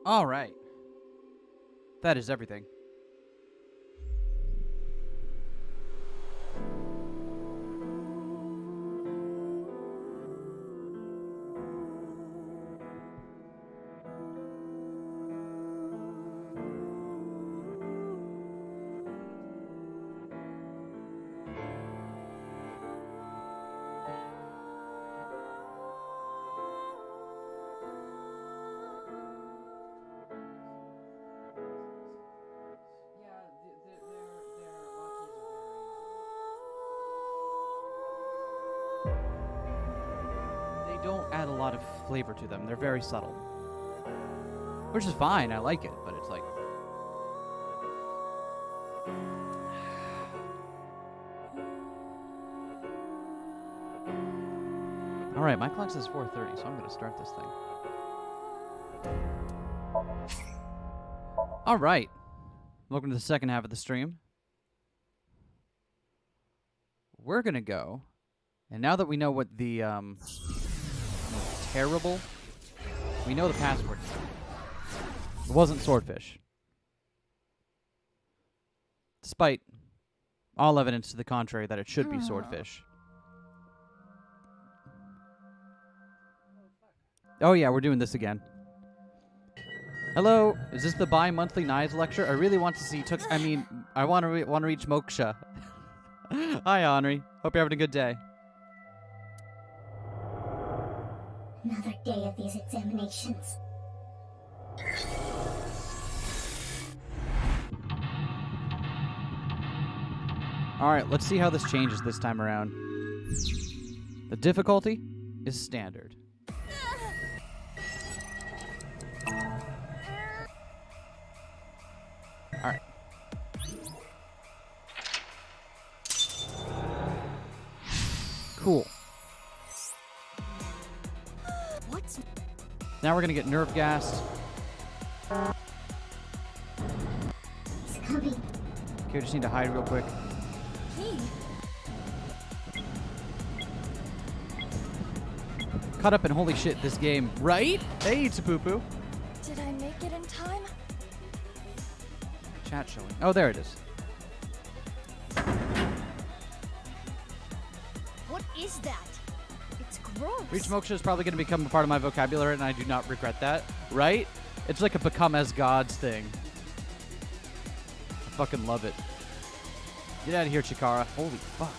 All right. That is everything. Don't add a lot of flavor to them. They're very subtle. Which is fine. I like it, but it's like... Alright, my clock says 4:30, so I'm going to start this thing. Alright. Welcome to the second half of the stream. We're going to go... And now that we know what the, terrible, we know the password. It wasn't swordfish. Despite all evidence to the contrary that it should be swordfish. Oh yeah, we're doing this again. Hello, is this the bi-monthly knives lecture? I really want to see I want to reach Moksha. Hi, Henri. Hope you're having a good day. Another day of these examinations. Alright, let's see how this changes this time around. The difficulty is standard. Alright. Cool. Now we're gonna get nerve gassed. It's coming. Okay, we just need to hide real quick. Caught up in holy shit this game, right? Hey, it's a poo-poo. Did I make it in time? Chat showing. Oh, there it is. What is that? It's gross. Reach Moksha is probably going to become a part of my vocabulary, and I do not regret that. Right? It's like a become as gods thing. I fucking love it. Get out of here, Chikara. Holy fuck.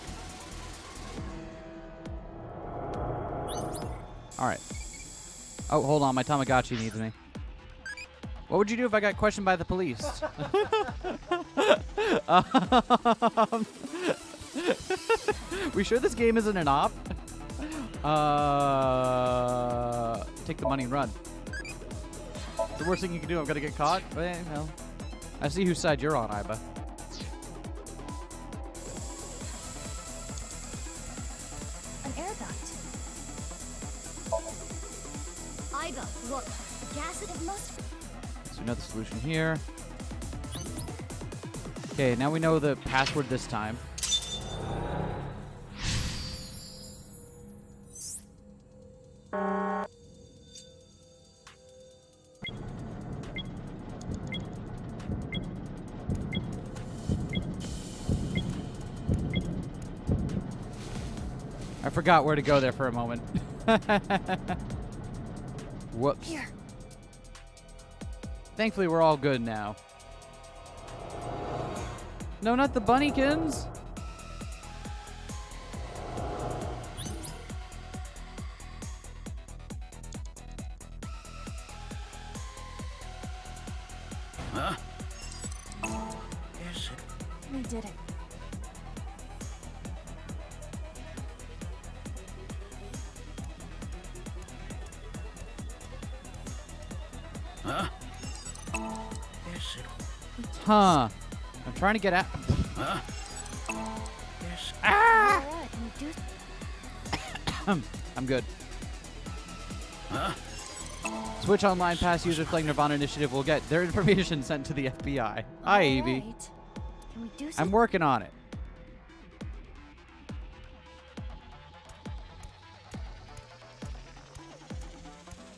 Alright. Oh, hold on. My Tamagotchi needs me. What would you do if I got questioned by the police? We sure this game isn't an op? Take the money and run. The worst thing you can do, I'm gonna get caught? Well, I see whose side you're on, Iba. An air duct. Iba, look. Gas it must... So another solution here. Okay, now we know the password this time. I forgot where to go there for a moment. Whoops. Here. Thankfully, we're all good now. No, not the bunnykins. Huh? Yes. We did it. Huh? Yes. Huh. I'm trying to get out. Huh? Yes. Ah! All right, can we do... I'm good. Huh? Switch Online Pass users playing Nirvana Initiative will get their information sent to the FBI. Hi, Evie. Right. Can we do I'm something? working on it.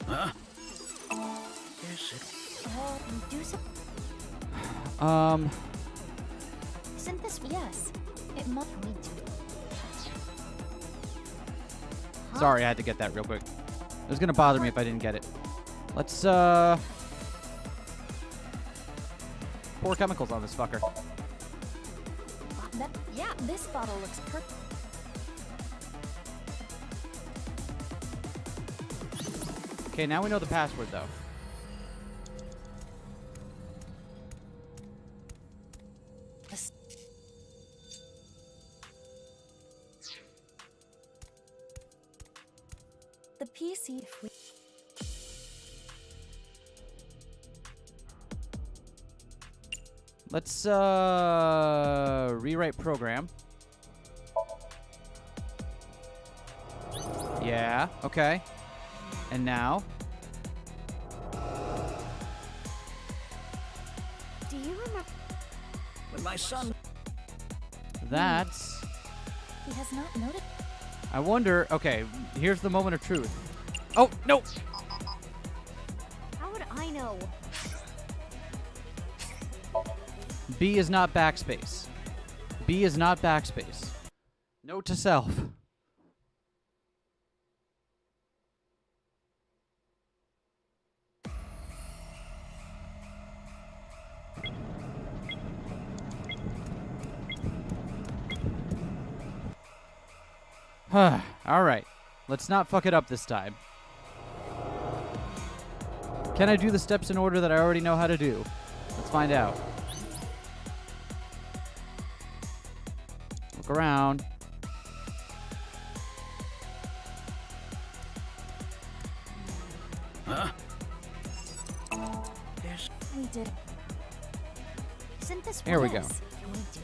Huh? Yes. Induce synthesis. Yes. It must need to. Sorry, I had to get that real quick. It was gonna bother me if I didn't get it. Let's pour chemicals on this fucker. Yeah, this bottle looks perfect. Okay, now we know the password though. The PC. If we Let's rewrite program. Yeah, okay. And now? do you remember? When my son... That's... He has not noted. I wonder... Okay, here's the moment of truth. Oh, no! How would I know? B is not backspace. B is not backspace. Note to self. Alright. Let's not fuck it up this time. Can I do the steps in order that I already know how to do? Let's find out. Look around. Huh? There's... We did. Synthesis. Here we go. yes. We did.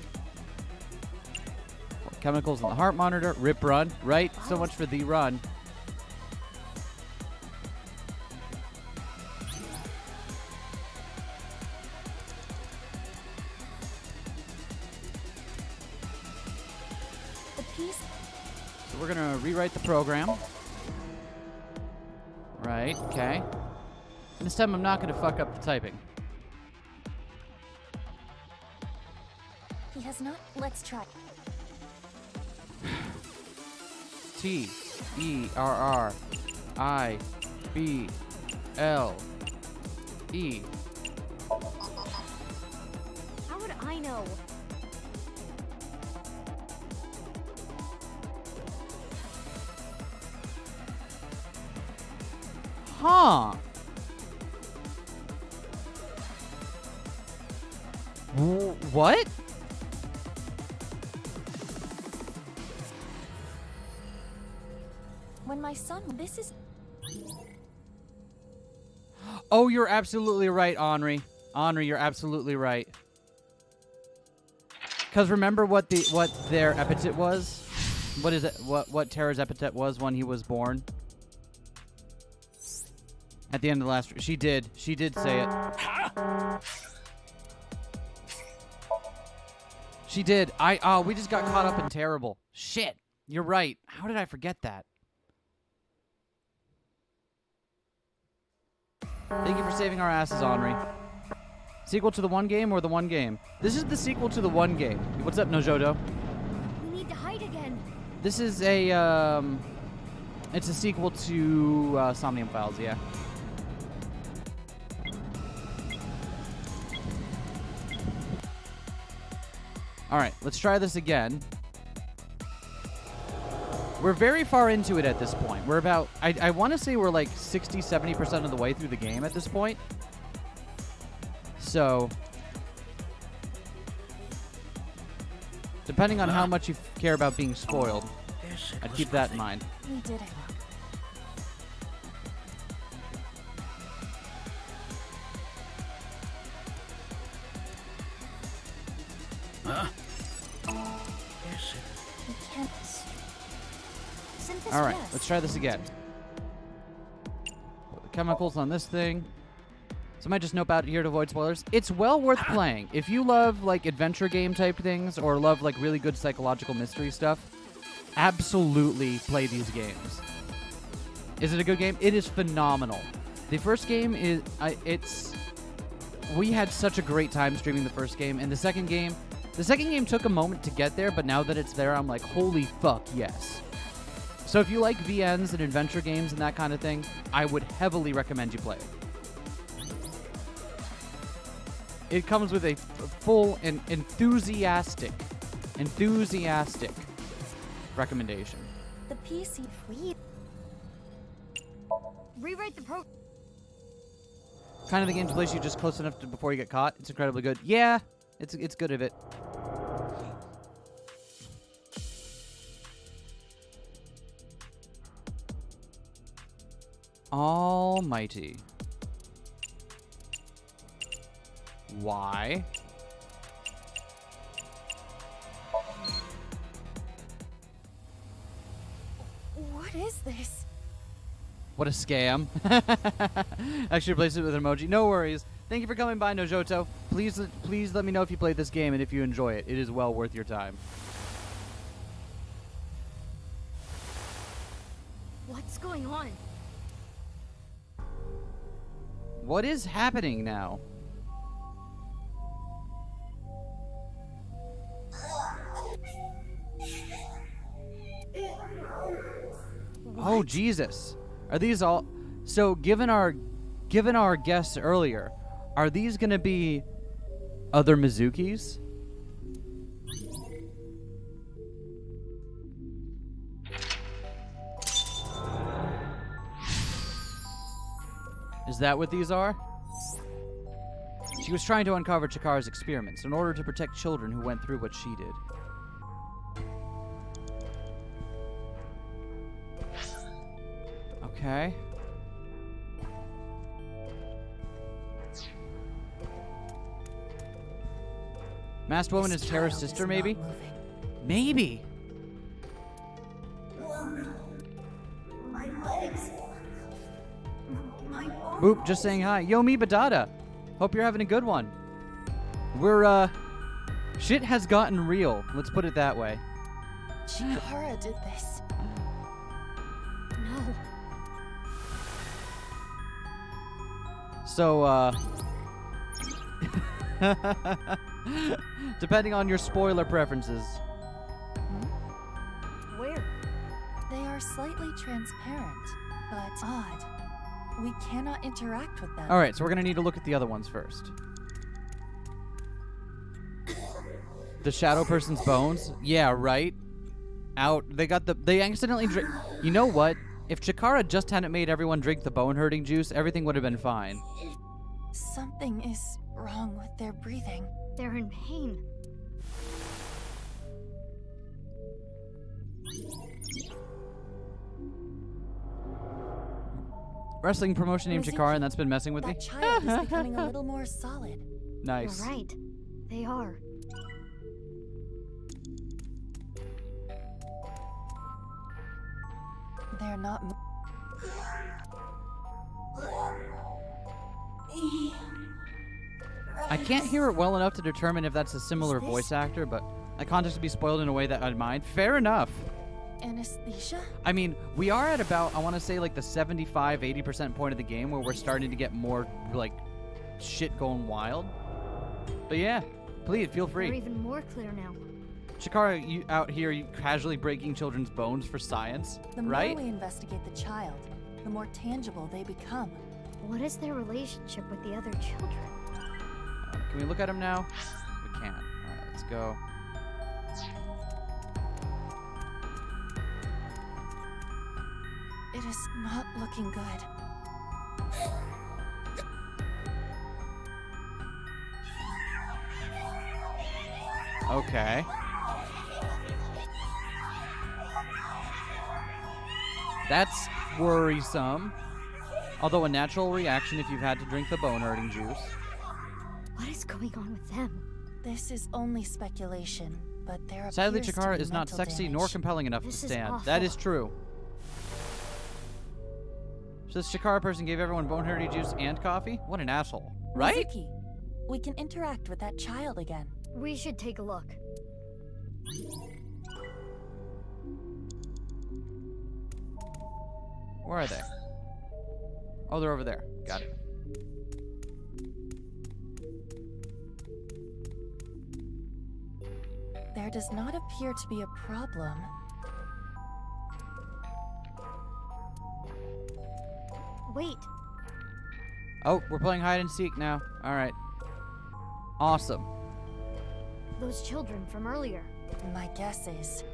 Chemicals in the heart monitor. Rip run. Right? So much for the run. The piece. So we're gonna rewrite the program. Right, okay. This time I'm not gonna fuck up the typing. He has not. Let's try. T E R R I B L E. How would I know? Huh. What? When my son. This is. Oh, you're absolutely right, Henri. Henri, you're absolutely right. Because remember what their epithet was? What is it? What Terra's epithet was when he was born? At the end of the last... She did say it. She did. We just got caught up in terrible. Shit. You're right. How did I forget that? Thank you for saving our asses, Henri. Sequel to the one game or the one game? This is the sequel to the one game. What's up, Nojodo? We need to hide again. This is a, it's a sequel to, Somnium Files, yeah. Alright, let's try this again. We're very far into it at this point. We're about, I want to say we're like 60, 70% of the way through the game at this point. So, depending on how much you care about being spoiled, I'd keep that in mind. We did it. Huh? Yes, sir. We can't. Synthesis. All right, yes. let's try this again. Put the chemicals on this thing. So I might just nope out here to avoid spoilers. It's well worth playing. If you love like adventure game type things or love like really good psychological mystery stuff, absolutely play these games. Is it a good game? It is phenomenal. The first game is it's we had such a great time streaming the first game, and the second game took a moment to get there, but now that it's there, I'm like, holy fuck, yes. So if you like VNs and adventure games and that kind of thing, I would heavily recommend you play it. It comes with a full and enthusiastic recommendation. The PC free. Rewrite the program. Kind of the game to place you just close enough to before you get caught. It's incredibly good. Yeah, it's good of it. Almighty. Why? What is this? What a scam. Actually replace it with an emoji. No worries. Thank you for coming by, Nojoto. Please let me know if you played this game and if you enjoy it. It is well worth your time. What's going on? What is happening now? Oh, Jesus. Are these all... So, given our guests earlier, are these going to be other Mizukis? Is that what these are? She was trying to uncover Chikara's experiments in order to protect children who went through what she did. Okay. Masked woman is Tara's sister, maybe? Maybe. Boop, just saying hi. Yo, me Badada. Hope you're having a good one. We're, shit has gotten real. Let's put it that way. Chikara did this. No. So, depending on your spoiler preferences. Where? They are slightly transparent, but odd. We cannot interact with them. Alright, so we're gonna need to look at the other ones first. The shadow person's bones? Yeah, right? Out. They accidentally drink. You know what? If Chikara just hadn't made everyone drink the bone-hurting juice, everything would have been fine. Something is wrong with their breathing. They're in pain. Wrestling promotion named Chikara, and that's been messing with me. That child is becoming a little more solid. Nice. You're right. They are. They're not. I can't hear it well enough to determine if that's a similar voice actor, but I can't just be spoiled in a way that I'd mind. Fair enough. Anesthesia? I mean, we are at about, I want to say, like the 75-80% point of the game where we're starting to get more, like, shit going wild. But yeah, please, feel free. They're even more clear now. Chikara, you out here you casually breaking children's bones for science, The more right? we investigate the child, the more tangible they become. What is their relationship with the other children? Can we look at him now? We can't. Alright, let's go. It is not looking good. Okay. That's worrisome. Although a natural reaction if you've had to drink the bone-hurting juice. What is going on with them? This is only speculation, but there Sadly, appears to Chikara be is not mental sexy nor damage. compelling enough This to is stand. awful. That is true. So this Chikara person gave everyone bone-hurting juice and coffee? What an asshole. Right? Mizuki, we can interact with that child again. We should take a look. Where are they? Oh, they're over there. Got it. There does not appear to be a problem. Wait, Oh, we're playing hide and seek now. All right. Awesome. those children from earlier. My guess is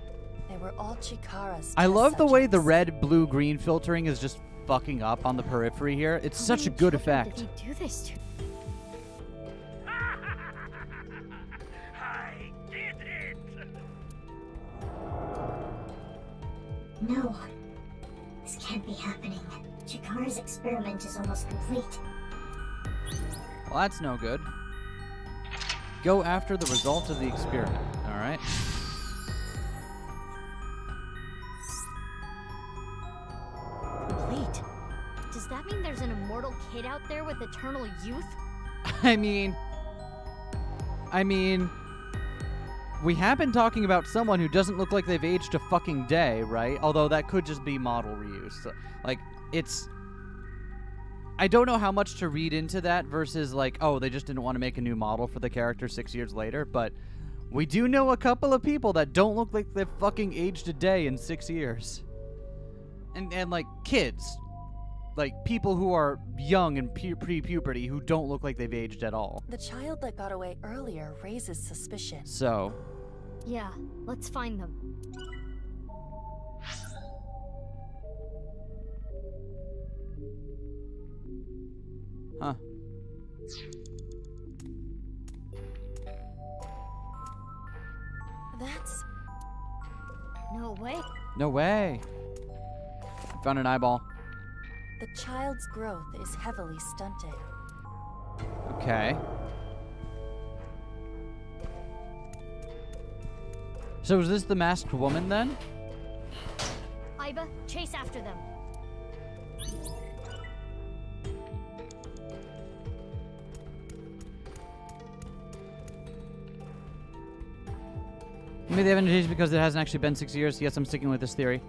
they were all Chikara's I test love the way the subjects. red, blue, green filtering is just fucking up on the periphery here. It's How such a many good children effect. Did he do this to? I did it! No. This can't be happening. Chikara's experiment is almost complete. Well, that's no good. Go after the result of the experiment. All right. Complete. Does that mean there's an immortal kid out there with eternal youth? I mean, we have been talking about someone who doesn't look like they've aged a fucking day, right? Although that could just be model reuse. So, like, it's... I don't know how much to read into that versus, like, oh, they just didn't want to make a new model for the character 6 years later, but we do know a couple of people that don't look like they've fucking aged a day in 6 years. And like, kids. Like, people who are young and pre-puberty who don't look like they've aged at all. The child that got away earlier raises suspicion. So, Yeah, let's find them. huh. That's... No way. No way. Found an eyeball. The child's growth is heavily stunted. Okay. So is this the masked woman then? Iba, chase after them. Maybe they haven't changed because it hasn't actually been 6 years. Yes, I'm sticking with this theory.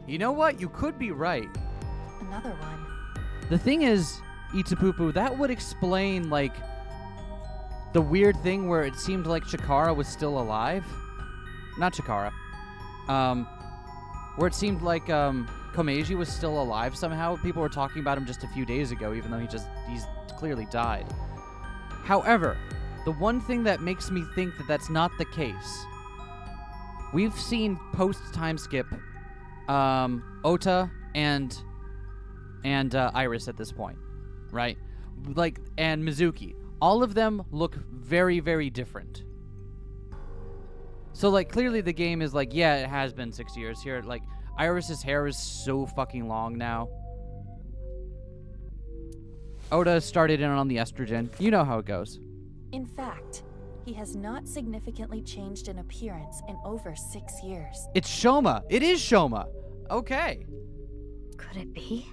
You know what? You could be right. Another one. The thing is, Itapupu, that would explain, like, the weird thing where it seemed like Chikara was still alive. Not Chikara. Where it seemed like, Komeiji was still alive somehow. People were talking about him just a few days ago, even though he's clearly died. However, the one thing that makes me think that that's not the case, we've seen post-time skip, Ota and Iris at this point, right? Like, and Mizuki. All of them look very, very different. So, like, clearly the game is like, yeah, it has been 6 years here. Like, Iris's hair is so fucking long now. Oda started in on the estrogen. You know how it goes. In fact, he has not significantly changed in appearance in over 6 years. It's Shoma. It is Shoma. Okay. Could it be?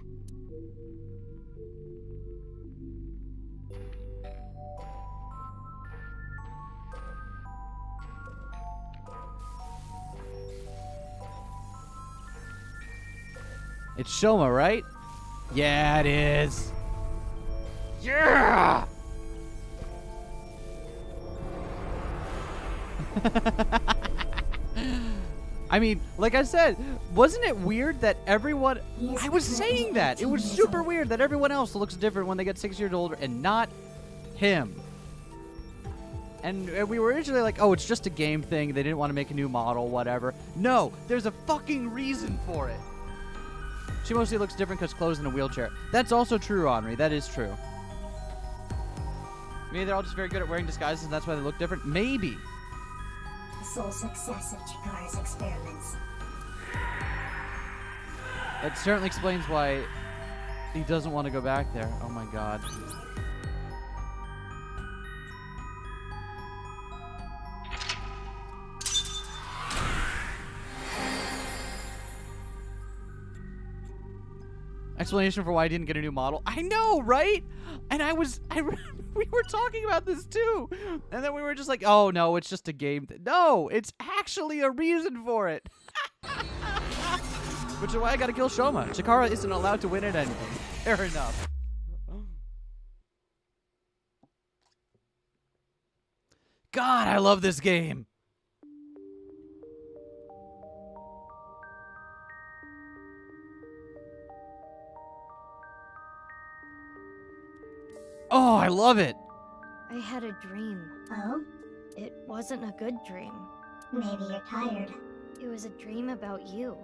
It's Shoma, right? Yeah, it is. Yeah! I mean, like I said, wasn't it weird that everyone... I was saying that. It was super weird that everyone else looks different when they get 6 years older and not him. And we were originally like, oh, it's just a game thing. They didn't want to make a new model, whatever. No, there's a fucking reason for it. She mostly looks different because clothes in a wheelchair. That's also true, Henri. That is true. Maybe they're all just very good at wearing disguises and that's why they look different. Maybe. The sole success of Chikara's experiments. That certainly explains why he doesn't want to go back there. Oh my god. Explanation for why I didn't get a new model. I know, right? And we were talking about this too. And then we were just like, oh no, it's just a game. No, it's actually a reason for it. Which is why I gotta kill Shoma. Chikara isn't allowed to win at anything. Fair enough. God, I love this game. Oh, I love it. I had a dream. Oh? It wasn't a good dream. Maybe you're tired. It was a dream about you.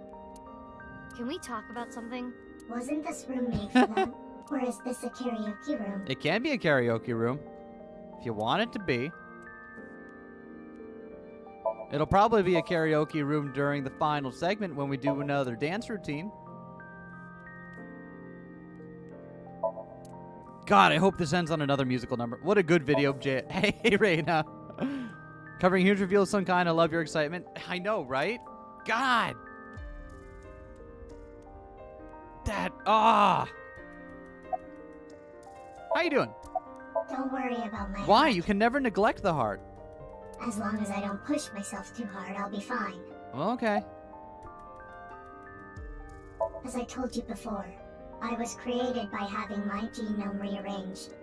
Can we talk about something? Wasn't this room made for that? Or is this a karaoke room? It can be a karaoke room. If you want it to be. It'll probably be a karaoke room during the final segment when we do another dance routine. God, I hope this ends on another musical number. What a good video, Jay. Hey, Reina. Covering huge reveals some kind. I love your excitement. I know, right? God. How you doing? Don't worry about my Why? heart. You can never neglect the heart. As long as I don't push myself too hard, I'll be fine. Okay. As I told you before, I was created by having my genome rearranged.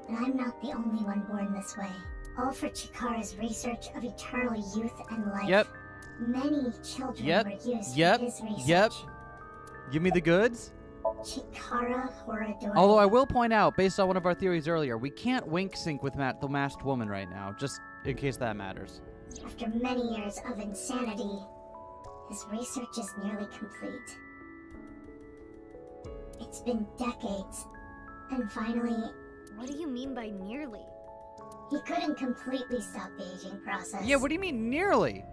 And I'm not the only one born this way. All for Chikara's research of eternal youth and life. Yep. Many children were used Yep. for his research. Yep. Give me the goods. Chikara Horadori. Although I will point out, based on one of our theories earlier, we can't wink sync with the masked woman right now, just in case that matters. After many years of insanity, his research is nearly complete. It's been decades, and finally, What do you mean by nearly? he couldn't completely stop the aging process. Yeah, what do you mean nearly?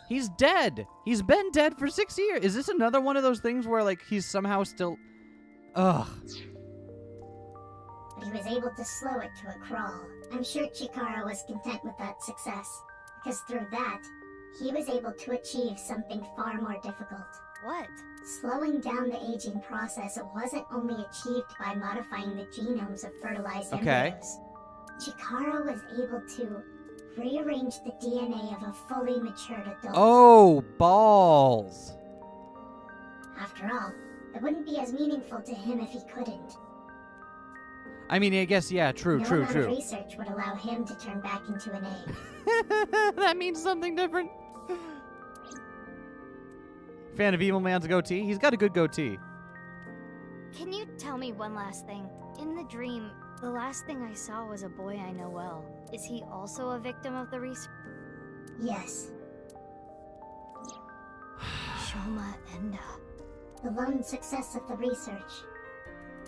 He's dead. He's been dead for 6 years. Is this another one of those things where, like, he's somehow still... Ugh. But he was able to slow it to a crawl. I'm sure Chikara was content with that success, because through that, he was able to achieve something far more difficult. What? Slowing down the aging process wasn't only achieved by modifying the genomes of fertilized Okay. embryos. Chikara was able to rearrange the DNA of a fully matured adult. Oh, balls. After all, it wouldn't be as meaningful to him if he couldn't. I mean, I guess, yeah, true. No amount of research would allow him to turn back into an egg. That means something different. Fan of Evil Man's goatee? He's got a good goatee. Can you tell me one last thing? In the dream, the last thing I saw was a boy I know well. Is he also a victim of the research? Yes, Shoma Enda. the lone success of the research.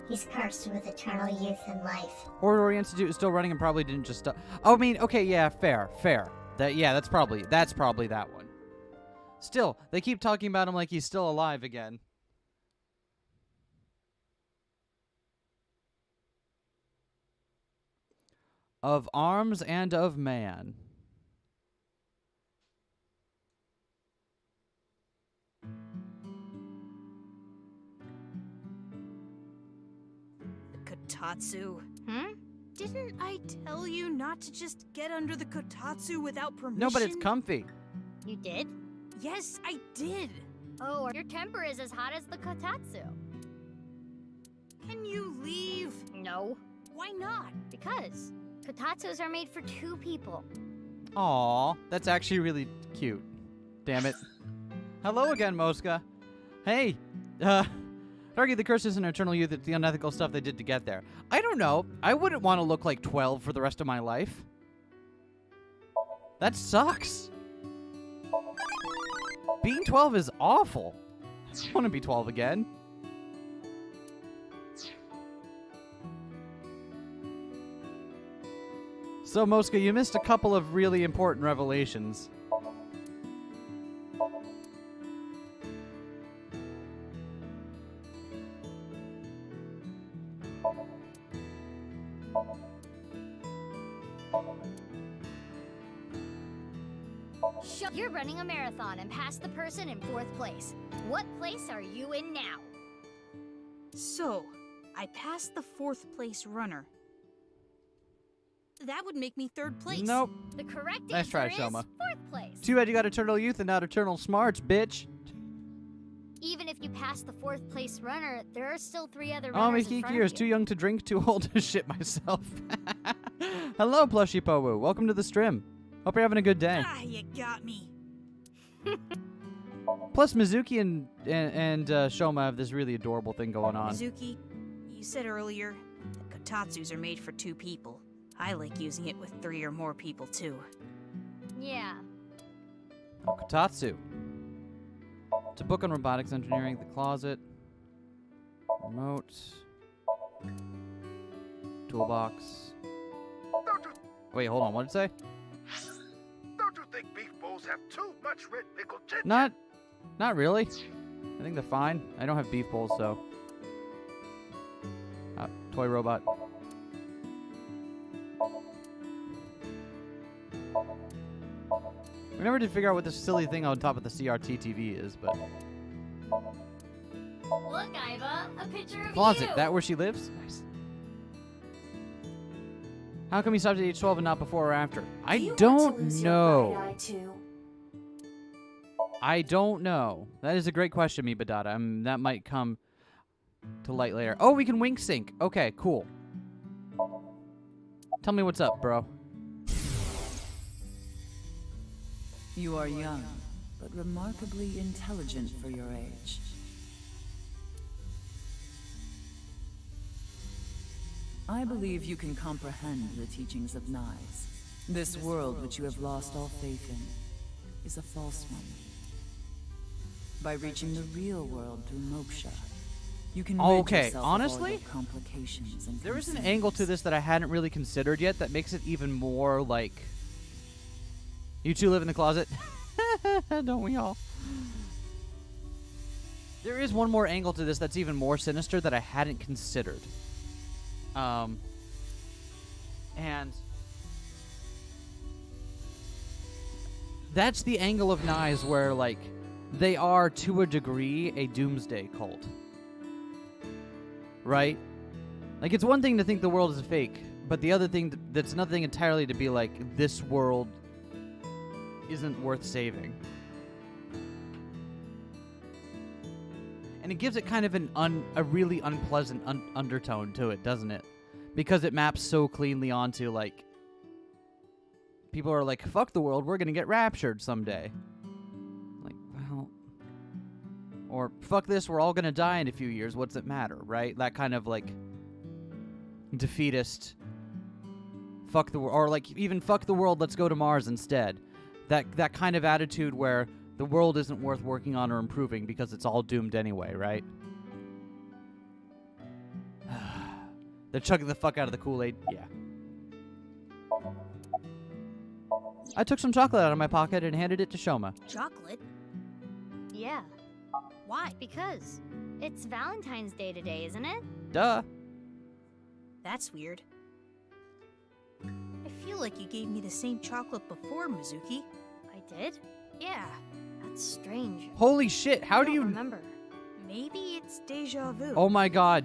He's cursed with eternal youth and life. Horror Institute is still running and probably didn't just stop. Oh, I mean, okay, yeah, fair. That's probably that one. Still, they keep talking about him like he's still alive again. Of arms and of man. Kotatsu. Didn't I tell you not to just get under the kotatsu without permission? No, but it's comfy. You did? Yes, I did. Oh, your temper is as hot as the kotatsu. Can you leave? No. Why not? Because kotatsus are made for two people. Aw, that's actually really cute. Damn it. Hello again, Mosca. Hey, argue the curse isn't eternal youth, it's the unethical stuff they did to get there. I don't know. I wouldn't want to look like 12 for the rest of my life. That sucks. Being 12 is awful. I don't want to be 12 again. So, Mosca, you missed a couple of really important revelations. You're running a marathon and passed the person in 4th place. What place are you in now? So, I passed the 4th place runner. That would make me 3rd place. Nope. The correct Nice answer try, is Shoma. 4th place. Too bad you got eternal youth and not eternal smarts, bitch. Even if you pass the 4th place runner, there are still 3 other Oh, runners in front Mihiki of is you. too young to drink, too old to shit myself. Hello, Plushy Powu. Welcome to the stream. Hope you're having a good day. Ah, you got me. Plus, Mizuki and Shoma have this really adorable thing going on. Mizuki, you said earlier that kotatsus are made for 2 people. I like using it with 3 or more people, too. Yeah. Kotatsu. It's a book on robotics engineering. The Closet. Remote. Toolbox. Wait, hold on. What did it say? Don't you think beef bowls have too much red pickled ginger? Not really. I think they're fine. I don't have beef bowls, so. Toy robot. We never did figure out what this silly thing on top of the CRT TV is, but. Look, Iva, a picture of Closet. you. That where she lives? Nice. How come you stopped at age 12 and not before or after? I don't know. I don't know. That is a great question, me Badada. That might come to light later. Oh, we can wink sync. Okay, cool. Tell me what's up, bro. You are young, but remarkably intelligent for your age. I believe you can comprehend the teachings of Nyes. This world which you have lost all faith in is a false one. By reaching the real world through moksha, you can rid yourself honestly, of all your complications and there is an concerns. angle to this that I hadn't really considered yet that makes it even more like... You two live in the closet? Don't we all? There is one more angle to this that's even more sinister that I hadn't considered. And that's the angle of Nyes where, like, they are, to a degree, a doomsday cult. Right? Like, it's one thing to think the world is fake, but the other thing, that's nothing entirely to be like, this world isn't worth saving. And it gives it kind of a really unpleasant undertone to it, doesn't it? Because it maps so cleanly onto, like, people are like, fuck the world, we're gonna get raptured someday. Like, well... Or, fuck this, we're all gonna die in a few years, what's it matter, right? That kind of, like, defeatist... Fuck the world, or, like, even fuck the world, let's go to Mars instead. That kind of attitude where the world isn't worth working on or improving because it's all doomed anyway, right? They're chugging the fuck out of the Kool-Aid. Yeah. I took some chocolate out of my pocket and handed it to Shoma. Chocolate? Yeah. Why? Because it's Valentine's Day today, isn't it? Duh. That's weird. I feel like you gave me the same chocolate before, Mizuki. I did? Yeah. That's strange. Holy shit, how I do don't you... remember? Maybe it's deja vu. Oh my god.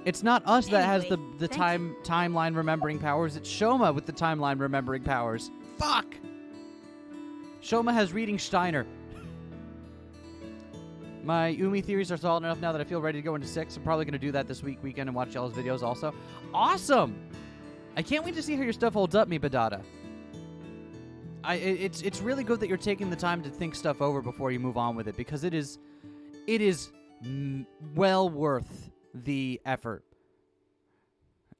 It's not us that has Anyway, the thank timeline remembering powers. It's Shoma with the timeline remembering powers. Fuck! Shoma has reading Steiner. My Umi theories are solid enough now that I feel ready to go into 6. I'm probably going to do that this weekend and watch y'all's videos also. Awesome! I can't wait to see how your stuff holds up, me Badada. It's really good that you're taking the time to think stuff over before you move on with it, because it is well worth the effort.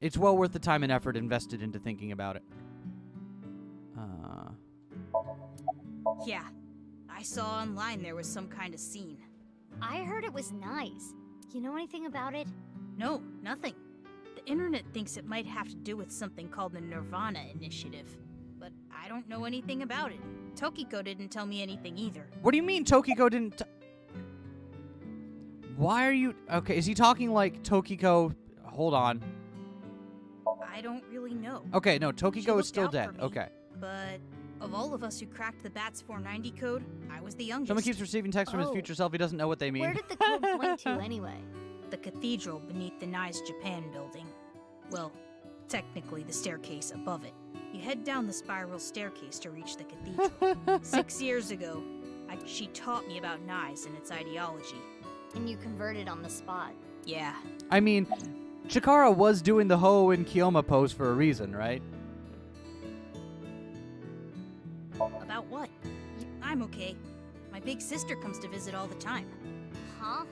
It's well worth the time and effort invested into thinking about it. Yeah. I saw online there was some kind of scene. I heard it was nice. You know anything about it? No, nothing. The internet thinks it might have to do with something called the Nirvana Initiative. But I don't know anything about it. Tokiko didn't tell me anything either. What do you mean Tokiko didn't... Why are you... Okay, is he talking like Tokiko... Hold on. I don't really know. Okay, no, She Tokiko is looked still out dead. for me, Okay. But of all of us who cracked the BATS 490 code, I was the youngest. Someone keeps receiving texts from his Oh. future self. He doesn't know what they mean. Where did the code point to anyway? The cathedral beneath the Nyes Japan building. Well, technically the staircase above it. You head down the spiral staircase to reach the cathedral. 6 years ago, she taught me about Nyes and its ideology. And you converted on the spot. Yeah. I mean, Chikara was doing the Ho and Kiyoma pose for a reason, right? About what? I'm okay. My big sister comes to visit all the time. Huh?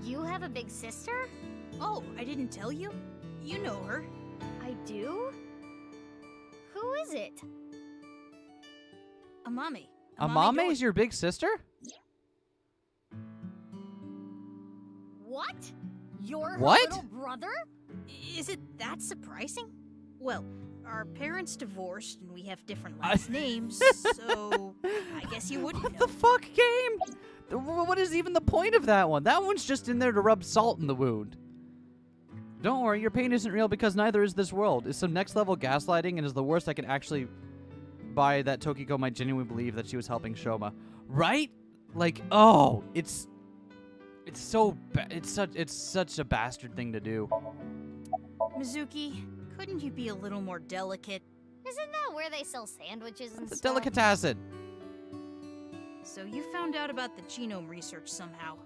You have a big sister? Oh, I didn't tell you? You know her. I do? Who is it? Amame. Amame is your big sister? What? You're her What? little brother? Is it that surprising? Well, our parents divorced and we have different last names, so I guess you wouldn't What know. the fuck, game? What is even the point of that one? That one's just in there to rub salt in the wound. Don't worry, your pain isn't real because neither is this world. It's some next level gaslighting and is the worst I can actually buy that Tokiko might genuinely believe that she was helping Shoma. Right? Like, oh, it's such a bastard thing to do. Mizuki, couldn't you be a little more delicate? Isn't that where they sell sandwiches and It's a stuff? delicatessen. So you found out about the genome research somehow.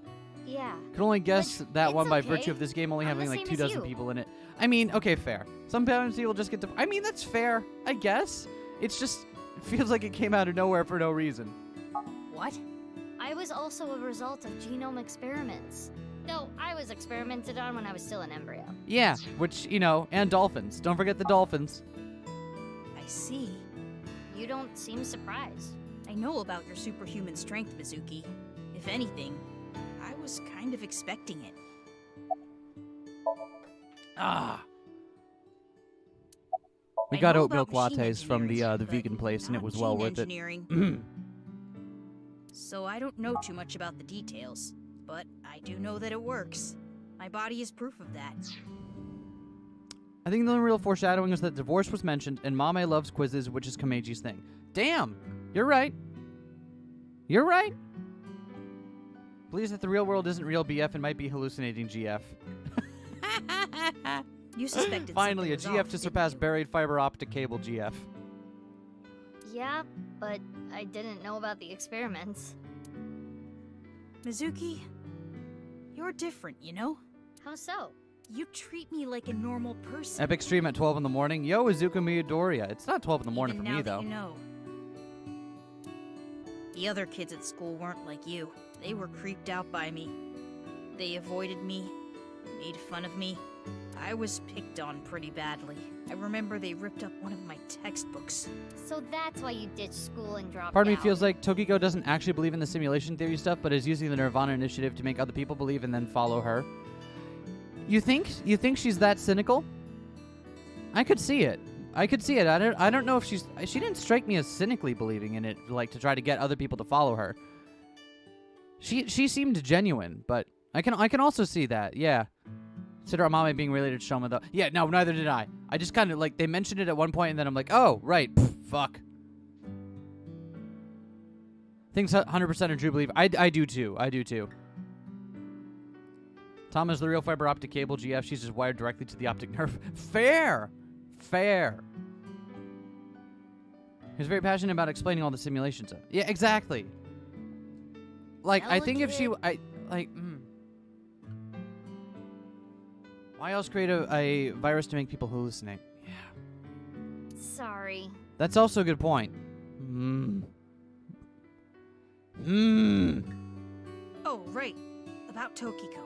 Yeah. Can only guess that it's one by okay. virtue of this game only I'm having the like same 2 as dozen you. people in it. I mean, okay, fair. Sometimes people just get to. I mean, that's fair, I guess. It's just, it feels like it came out of nowhere for no reason. What? I was also a result of genome experiments. Though I was experimented on when I was still an embryo. Yeah, which, you know, and dolphins. Don't forget the dolphins. I see. You don't seem surprised. I know about your superhuman strength, Mizuki. If anything, I was kind of expecting it. Ah. We I got know oat milk about machine lattes from the engineering, vegan but place, and it not was well gene worth engineering. So I don't know too much about the details, but I do know that it works. My body is proof of that. I think the only real foreshadowing is that divorce was mentioned, and Mame loves quizzes, which is Kameji's thing. Damn! You're right. You're right. Believes that the real world isn't real BF and might be hallucinating GF. You suspected Finally, a something was GF off, to didn't surpass you? buried fiber optic cable GF. Yeah, but I didn't know about the experiments. Mizuki, you're different, you know? How so? You treat me like a normal person. Epic stream at 12 in the morning. Yo, Izuku Miyadoria. It's not 12 in the morning Even for now me, that though. You know. The other kids at school weren't like you. They were creeped out by me. They avoided me, made fun of me. I was picked on pretty badly. I remember they ripped up one of my textbooks. So that's why you ditched school and dropped Part of me out. feels like Tokiko doesn't actually believe in the simulation theory stuff, but is using the Nirvana initiative to make other people believe and then follow her. You think she's that cynical? I could see it. I don't know if she didn't strike me as cynically believing in it, like to try to get other people to follow her. She seemed genuine, but I can also see that. Yeah. Consider Amame being related to Shoma, though. Yeah, no, neither did I. I just kind of, like, they mentioned it at one point, and then I'm like, oh, right, fuck. Things 100% are true belief. I do too. Tom is the real fiber optic cable GF. She's just wired directly to the optic nerve. Fair. He was very passionate about explaining all the simulation stuff. Yeah, exactly. Like, I think if she... Why else create a virus to make people hallucinate? Yeah. Sorry. That's also a good point. Oh, right. About Tokiko.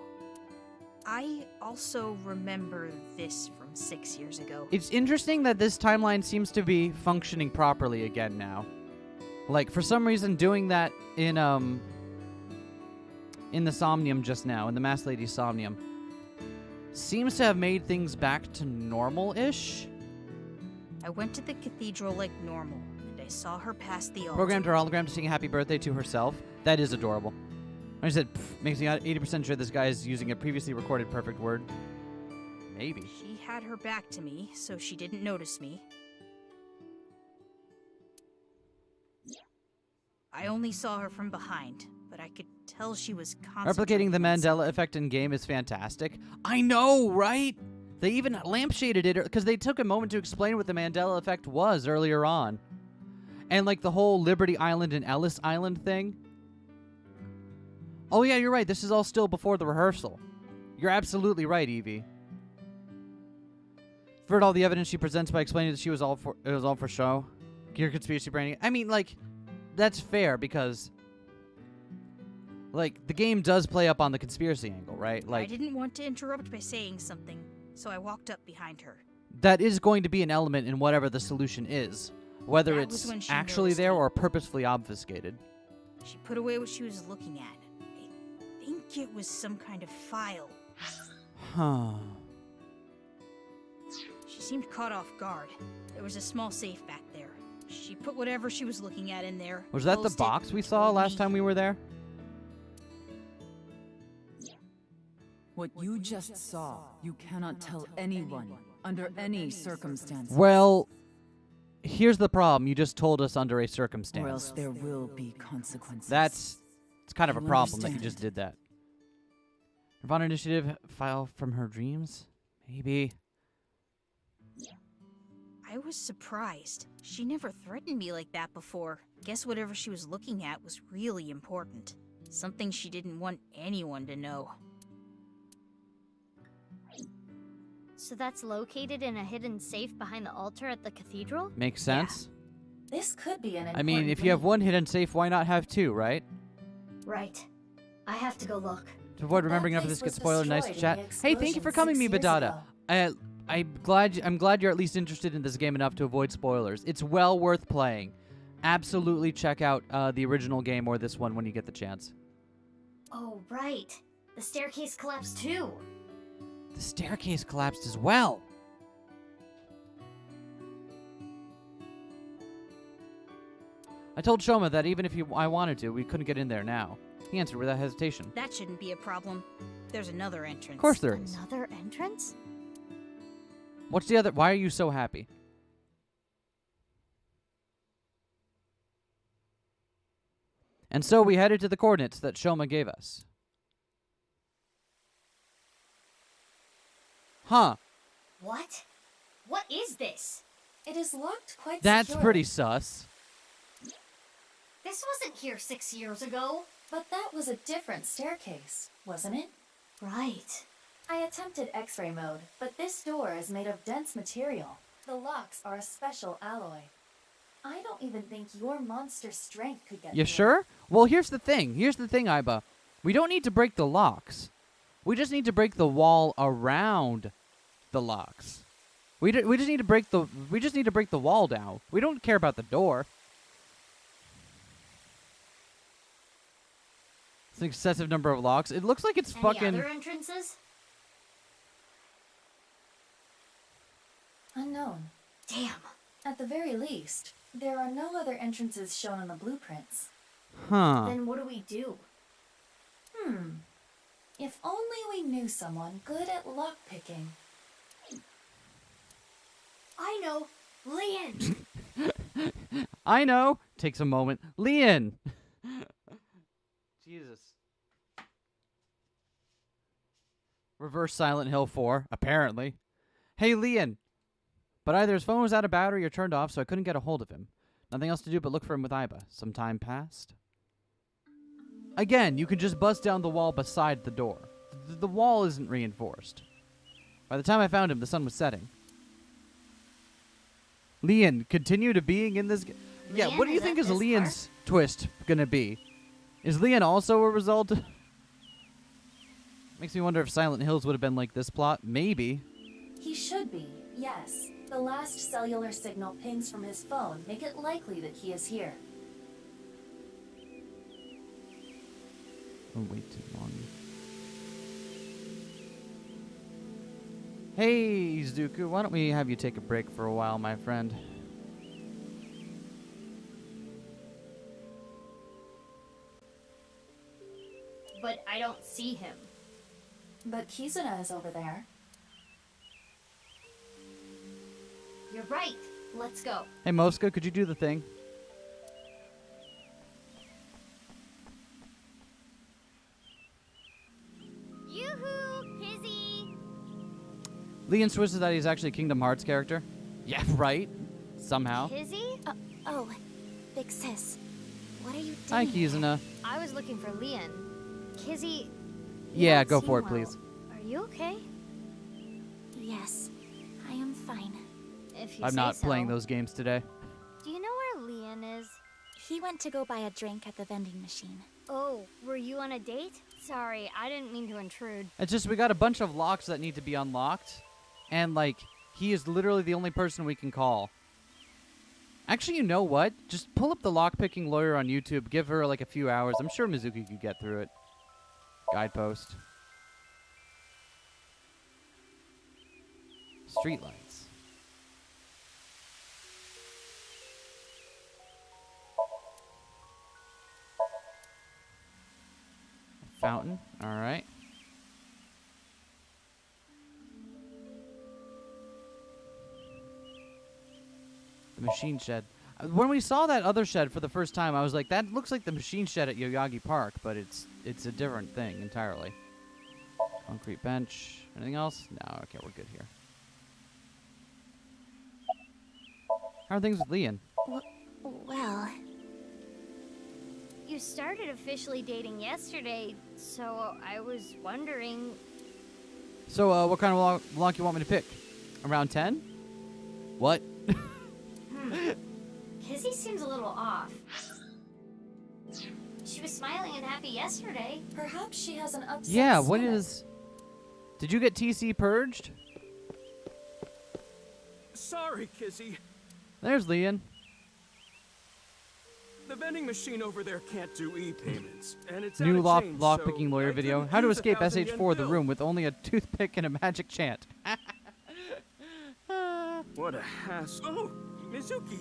I also remember this from 6 years ago. It's interesting that this timeline seems to be functioning properly again now. Like, for some reason, doing that in the Somnium just now, in the Masked Lady Somnium, seems to have made things back to normal-ish. I went to the cathedral like normal, and I saw her past the altar. Programmed her hologram to sing happy birthday to herself. That is adorable. I said, makes me 80% sure this guy is using a previously recorded perfect word. Maybe. She had her back to me, so she didn't notice me. I only saw her from behind, but I could tell she was concentrating. Replicating the on Mandela effect in game is fantastic. I know, right? They even lampshaded it because they took a moment to explain what the Mandela effect was earlier on. And like the whole Liberty Island and Ellis Island thing. Oh yeah, you're right. This is all still before the rehearsal. You're absolutely right, Evie. For all the evidence she presents by explaining that it was all for show. Your conspiracy branding. I mean, like, that's fair because, like, the game does play up on the conspiracy angle, right? Like, I didn't want to interrupt by saying something, so I walked up behind her. That is going to be an element in whatever the solution is, whether That was it's when she actually noticed there me. or purposefully obfuscated. She put away what she was looking at. I think it was some kind of file. Huh. She seemed caught off guard. There was a small safe back there. She put whatever she was looking at in there. Was that the closed it, box we and saw told last me. time we were there? What you just saw, you cannot tell anyone, under any circumstances. Well, here's the problem. You just told us under a Or else circumstance. there will be consequences. It's kind of a You problem that you understand. just did that. Nirvana Initiative file from her dreams? Maybe. I was surprised. She never threatened me like that before. Guess whatever she was looking at was really important. Something she didn't want anyone to know. So that's located in a hidden safe behind the altar at the cathedral? Makes sense. This could be an I mean, if you have one hidden safe, why not have two, right? Right. I have to go look. To avoid That remembering enough of place this gets was spoiled. Nice destroyed in chat. the Hey, thank you for explosion coming, me 6 years Badada. ago. I'm glad you're at least interested in this game enough to avoid spoilers. It's well worth playing. Absolutely check out the original game or this one when you get the chance. Oh, right. The staircase collapsed too. The staircase collapsed as well. I told Shoma that even if I wanted to, we couldn't get in there now. He answered without hesitation. That shouldn't be a problem. There's another entrance. Of course there is. Another entrance? What's the other? Why are you so happy? And so we headed to the coordinates that Shoma gave us. Huh. What? What is this? It is locked quite That's securely. pretty sus. This wasn't here 6 years ago. But that was a different staircase, wasn't it? Right. I attempted X-ray mode, but this door is made of dense material. The locks are a special alloy. I don't even think your monster strength could get You through. sure? Well, here's the thing. Iba. We don't need to break the locks. We just need to break the wall around the locks. We just need to break the wall down. We don't care about the door. It's an excessive number of locks. It looks like it's Any fucking. other entrances? Unknown. Damn. At the very least, there are no other entrances shown on the blueprints. Huh. Then what do we do? If only we knew someone good at lockpicking. I know. Lian. I know. Takes a moment. Lian. Jesus. Reverse Silent Hill 4, apparently. Hey, Lian. But either his phone was out of battery or turned off, so I couldn't get a hold of him. Nothing else to do but look for him with Iba. Some time passed. Again, you can just bust down the wall beside the door. The wall isn't reinforced. By the time I found him, the sun was setting. Lian, continue to being in this... Yeah, Lian what do you is think at is this Lian's twist gonna be? Is Lian also a result? Makes me wonder if Silent Hills would have been like this plot. Maybe. He should be, yes. The last cellular signal pings from his phone make it likely that he is here. Oh, wait too long. Hey, Zuku, why don't we have you take a break for a while, my friend? But I don't see him. But Kizuna is over there. You're right. Let's go. Hey, Mosca, could you do the thing? Yoo-hoo, Kizzy! Lian swishes that he's actually a Kingdom Hearts character. Yeah, right? Somehow. Kizzy? Oh, big sis. What are you doing? Hi, Kizuna. I was looking for Lian. Kizzy, you Yeah, don't go seem for it, well. please. Are you okay? Yes, I am fine. If you I'm say not so. playing those games today. Do you know where Lian is? He went to go buy a drink at the vending machine. Oh, were you on a date? Sorry, I didn't mean to intrude. It's just we got a bunch of locks that need to be unlocked. and, like, he is literally the only person we can call. Actually, you know what? Just pull up the lockpicking lawyer on YouTube. Give her, like, a few hours. I'm sure Mizuki could get through it. Guidepost. Streetlights. Fountain. All right. The machine shed. When we saw that other shed for the first time, I was like, that looks like the machine shed at Yoyagi Park, but it's a different thing entirely. Concrete bench. Anything else? No, okay, we're good here. How are things with Leon? Well, You started officially dating yesterday, so I was wondering... So, what kind of lock you want me to pick? Around 10? What? Kizzy seems a little off. She was smiling and happy yesterday. Perhaps she has an upset Yeah, what stomach. is... Did you get TC purged? Sorry, Kizzy. There's Leon. The vending machine over there can't do e-payments, and it's New out of change, lock-picking so lawyer I video. couldn't How to use escape 1,000 yen SH4 the bill. room with only a toothpick and a magic chant. What a hassle. Oh, Mizuki,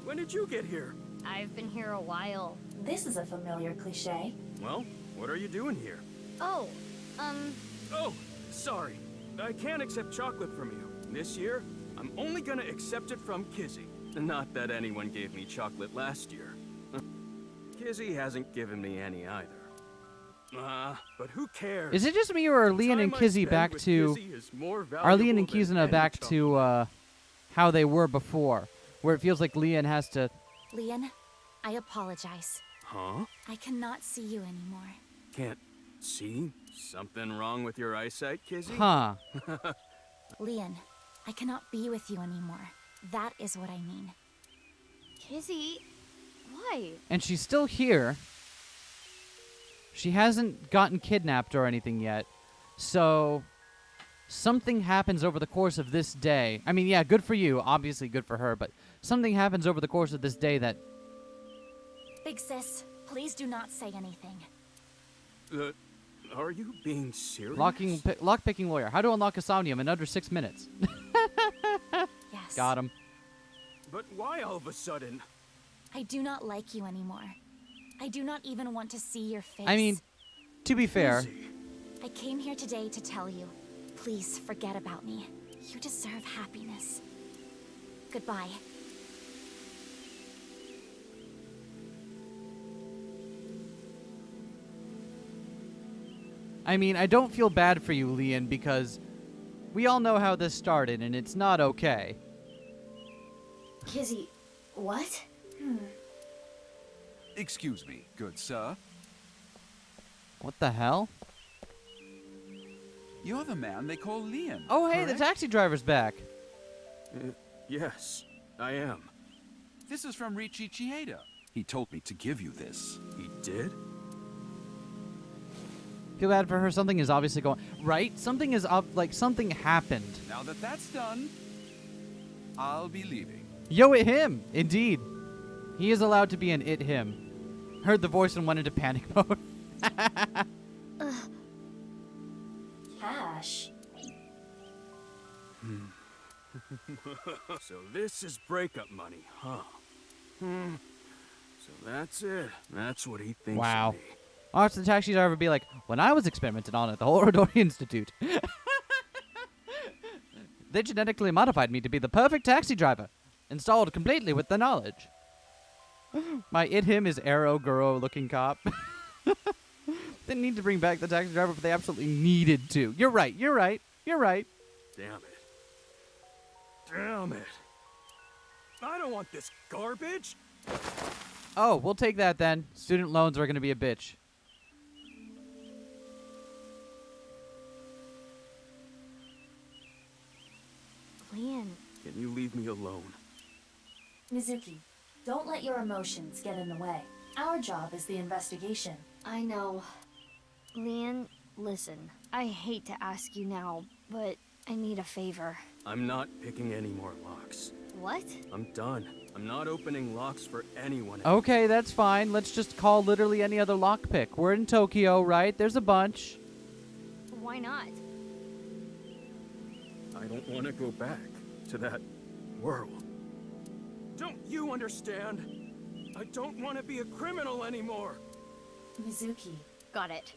when did you get here? I've been here a while. This is a familiar cliche. Well, what are you doing here? Oh, Oh, sorry. I can't accept chocolate from you. This year, I'm only gonna accept it from Kizzy. Not that anyone gave me chocolate last year. Kizzy hasn't given me any either. But who cares? Is it just me, or are Leon and Time I Kizzy spend back with to... Kizzy is more Are Leon and valuable than Kizuna any back chocolate. to, how they were before? Where it feels like Leon has to... Leon, I apologize. Huh? I cannot see you anymore. Can't see? Something wrong with your eyesight, Kizzy? Huh. Leon, I cannot be with you anymore. That is what I mean. Kizzy, why? And she's still here. She hasn't gotten kidnapped or anything yet. So, something happens over the course of this day. I mean, yeah, good for you. Obviously good for her. But something happens over the course of this day that... Big sis, please do not say anything. Are you being serious? Lockpicking lawyer. How to unlock a somnium in under 6 minutes. Yes. Got him. But why all of a sudden? I do not like you anymore. I do not even want to see your face. I mean, to be fair... Kizzy. I came here today to tell you, please forget about me. You deserve happiness. Goodbye. I mean, I don't feel bad for you, Leon, because we all know how this started, and it's not okay. Kizzy, what? Excuse me, good sir. What the hell? You're the man they call Leon. Oh, hey, the correct? taxi driver's back. Yes, I am. This is from Richi Chieda. He told me to give you this. He did? Feel bad for her. Something is obviously going... Right? Something is up... Like, something happened. Now that that's done, I'll be leaving. Yo, it him! Indeed. He is allowed to be an it him. Heard the voice and went into panic mode. Cash. So this is breakup money, huh? So that's it. That's what he thinks Wow. of me. Watch the taxi driver be like, when I was experimented on at the Horodori Institute, they genetically modified me to be the perfect taxi driver, installed completely with the knowledge. My it-him is Arrow Guro looking cop. Didn't need to bring back the taxi driver, but they absolutely needed to. You're right, you're right, you're right. Damn it. Damn it. I don't want this garbage. Oh, we'll take that then. Student loans are going to be a bitch. Leon, Can you leave me alone? Mizuki, don't let your emotions get in the way. Our job is the investigation. I know. Leon, listen, I hate to ask you now, but I need a favor. I'm not picking any more locks. What? I'm done. I'm not opening locks for anyone. Okay, that's fine. Let's just call literally any other lockpick. We're in Tokyo, right? There's a bunch. Why not? I don't want to go back to that world. Don't you understand? I don't want to be a criminal anymore. Mizuki. Got it.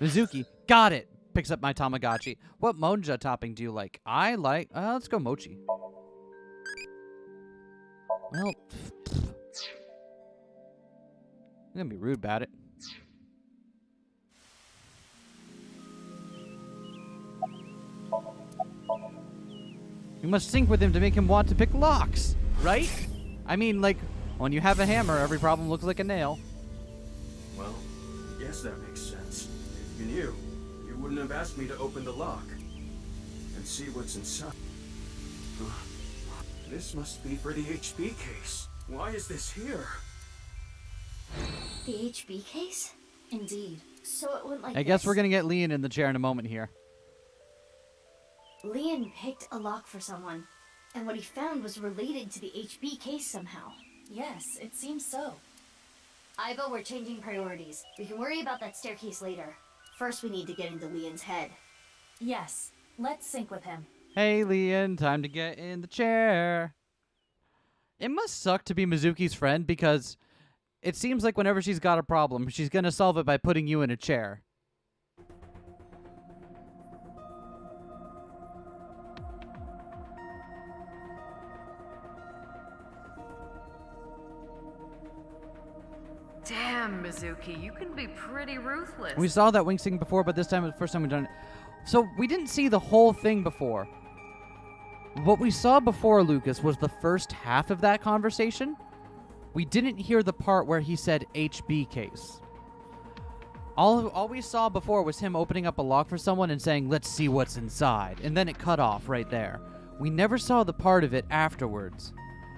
Mizuki, got it. Picks up my Tamagotchi. What monja topping do you like? I like... let's go mochi. Well... I'm gonna be rude about it. You must sync with him to make him want to pick locks, right? I mean, like, when you have a hammer, every problem looks like a nail. Well, I guess that makes sense. If you knew, you wouldn't have asked me to open the lock and see what's inside. This must be for the HB case. Why is this here? The HB case? Indeed. So it went like I guess this. we're gonna get Leon in the chair in a moment here. Leon picked a lock for someone, and what he found was related to the HB case somehow. Yes, it seems so. Ivo, we're changing priorities. We can worry about that staircase later. First, we need to get into Leon's head. Yes, let's sync with him. Hey, Leon, time to get in the chair. It must suck to be Mizuki's friend because it seems like whenever she's got a problem, she's gonna solve it by putting you in a chair. Damn, Mizuki, you can be pretty ruthless. We saw that wink sync before, but this time was the first time we've done it. So we didn't see the whole thing before. What we saw before, Lucas, was the first half of that conversation. We didn't hear the part where he said HB case. All we saw before was him opening up a lock for someone and saying, let's see what's inside. And then it cut off right there. We never saw the part of it afterwards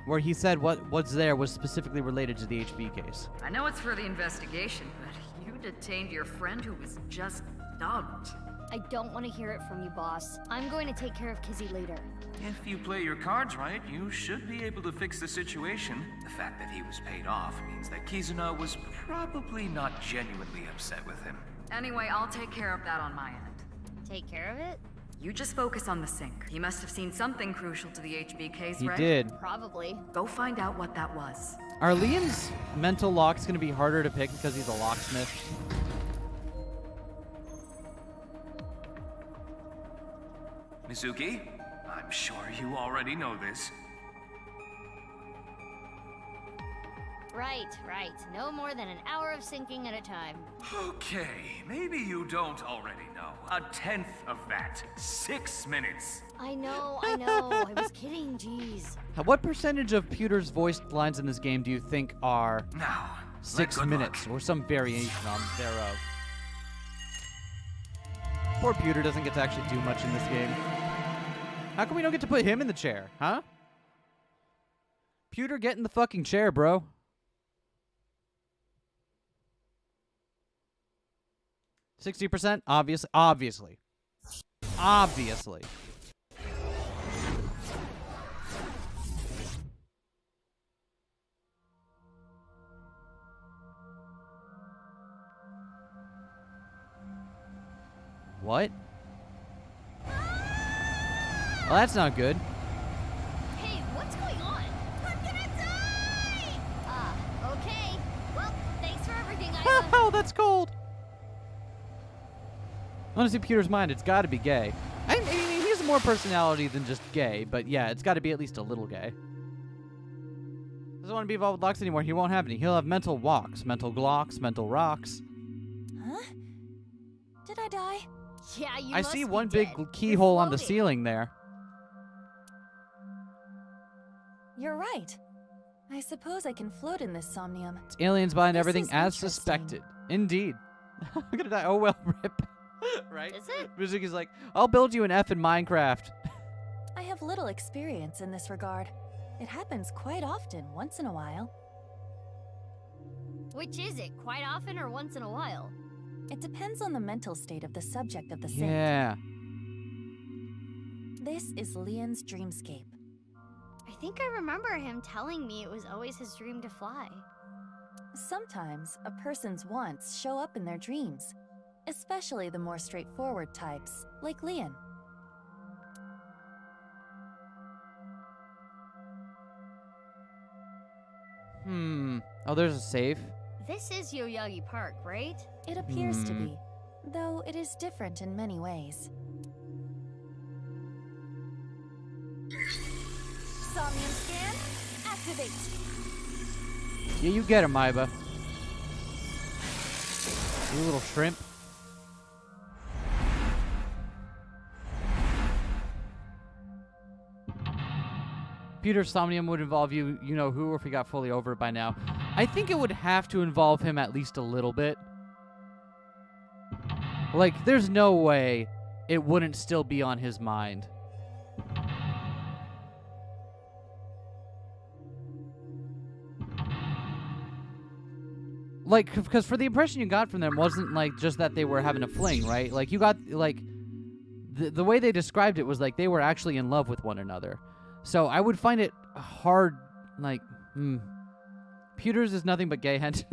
where he said what's there was specifically related to the HB case. I know it's for the investigation, but you detained your friend who was just dumped. I don't want to hear it from you, boss. I'm going to take care of Kizzy later. If you play your cards right, you should be able to fix the situation. The fact that he was paid off means that Kizuna was probably not genuinely upset with him. Anyway, I'll take care of that on my end. Take care of it? You just focus on the sink. He must have seen something crucial to the HB case, He right? did. Probably. Go find out what that was. Are Leon's mental locks going to be harder to pick because he's a locksmith? Mizuki, I'm sure you already know this. Right. No more than an hour of syncing at a time. Okay, maybe you don't already know. 1/10 of that. 6 minutes. I know. I was kidding, jeez. What percentage of Pewter's voiced lines in this game do you think are Now, 6 good minutes luck. or some variation on thereof? Poor Pewter doesn't get to actually do much in this game. How come we don't get to put him in the chair, huh? Pewter, get in the fucking chair, bro. %60%? Obviously. What? Well, that's not good. Hey, what's going on? I'm gonna die! Okay. Well, thanks for everything, Iva. Oh, that's cold. I want to see Pewter's mind. It's got to be gay. I mean, he has more personality than just gay, but yeah, it's got to be at least a little gay. Doesn't want to be involved with locks anymore. He won't have any. He'll have mental walks, mental glocks, mental rocks. Huh? Did I die? Yeah, you I must see be one dead. big keyhole on the floating. ceiling there. You're right. I suppose I can float in this somnium. It's aliens behind This everything is as interesting. suspected. Indeed. I'm gonna die. Oh well, rip. Right? Is it? Mizuki's like, I'll build you an F in Minecraft. I have little experience in this regard. It happens quite often, once in a while. Which is it? Quite often or once in a while? It depends on the mental state of the subject of the sync. Yeah. This is Leon's dreamscape. I think I remember him telling me it was always his dream to fly. Sometimes a person's wants show up in their dreams, especially the more straightforward types, like Leon. Oh, there's a safe. This is Yoyagi Park, right? It appears to be, though it is different in many ways. Somnium scan, activate. Yeah, you get him, Iba. You little shrimp. Peter's somnium would involve you know who, if we got fully over it by now. I think it would have to involve him at least a little bit. Like, there's no way it wouldn't still be on his mind. Like, because for the impression you got from them wasn't, like, just that they were having a fling, right? Like, you got, like, the way they described it was like they were actually in love with one another. So I would find it hard, like, Peters is nothing but gay hench.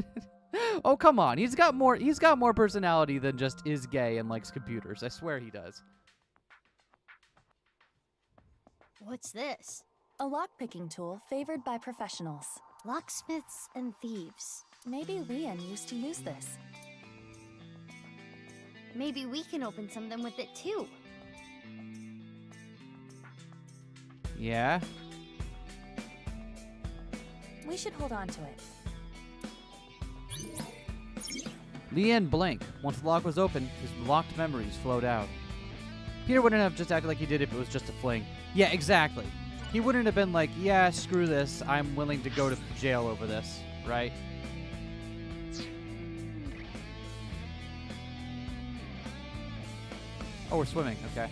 Oh, come on. He's got more personality than just is gay and likes computers. I swear he does. What's this? A lockpicking tool favored by professionals. Locksmiths and thieves. Maybe Leon used to use this. Maybe we can open something with it too. Yeah? We should hold on to it. Leanne blinked. Once the lock was open, his locked memories flowed out. Peter wouldn't have just acted like he did if it was just a fling. Yeah, exactly. He wouldn't have been like, yeah, screw this, I'm willing to go to jail over this, right? Oh, we're swimming, okay.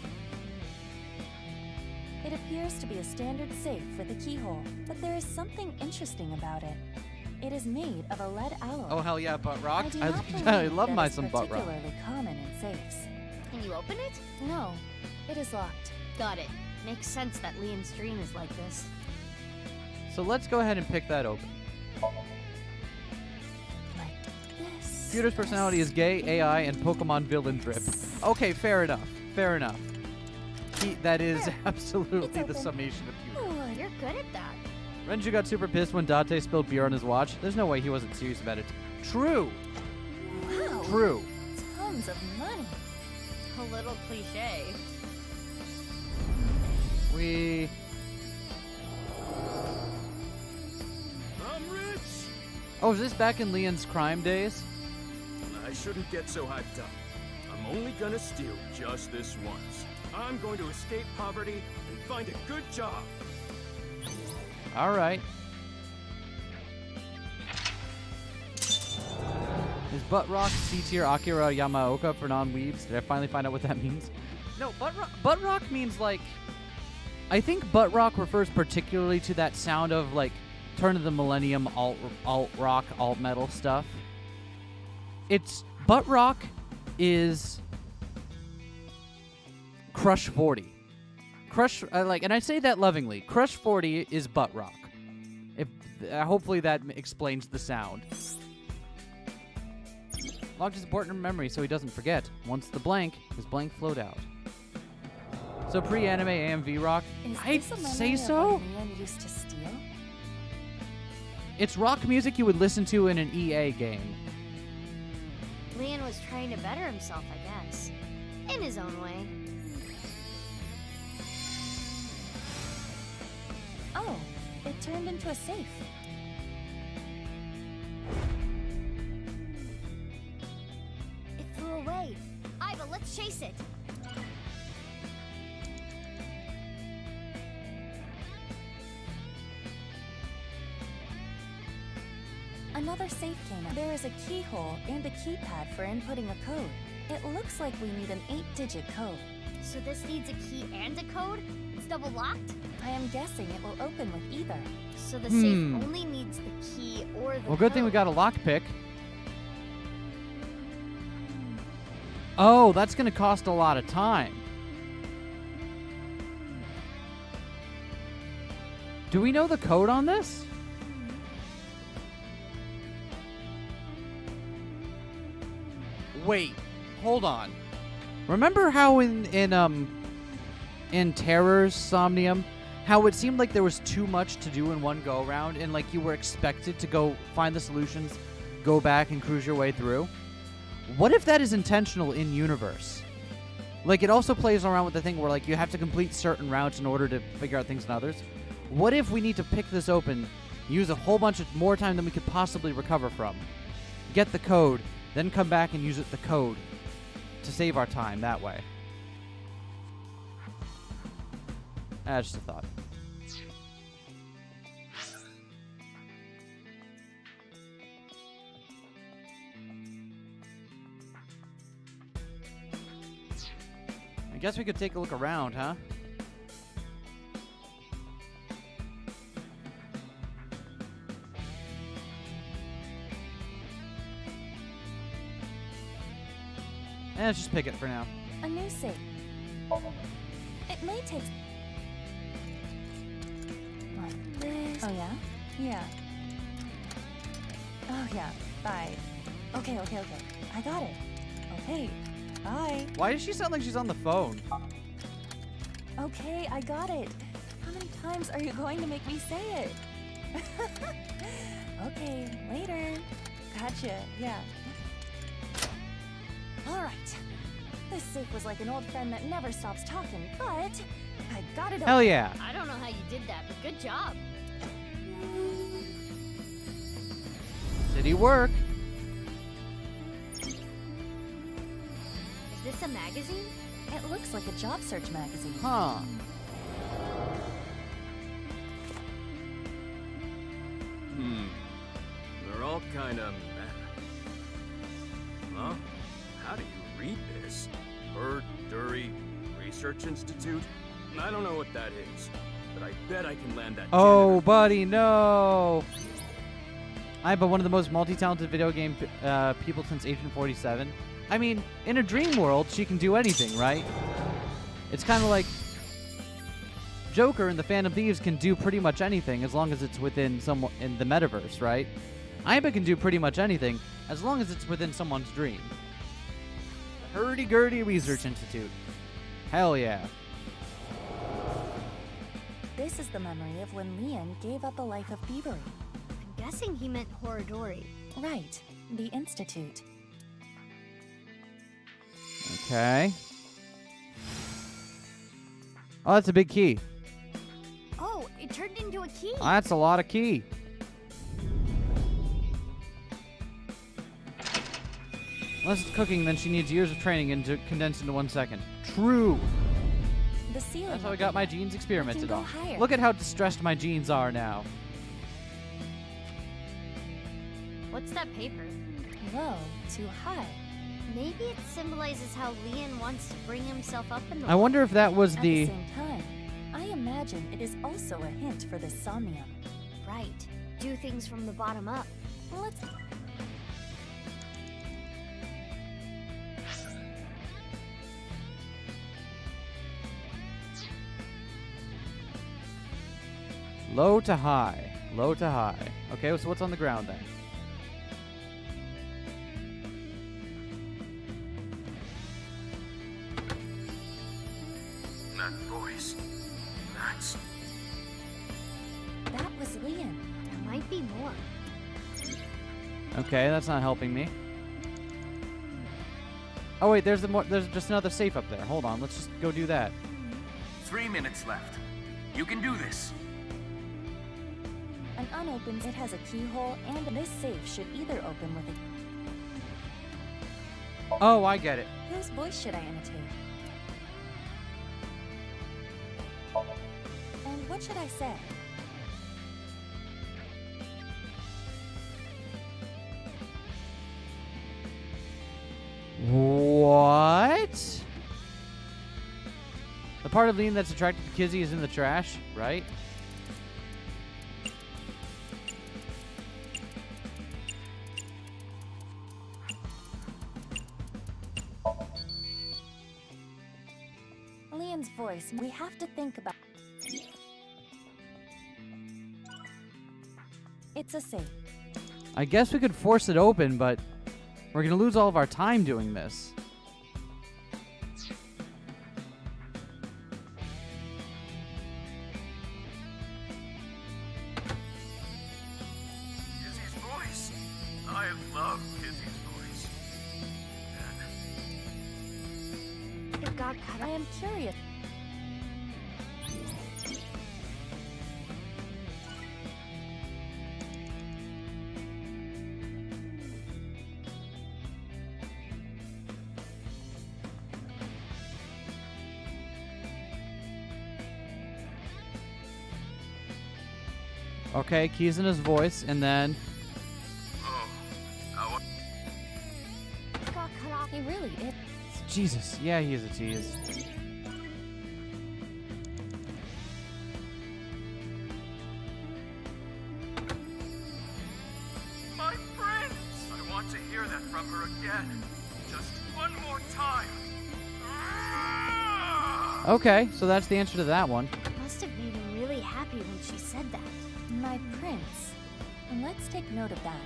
It appears to be a standard safe with a keyhole, but there is something interesting about it. It is made of a lead alloy. Oh, hell yeah, butt rock. I I love my some butt rock. particularly common in safes. Can you open it? No, it is locked. Got it. Makes sense that Leon's dream is like this. So let's go ahead and pick that open. Like this. Peter's personality is gay, AI, and Pokemon villain drip. Okay, fair enough. Fair enough. That is absolutely the summation of Peter. Oh, you're good at that. Renju got super pissed when Date spilled beer on his watch. There's no way he wasn't serious about it. True. Wow. True. Tons of money. A little cliche. I'm rich! Oh, is this back in Leon's crime days? I shouldn't get so hyped up. I'm only gonna steal just this once. I'm going to escape poverty and find a good job. All right. Is butt rock C tier Akira Yamaoka for non-weebs? Did I finally find out what that means? No, butt rock means like... I think butt rock refers particularly to that sound of like turn of the millennium alt rock, alt metal stuff. It's butt rock is Crush 40. Crush and I say that lovingly. Crush 40 is butt rock. If hopefully that explains the sound. Logged his important memory so he doesn't forget. Once his blank flowed out. So pre-anime AMV rock? I'd say so. Leon used to steal? It's rock music you would listen to in an EA game. Leon was trying to better himself, I guess. In his own way. Oh, it turned into a safe. It flew away. Iva, let's chase it. Another safe came up. There is a keyhole and a keypad for inputting a code. It looks like we need an 8-digit code. So this needs a key and a code? It's double locked? I am guessing it will open with either. So the safe only needs the key or the Well, good thing we got a lockpick. Oh, that's going to cost a lot of time. Do we know the code on this? Wait, hold on. Remember how in Terror's Somnium, how it seemed like there was too much to do in one go around, and like you were expected to go find the solutions, go back and cruise your way through? What if that is intentional in universe? Like it also plays around with the thing where like you have to complete certain routes in order to figure out things in others. What if we need to pick this open, use a whole bunch of more time than we could possibly recover from, get the code, then come back and use the code to save our time that way? Just a thought. I guess we could take a look around, huh? Let's just pick it for now. A new safe. It may take... Like this. Oh, yeah? Yeah. Oh, yeah. Bye. Okay. I got it. Okay. Bye. Why does she sound like she's on the phone? Okay, I got it. How many times are you going to make me say it? Okay, later. Gotcha, yeah. Alright. This safe was like an old friend that never stops talking, but I got it. Hell yeah. I don't know how you did that, but good job. City work. Is this a magazine? It looks like a job search magazine. Huh. They're all kind of... Huh? How do you read this? Dury Research Institute? I don't know what that is, but I bet I can land that. Oh, buddy, no. But one of the most multi-talented video game people since Agent 47. I mean, in a dream world, she can do anything, right? It's kind of like Joker and the Phantom Thieves can do pretty much anything as long as it's within in the metaverse, right? Aiba can do pretty much anything as long as it's within someone's dream. The Hurdy-Gurdy Research Institute. Hell yeah. This is the memory of when Leon gave up a life of thievery. I'm guessing he meant Horadori. Right. The Institute. Okay. Oh, that's a big key. Oh, it turned into a key. That's a lot of key. Unless it's cooking, then she needs years of training and condensed into 1 second. True. The ceiling. That's how I got my genes experimented on. Higher. Look at how distressed my genes are now. What's that paper? Low to high. Maybe it symbolizes how Leon wants to bring himself up in the I wonder if that was At the same time, I imagine it is also a hint for the somnium. Right. Do things from the bottom up. Let's... Low to high. Low to high. Okay, so what's on the ground then? That voice. That's... That was Leon. There might be more. Okay, that's not helping me. Oh wait, there's just another safe up there. Hold on, let's just go do that. 3 minutes left. You can do this. An unopened, it has a keyhole, and this safe should either open with a... Oh, I get it. Whose voice should I imitate? And what should I say? What? The part of Lean that's attracted to Kizzy is in the trash, right? Leon's voice, we have to think about... It's a safe. I guess we could force it open, but we're gonna lose all of our time doing this. Kizzy's voice. I love Kizzy's voice. It got cut. I am curious. Okay, keys in his voice, and then It got cut off. He really is. Jesus, yeah, he is a tease. My friends! I want to hear that from her again. Just one more time. Okay, so that's the answer to that one. Must have made him really happy when she said that. My prince. Let's take note of that.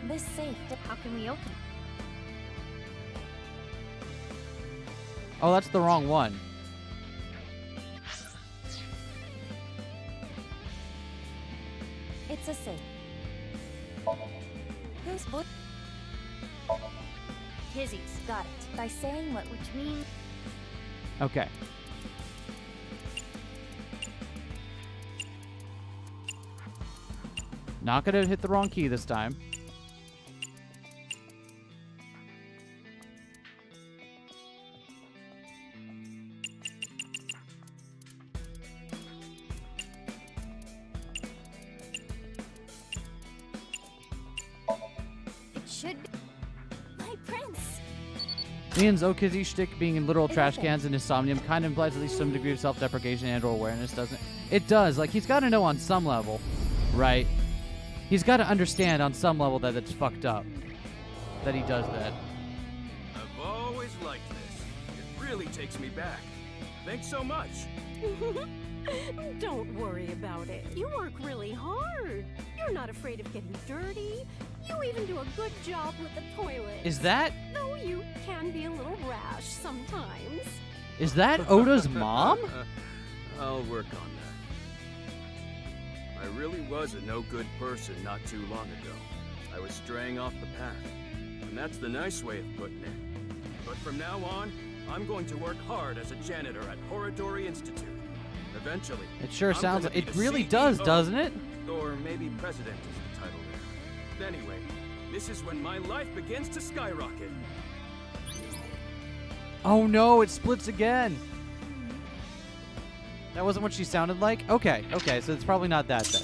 This safe. How can we open it? Oh, that's the wrong one. It's a safe. Whose book? Kizzy's. Got it. By saying what, Which means Okay. Not gonna hit the wrong key this time. it should be. my prince. Ian's Okizzy shtick being in literal trash cans and insomnium kind of implies at least some degree of self-deprecation and or awareness, doesn't it? It does. Like, he's got to know on some level, right? He's got to understand on some level that it's fucked up, that he does that. I've always liked this. It really takes me back. Thanks so much. Don't worry about it. You work really hard. You're not afraid of getting dirty. You even do a good job with the toilet. Is that Though you can be a little rash sometimes. Oda's mom? I'll work on that. I really was a no-good person not too long ago. I was straying off the path. And that's the nice way of putting it. But from now on, I'm going to work hard as a janitor at Horadori Institute. Eventually, It sure I'm sounds gonna like be it the really CEO, does, doesn't it? Or maybe president is the title there. Anyway, this is when my life begins to skyrocket. Oh no, it splits again. That wasn't what she sounded like? Okay, so it's probably not that then.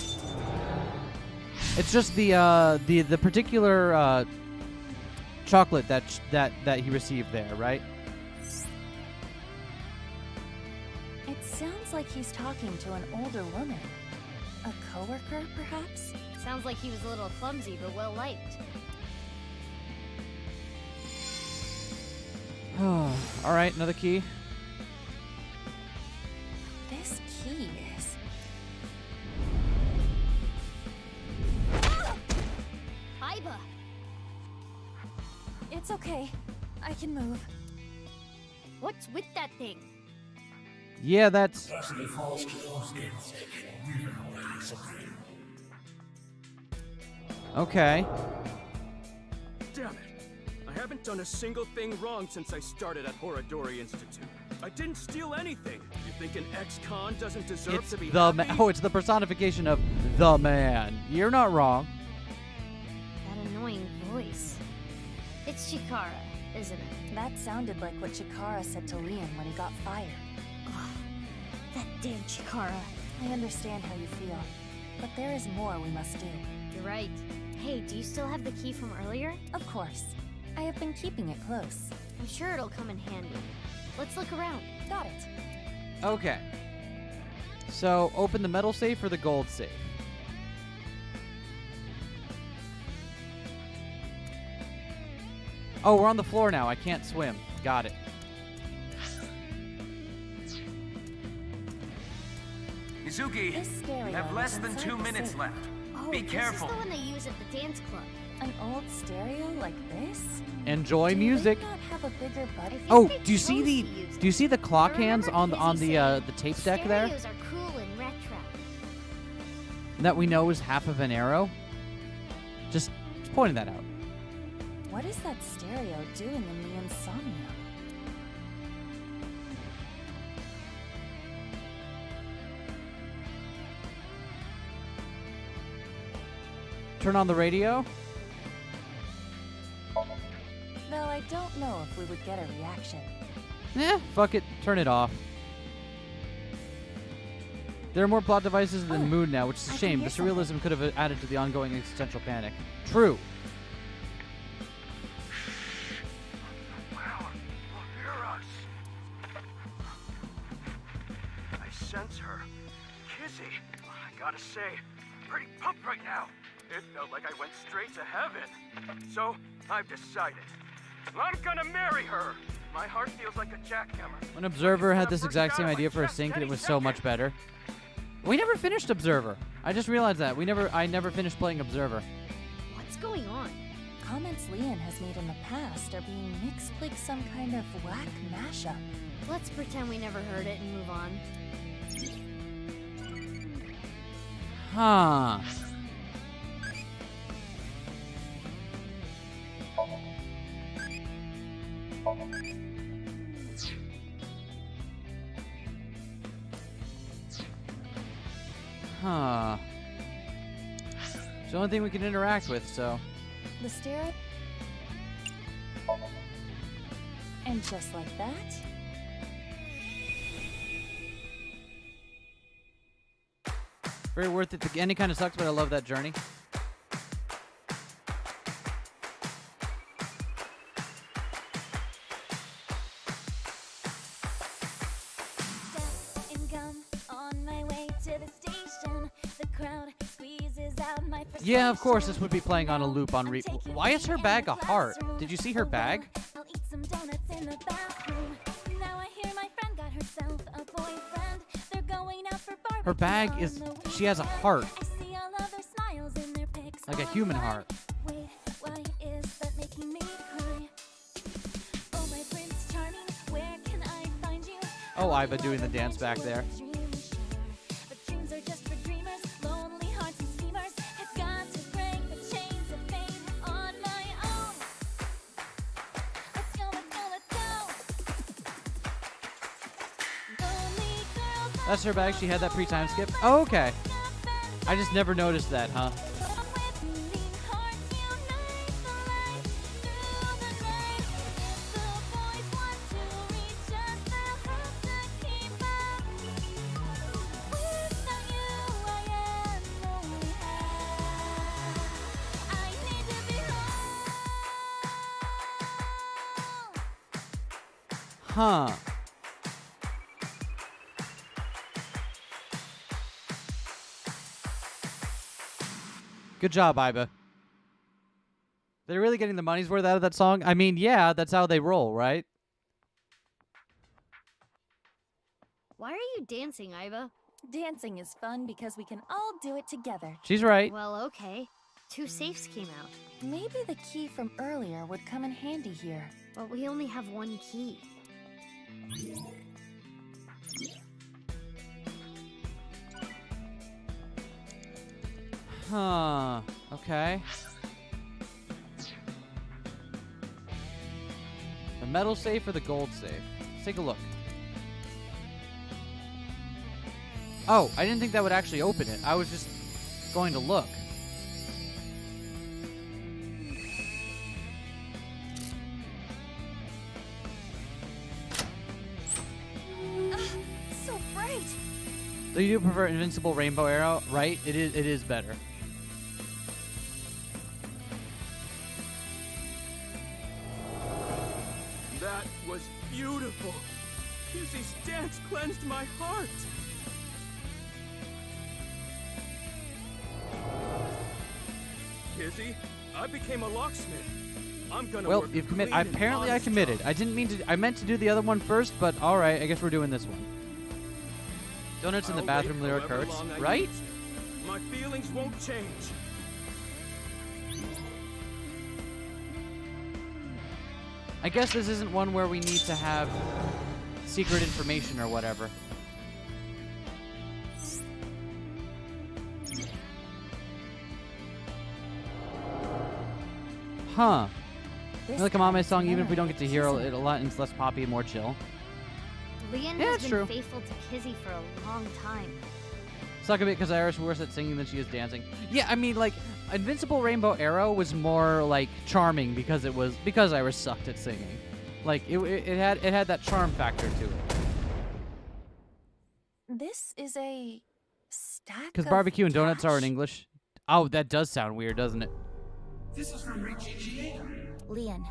It's just the particular chocolate that he received there, right? It sounds like he's talking to an older woman. A coworker, perhaps? Sounds like he was a little clumsy, but well liked. All right, another key. This key is... Iba! It's okay. I can move. What's with that thing? Yeah, that's... Okay. Damn it! I haven't done a single thing wrong since I started at Horadori Institute. I didn't steal anything. You think an ex-con doesn't deserve It's to be the happy? oh, it's the personification of the man. You're not wrong. That annoying voice. It's Chikara, isn't it? That sounded like what Chikara said to Liam when he got fired. Oh, that damn Chikara. I understand how you feel, but there is more we must do. You're right. Hey, do you still have the key from earlier? Of course. I have been keeping it close. I'm sure it'll come in handy. Let's look around. Got it. Okay. So, open the metal safe or the gold safe? Oh, we're on the floor now. I can't swim. Got it. Mizuki, you have less than 2 minutes left. Oh, Be careful. This is the one they use at the dance club. An old stereo like this? Enjoy music. Do they not have a bigger buddy? Oh, do you see the clock hands on the tape deck there? Stereos are cool and retro. That we know is half of an arrow. Just pointing that out. What is that stereo doing in the insomnia? Turn on the radio. Though I don't know if we would get a reaction. Fuck it. Turn it off. There are more plot devices than Moon now, which is a shame. The surrealism could have added to the ongoing existential panic. True. Well, hear us. I sense her. Kizzy, I gotta say, pretty pumped right now. It felt like I went straight to heaven. So, I've decided. I'm gonna marry her. My heart feels like a jackhammer. When Observer had this exact same idea for a sink and it was so much better. We never finished Observer. I just realized that. I never finished playing Observer. What's going on? Comments Leon has made in the past are being mixed like some kind of whack mashup. Let's pretend we never heard it and move on. Huh. Huh. It's the only thing we can interact with, so. The stereo. And just like that. Very worth it. The ending kind of sucks, but I love that journey. Yeah, of course, this would be playing on a loop on repeat. Why is her bag a heart? Did you see her bag? Her bag is... She has a heart. Like a human heart. Oh, Iva doing the dance back there. That's her bag. She had that pre-time skip. Oh, okay. I just never noticed that, huh? Huh. Good job, Iba. They're really getting the money's worth out of that song? I mean, yeah, that's how they roll, right? Why are you dancing, Iba? Dancing is fun because we can all do it together. She's right. Well, okay. 2 safes came out. Maybe the key from earlier would come in handy here. But we only have 1 key. Huh. Okay. The metal safe or the gold safe? Let's take a look. Oh, I didn't think that would actually open it. I was just going to look. So bright. So you do prefer Invincible Rainbow Arrow, right? It is better. That was beautiful. Kizzy's dance cleansed my heart. Kizzy, I became a locksmith. I'm gonna Well, work you've committed. clean and Apparently, I honest committed. job. I didn't mean to. I meant to do the other one first, but all right. I guess we're doing this one. Donuts in the I'll bathroom wait lyric however hurts, long I right? need to. My feelings won't change. I guess this isn't one where we need to have secret information or whatever. Huh. I like a Mame song, even if we don't get to hear it a lot and it's less poppy and more chill. Leon Yeah, has it's been true. faithful to Kizzy for a long time. Suck a bit because Iris worse at singing than she is dancing. Yeah, I mean, like, Invincible Rainbow Arrow was more, like, charming because Iris sucked at singing. Like, it had that charm factor to it. This is a stack Because of barbecue and donuts are in cash? English. Oh, that does sound weird, doesn't it? This is from GGA. Leon,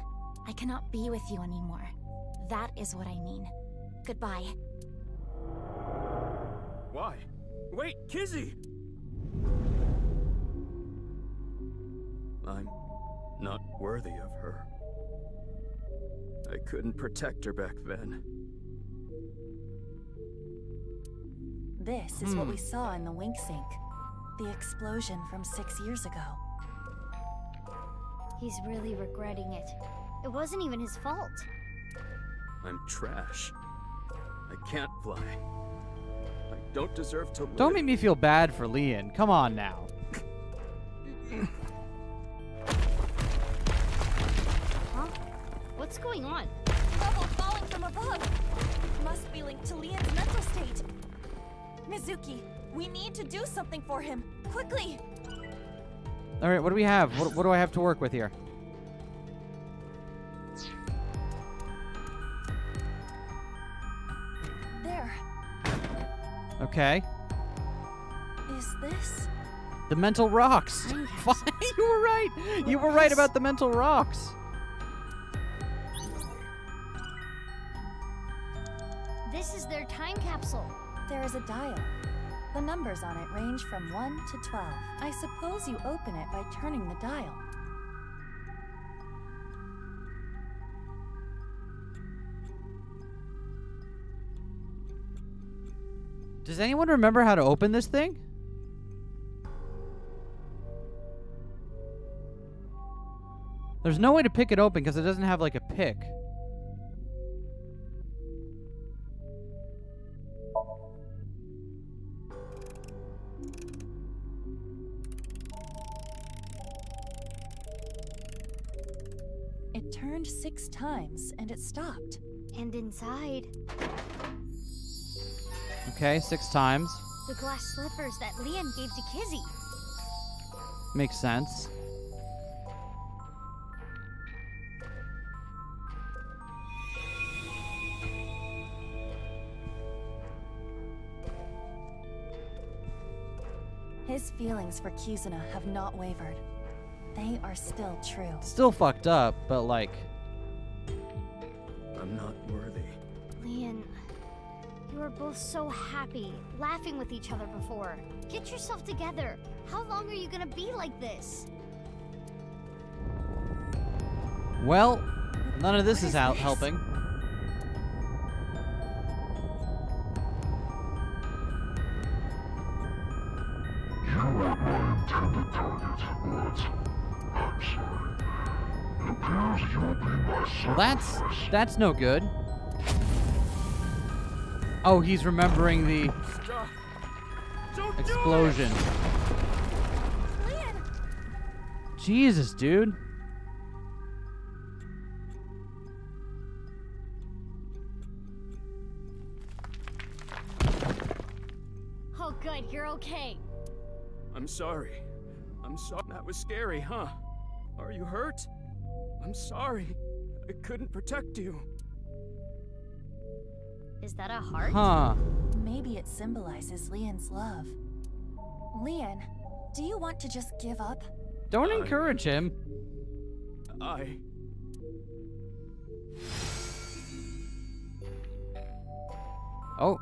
I cannot be with you anymore. That is what I mean. Goodbye. Why? Wait, Kizzy! I'm not worthy of her. I couldn't protect her back then. This is what we saw in the wink sink. The explosion from 6 years ago. He's really regretting it. It wasn't even his fault. I'm trash. I can't fly. I don't deserve to live. Don't make me feel bad for Leon. Come on now. Huh? What's going on? Rubble falling from above. Must be linked to Leon's mental state. Mizuki, we need to do something for him. Quickly! All right, what do we have? What do I have to work with here? There. Okay. Is this? The mental rocks. Fine, you were right. You were right about the mental rocks. This is their time capsule. There is a dial. The numbers on it range from 1 to 12. I suppose you open it by turning the dial. Does anyone remember how to open this thing? There's no way to pick it open because it doesn't have like a pick. It turned 6 times and it stopped. And inside, Okay, 6 times. the glass slippers that Leon gave to Kizzy. Makes sense. His feelings for Kizuna have not wavered. They are still true. Still fucked up, but like... I'm not worthy. Leon, you were both so happy, laughing with each other before. Get yourself together. How long are you gonna be like this? Well, none of this is helping. You were my intended target, but I'm sorry. It appears you'll be my Well, that's no good. Oh, he's remembering the explosion. Leon! Jesus, dude. Oh, good, you're okay. I'm sorry. I'm sorry. That was scary, huh? Are you hurt? I'm sorry. I couldn't protect you. Is that a heart? Huh. Maybe it symbolizes Leon's love. Leon, do you want to just give up? Don't encourage him. Oh.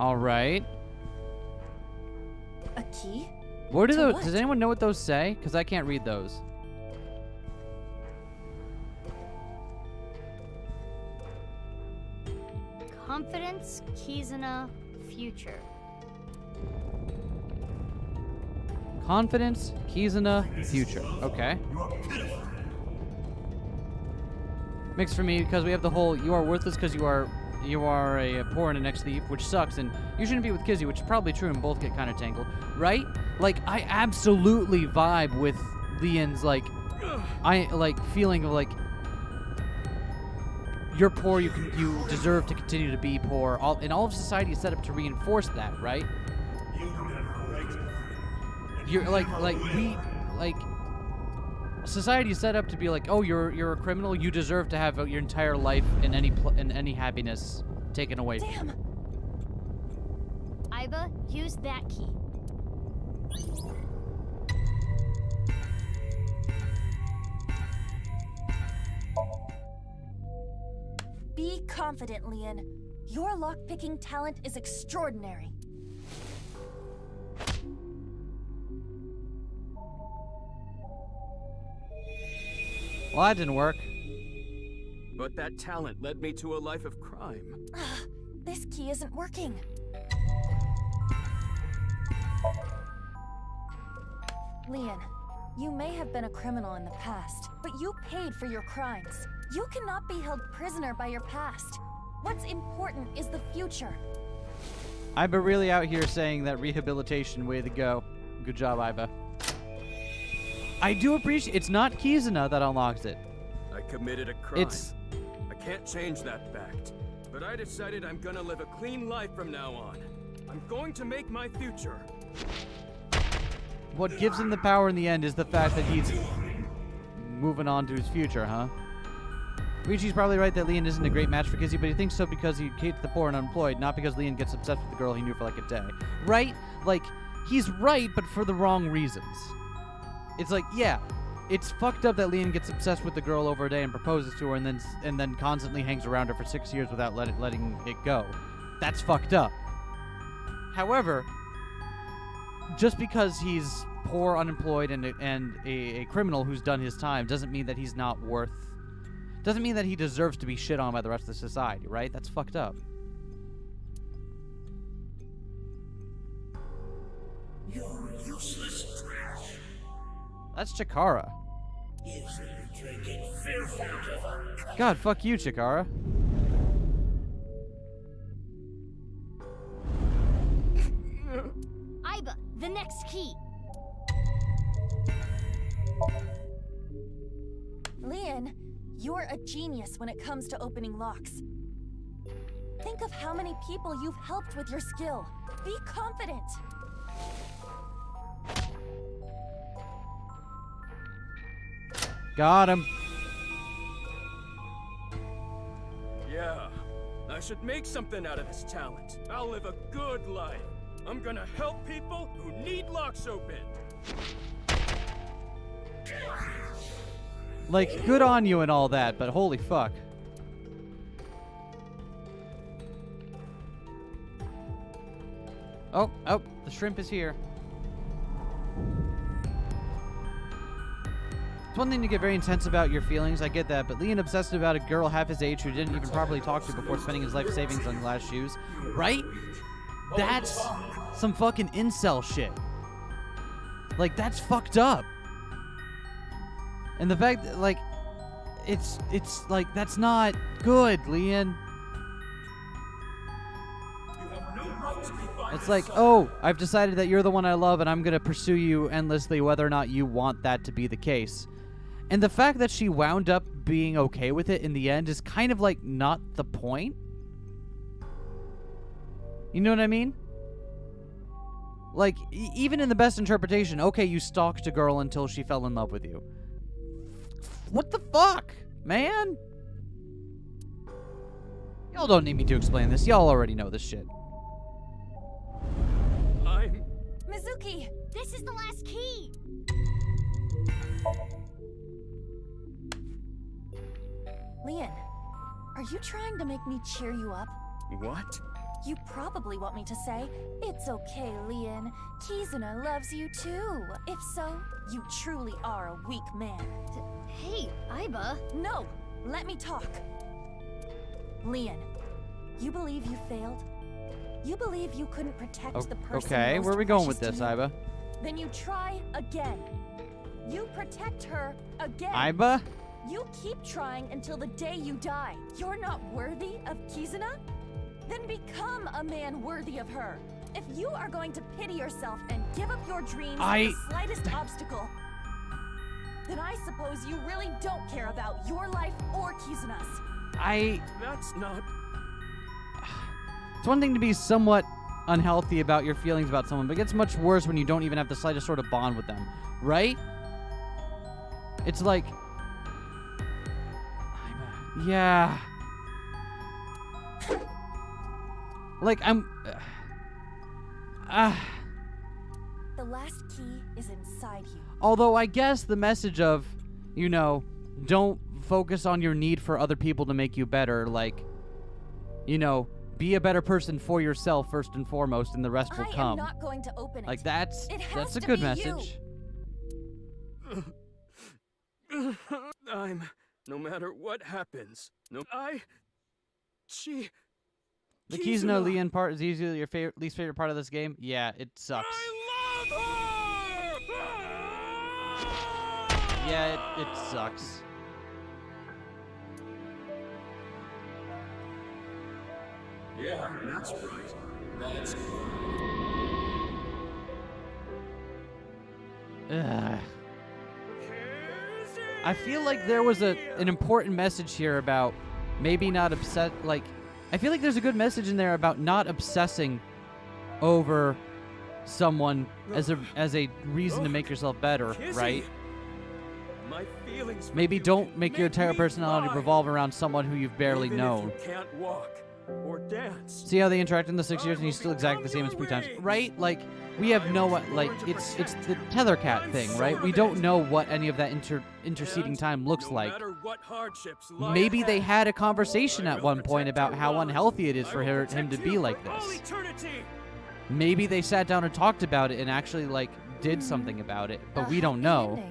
All right. A key? What do To those? what? Does anyone know what those say? Because I can't read those. Confidence, Kizuna, future. Confidence, Kizuna, future. Okay. Mixed for me because we have the whole you are worthless because you are a poor and an ex-thief, which sucks, and you shouldn't be with Kizzy, which is probably true, and both get kind of tangled, right? Like, I absolutely vibe with Leon's, like, feeling of, like, you're poor, you deserve to continue to be poor, and all of society is set up to reinforce that, right? You're, society is set up to be like, oh, you're a criminal, you deserve to have your entire life and any happiness taken away from you. Damn! Iba, use that key. Be confident, Leon. Your lockpicking talent is extraordinary. Well, that didn't work. But that talent led me to a life of crime. This key isn't working. Leon, you may have been a criminal in the past, but you paid for your crimes. You cannot be held prisoner by your past. What's important is the future. Iba really out here saying that rehabilitation, way to go. Good job, Iba. I do appreciate it's not Kizuna that unlocks it. I committed a crime. It's I can't change that fact. But I decided I'm gonna live a clean life from now on. I'm going to make my future. what gives him the power in the end is the fact that he's moving on to his future, huh? Richi's probably right that Leon isn't a great match for Kizzy, but he thinks so because he hates the poor and unemployed, not because Leon gets obsessed with the girl he knew for like a day. Right? Like, he's right, but for the wrong reasons. It's like, yeah, it's fucked up that Leon gets obsessed with the girl over a day and proposes to her and then constantly hangs around her for 6 years without letting it go. That's fucked up. However, just because he's poor, unemployed, and a criminal who's done his time doesn't mean that he's not worth... Doesn't mean that he deserves to be shit on by the rest of society, right? That's fucked up. You're useless trash. That's Chikara. You should be drinking filth out of a cup. God, fuck you, Chikara. Iba, the next key. Leon, you're a genius when it comes to opening locks. Think of how many people you've helped with your skill. Be confident. Got him. Yeah, I should make something out of this talent. I'll live a good life. I'm gonna help people who need locks opened. Like, good on you and all that, but holy fuck. Oh, the shrimp is here. It's one thing to get very intense about your feelings, I get that, but Leon obsessed about a girl half his age who didn't even properly talk to before spending his life savings on glass shoes, right? That's some fucking incel shit. Like, that's fucked up. And the fact that, like, it's like, that's not good, Leon. It's like, oh, I've decided that you're the one I love and I'm going to pursue you endlessly whether or not you want that to be the case. And the fact that she wound up being okay with it in the end is kind of like not the point. You know what I mean? Like, even in the best interpretation, okay, you stalked a girl until she fell in love with you. What the fuck, man? Y'all don't need me to explain this. Y'all already know this shit. Mizuki! This is the last key! Leon, are you trying to make me cheer you up? What? You probably want me to say, "It's okay, Leon. Kizuna loves you too." If so, you truly are a weak man. Hey, Aiba. No! Let me talk. Leon, you believe you failed? You believe you couldn't protect the person Okay, most where are we going with precious this, to you? Aiba? Then you try again. You protect her again. Aiba? You keep trying until the day you die. You're not worthy of Kizuna? Then become a man worthy of her. If you are going to pity yourself and give up your dreams at the slightest obstacle, then I suppose you really don't care about your life or Kizuna's. That's not... It's one thing to be somewhat unhealthy about your feelings about someone, but it gets much worse when you don't even have the slightest sort of bond with them, right? It's like... Yeah. Like, I'm... The last key is inside you. Although I guess the message of, you know, don't focus on your need for other people to make you better, like, you know, be a better person for yourself first and foremost, and the rest will come. I am not going to open it. Like, that's a to good be message. No matter what happens, The Kizuna Leon part is usually your least favorite part of this game. Yeah, it sucks. Yeah, it sucks. Yeah, that's right. That's... Ugh. I feel like there was an important message here about maybe not upset. Like, I feel like there's a good message in there about not obsessing over someone as a reason to make yourself better, right? My feelings Maybe don't make your entire personality revolve around someone who you've barely known. If you can't walk or dance. See how they interact in the 6 years and he's still exactly the same as pre-times, right? Like, we have no, like, it's the tether cat thing, right? We don't know what any of that interceding time looks like. Maybe they had a conversation at one point about how unhealthy it is for him to be like this. Maybe they sat down and talked about it and actually, like, did something about it, but we don't know.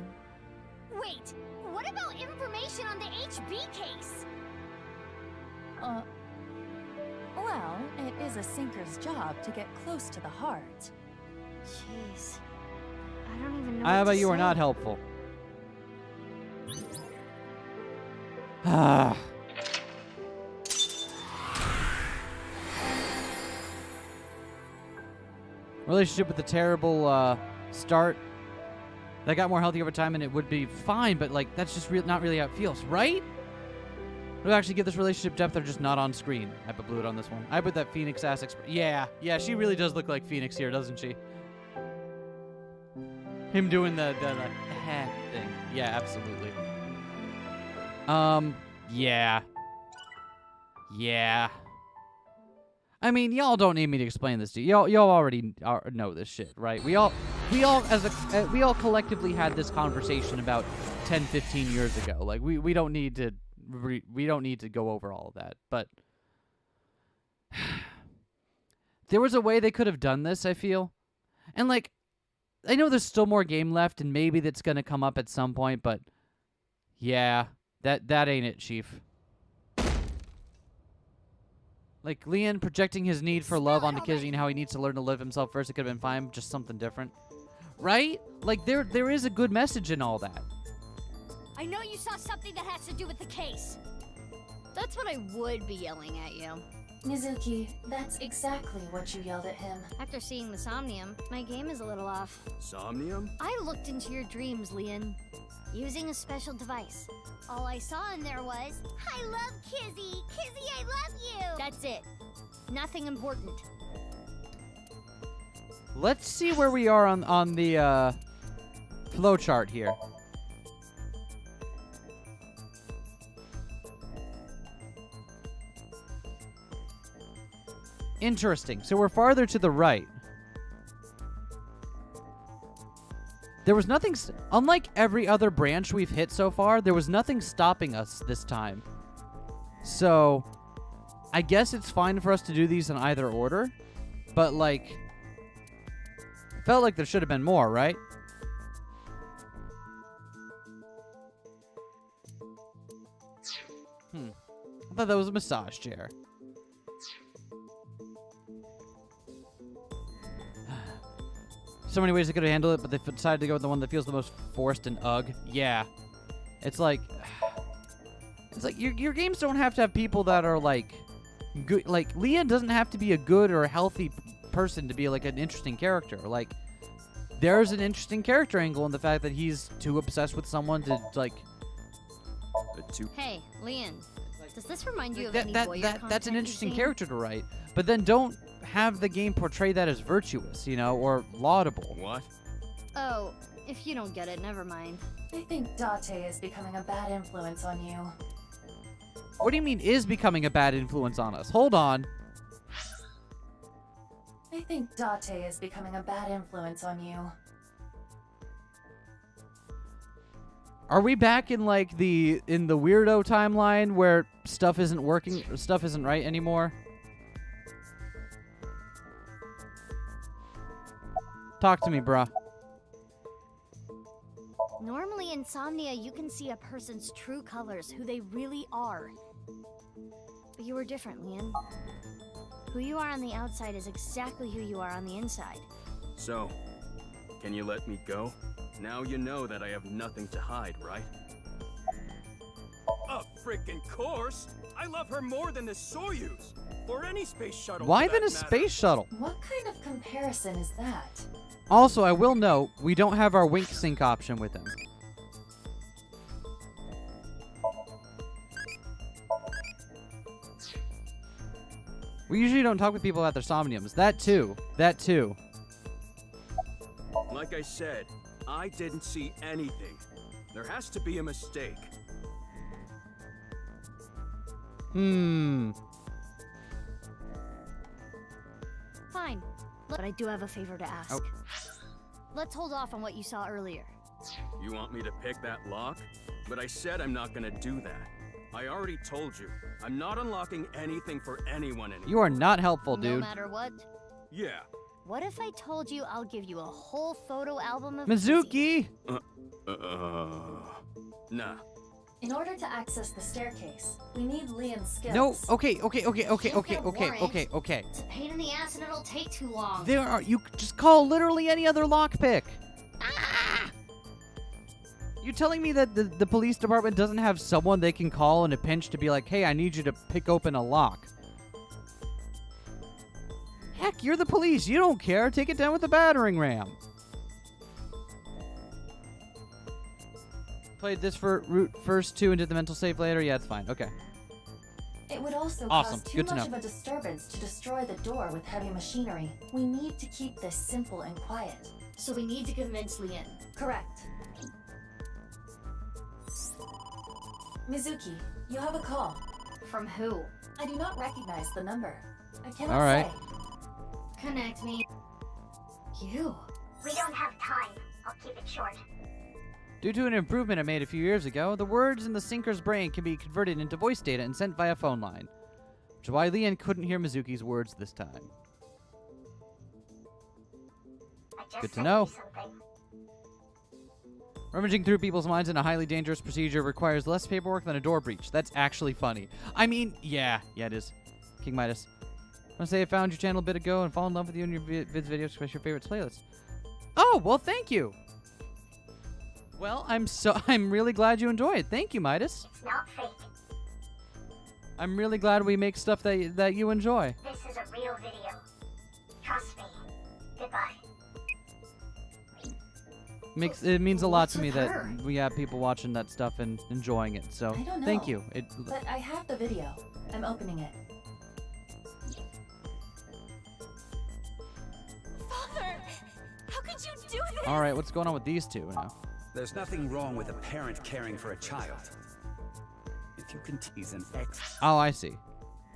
Wait, what about information on the HB case? Well, it is a sinker's job to get close to the heart. Jeez. I don't even know How what about to you are say. not helpful. Ah. Relationship with the terrible start. That got more healthy over time and it would be fine, but like that's just not really how it feels, right? We'll actually give this relationship depth, they're just not on screen. I blew it on this one. I put that Phoenix ass yeah, she really does look like Phoenix here, doesn't she? Him doing the thing. Yeah, absolutely. Yeah. Yeah. I mean, y'all don't need me to explain this to you. Y'all already know this shit, right? We all collectively had this conversation about 10, 15 years ago. Like we don't need to we don't need to go over all of that. But there was a way they could have done this, I feel. And like I know there's still more game left and maybe that's going to come up at some point, but yeah, that ain't it, Chief. Like, Leon projecting his need for love onto Kizzy and how he needs to learn to live himself first, it could have been fine, just something different. Right? Like, there is a good message in all that. I know you saw something that has to do with the case. That's what I would be yelling at you. Mizuki, that's exactly what you yelled at him. After seeing the Somnium, my game is a little off. Somnium? I looked into your dreams, Leon, using a special device. All I saw in there was, I love Kizzy! Kizzy, I love you! That's it. Nothing important. Let's see where we are on the flowchart here. Interesting. So we're farther to the right. There was nothing... Unlike every other branch we've hit so far, there was nothing stopping us this time. So, I guess it's fine for us to do these in either order, but, like, felt like there should have been more, right? I thought that was a massage chair. So many ways they could have handled it, but they decided to go with the one that feels the most forced and ugh. Yeah. It's like your games don't have to have people that are like good. Like Leon doesn't have to be a good or a healthy person to be like an interesting character. Like there's an interesting character angle in the fact that he's too obsessed with someone to like. Hey, Leon. Does this remind you of any voyeur that's an content interesting you've seen? character to write, but then don't have the game portray that as virtuous, you know, or laudable. What? Oh, if you don't get it, never mind. I think Date is becoming a bad influence on you. What do you mean is becoming a bad influence on us? Hold on. I think Date is becoming a bad influence on you. Are we back in like the weirdo timeline where stuff isn't working, stuff isn't right anymore? Talk to me, bruh. Normally, insomnia, you can see a person's true colors, who they really are. But you were different, Leon. Who you are on the outside is exactly who you are on the inside. So, can you let me go? Now you know that I have nothing to hide, right? Of freaking course! I love her more than the Soyuz! Or any space shuttle. Why for then that a matter. space shuttle? What kind of comparison is that? Also, I will note, we don't have our wink sync option with him. We usually don't talk with people about their somniums. That too. That too. Like I said, I didn't see anything. There has to be a mistake. Hmm. Fine. But I do have a favor to ask. Oh. Let's hold off on what you saw earlier. You want me to pick that lock? But I said I'm not gonna do that. I already told you, I'm not unlocking anything for anyone anymore. You are not helpful, dude. No matter what. Yeah. What if I told you I'll give you a whole photo album of Mizuki! Nah. In order to access the staircase, we need Leon's skills. No, okay. Can't get a warrant. Okay. It's a pain in the ass and it'll take too long. There are, you just call literally any other lockpick. You telling me that the police department doesn't have someone they can call in a pinch to be like, hey, I need you to pick open a lock? Heck, you're the police. You don't care. Take it down with a battering ram. Played this for route first 2 and did the mental save later. Yeah, it's fine. Okay. It would also Awesome. cause too Good to much know. of a disturbance to destroy the door with heavy machinery. We need to keep this simple and quiet. So we need to convince Leon. Correct. Mizuki, you have a call. From who? I do not recognize the number. I cannot All right. say. Connect me. You. We don't have time. I'll keep it short. Due to an improvement I made a few years ago, the words in the sinker's brain can be converted into voice data and sent via phone line. Which is why Leon couldn't hear Mizuki's words this time. I just Good to sent know. you something. Rummaging through people's minds in a highly dangerous procedure requires less paperwork than a door breach. That's actually funny. I mean, yeah, it is. King Midas. I want to say I found your channel a bit ago and fall in love with you and your vids videos, especially your favorites playlists. Oh, well, thank you. Well, I'm really glad you enjoy it. Thank you, Midas. It's not fake. I'm really glad we make stuff that you enjoy. This is a real video. Trust me. Goodbye. It means a lot What's to me with that her? we have people watching that stuff and enjoying it. So I don't know. thank you. But I have the video. I'm opening it. Father! How could you do this? All right, what's going on with these two now? There's nothing wrong with a parent caring for a child. If you he's an ex. Oh, I see.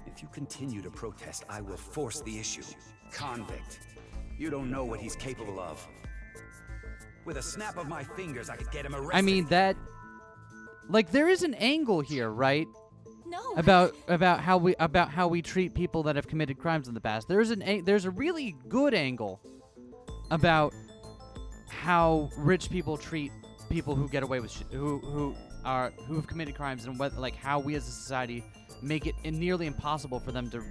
If you continue to protest, I will force the issue. Convict. You don't know what he's capable of. With a snap of my fingers, I could get him arrested. I mean, that... Like, there is an angle here, right? No. about how we treat people that have committed crimes in the past. There's a really good angle about how rich people treat people who get away with who have committed crimes, and what, like, how we as a society make it nearly impossible for them to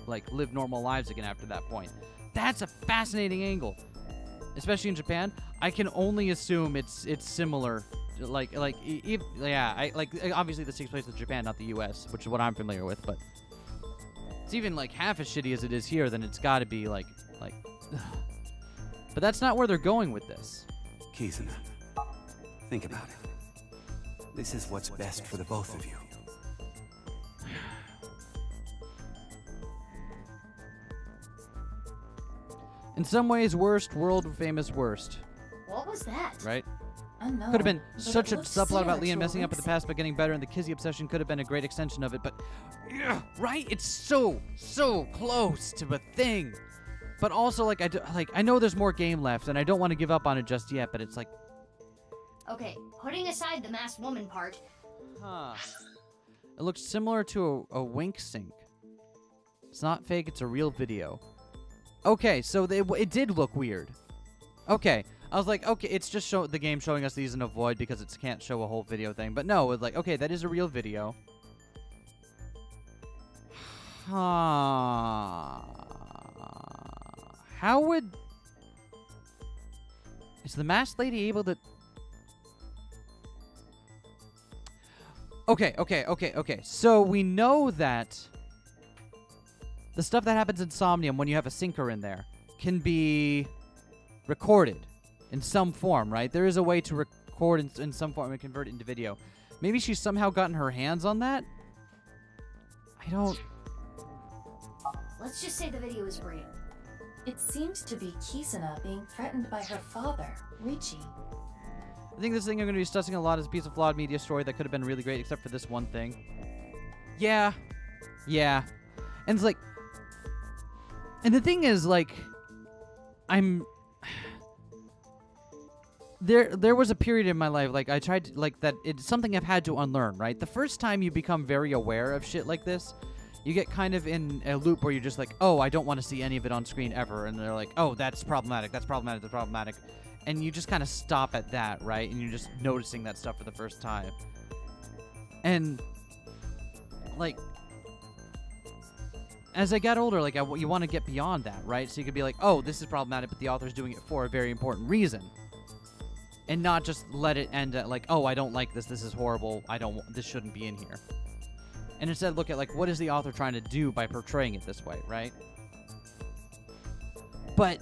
like live normal lives again after that point. That's a fascinating angle, especially in Japan. I can only assume it's similar. Obviously this takes place in Japan, not the U.S., which is what I'm familiar with. But it's even like half as shitty as it is here. Then it's got to be like. But that's not where they're going with this. Kizuna, think about it. This is what's best for the both of you. In some ways, worst, world-famous worst. What was that? Right? Unknown. Could have been But such it a looks subplot about similar Liam to messing a up with the ring past but getting better, and the Kizzy obsession could have been a great extension of it, but... right? It's so close to a thing. But also, I know there's more game left, and I don't want to give up on it just yet, but it's like... Okay, putting aside the masked woman part. Huh. It looks similar to a wink sync. It's not fake, it's a real video. Okay, so it did look weird. Okay, I was like, okay, it's just the game showing us these in a void because it can't show a whole video thing. But no, it's like, okay, that is a real video. How would... Is the masked lady able to... Okay. So we know that the stuff that happens in Somnium when you have a sinker in there can be recorded in some form, right? There is a way to record in some form and convert it into video. Maybe she's somehow gotten her hands on that? I don't... Let's just say the video is real. It seems to be Kizuna being threatened by her father, Richie. I think this thing I'm going to be discussing a lot is a piece of flawed media story that could have been really great except for this one thing. Yeah. And it's like... And the thing is, like... There was a period in my life, like, I tried to, like, that it's something I've had to unlearn, right? The first time you become very aware of shit like this, you get kind of in a loop where you're just like, oh, I don't want to see any of it on screen ever. And they're like, oh, that's problematic. And you just kind of stop at that, right? And you're just noticing that stuff for the first time. And, like, as I got older, like, you want to get beyond that, right? So you could be like, oh, this is problematic, but the author's doing it for a very important reason. And not just let it end at, like, oh, I don't like this is horrible, this shouldn't be in here. And instead look at, like, what is the author trying to do by portraying it this way, right? But...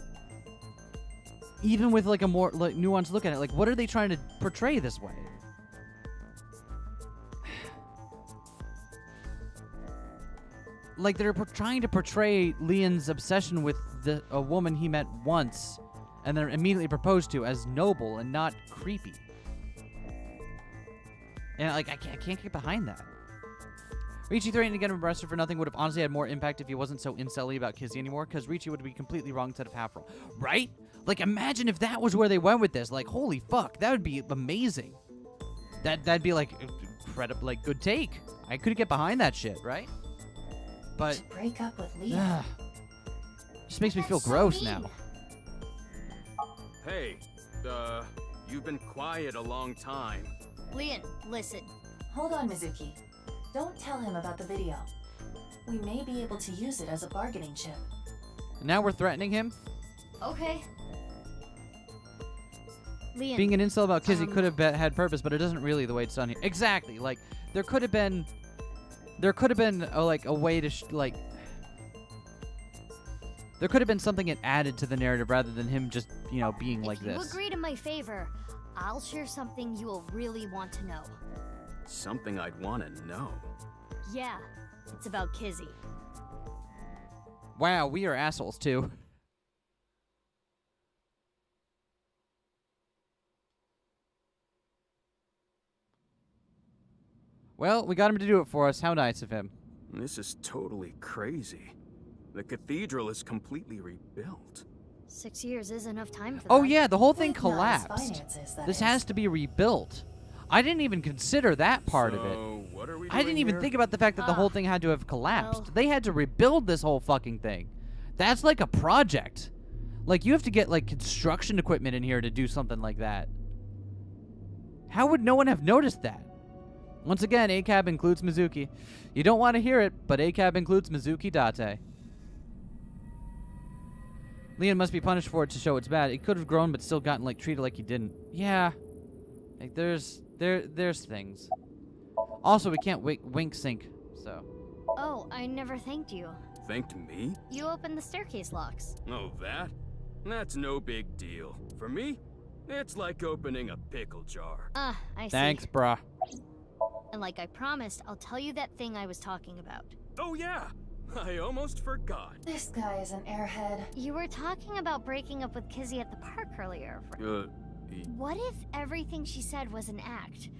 even with, like, a more nuanced look at it, like, what are they trying to portray this way? Like, they're trying to portray Leon's obsession with a woman he met once and then immediately proposed to as noble and not creepy. And, like, I can't get behind that. Richie threatening to get him arrested for nothing would have honestly had more impact if he wasn't so incel-y about Kizzy anymore, because Richie would be completely wrong instead of half wrong. Right? Like, imagine if that was where they went with this. Like, holy fuck, that would be amazing. That'd be, like, incredible, like, good take. I could get behind that shit, right? But... to break up with Leon. Just makes me feel gross now. Hey, you've been quiet a long time. Leon, listen. Hold on, Mizuki. Don't tell him about the video. We may be able to use it as a bargaining chip. Now we're threatening him? Okay. Leon, being an incel about Kizzy could have had purpose, but it doesn't really the way it's done here. Exactly. Like, there could have been like a way to there could have been something it added to the narrative rather than him just, being like this. If you agree to my favor, I'll share something you will really want to know. Something I'd want to know. Yeah, it's about Kizzy. Wow, we are assholes too. Well, we got him to do it for us. How nice of him. This is totally crazy. The cathedral is completely rebuilt. 6 years is enough time for that. Oh yeah, the whole thing collapsed. This has to be rebuilt. I didn't even consider that part of it. What are we I didn't even think about the fact that the whole thing had to have collapsed. They had to rebuild this whole fucking thing. That's like a project. Like, you have to get, like, construction equipment in here to do something like that. How would no one have noticed that? Once again, ACAB includes Mizuki. You don't want to hear it, but ACAB includes Mizuki Date. Leon must be punished for it to show it's bad. It could have grown, but still gotten, like, treated like he didn't. Yeah. Like, there's things. Also, we can't wink sync, so. Oh, I never thanked you. Thanked me? You opened the staircase locks. Oh, that? That's no big deal. For me, it's like opening a pickle jar. I see. Thanks, brah. And like I promised, I'll tell you that thing I was talking about. Oh, yeah. I almost forgot. This guy is an airhead. You were talking about breaking up with Kizzy at the park earlier. What if everything she said was an act?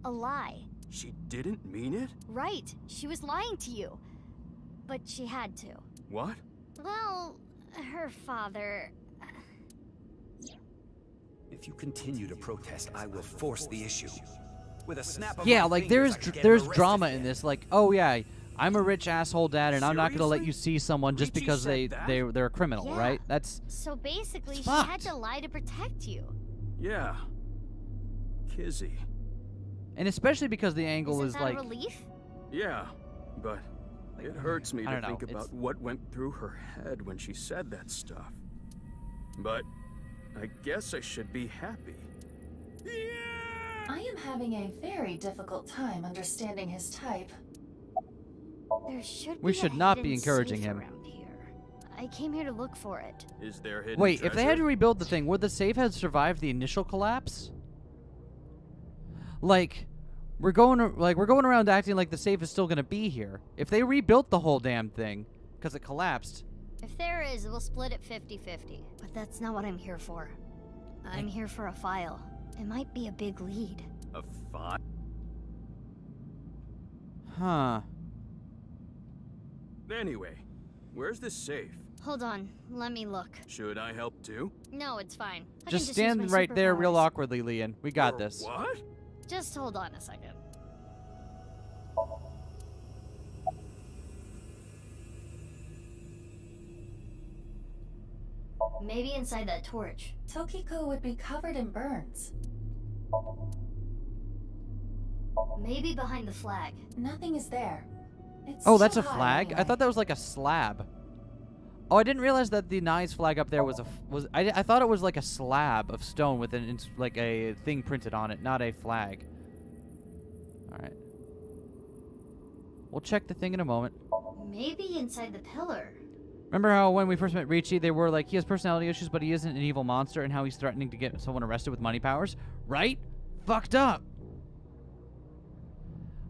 A lie? She didn't mean it? Right. She was lying to you. But she had to. What? Well, her father... If you continue to protest, I will force the issue. With a snap of yeah, my like fingers, there's drama in this. Like, oh yeah, I'm a rich asshole dad, and I'm not gonna let you see someone just because they're a criminal, yeah. right? That's so basically she fucked. had to lie to protect you. Yeah. Kizzy. And especially because the angle Isn't is that like a relief? Yeah, but it hurts me I to don't know, think about what went through her head when she said that stuff. But I guess I should be happy. I am having a very difficult time understanding his type. There should we be should a not be hidden encouraging safe hidden. around here. I came here to look for it. Is there hidden Wait, treasure? if they had to rebuild the thing, would the safe have survived the initial collapse? Like, we're going around acting like the safe is still gonna be here. If they rebuilt the whole damn thing, because it collapsed. If there is, we'll split it 50-50. But that's not what I'm here for. I'm here for a file. It might be a big lead. A file? Huh. Anyway, where's the safe? Hold on, let me look. Should I help too? No, it's fine. I Just can stand use my right there real superpowers. awkwardly, Leon. We got this. What? Just hold on a second. Maybe inside that torch. Tokiko would be covered in burns. Maybe behind the flag. Nothing is there. It's Oh, that's too a hot flag? anyway. I thought that was like a slab. Oh, I didn't realize that the Nye's flag up there was I thought it was like a slab of stone with like a thing printed on it, not a flag. All right. We'll check the thing in a moment. Maybe inside the pillar. Remember how when we first met Ricci, they were like, he has personality issues, but he isn't an evil monster, and how he's threatening to get someone arrested with money powers? Right? Fucked up.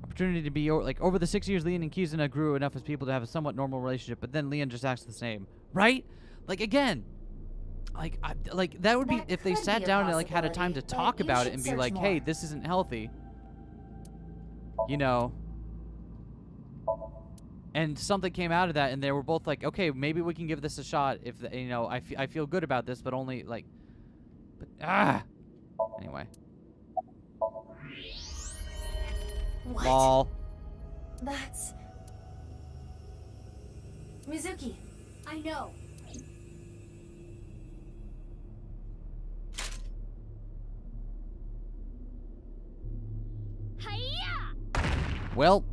Opportunity to be, like, over the 6 years, Leon and Kizuna grew enough as people to have a somewhat normal relationship, but then Leon just acts the same. Right? Like, again, like, that would be, if they could sat be a down and, like, had a time to possibility, talk but you about it should and be search like, hey, more. this isn't healthy. You know? And something came out of that, and they were both like, okay, maybe we can give this a shot if, you know, I feel good about this, but only, like, anyway. What? Lol. That's... Mizuki. I know. Hiya! Well.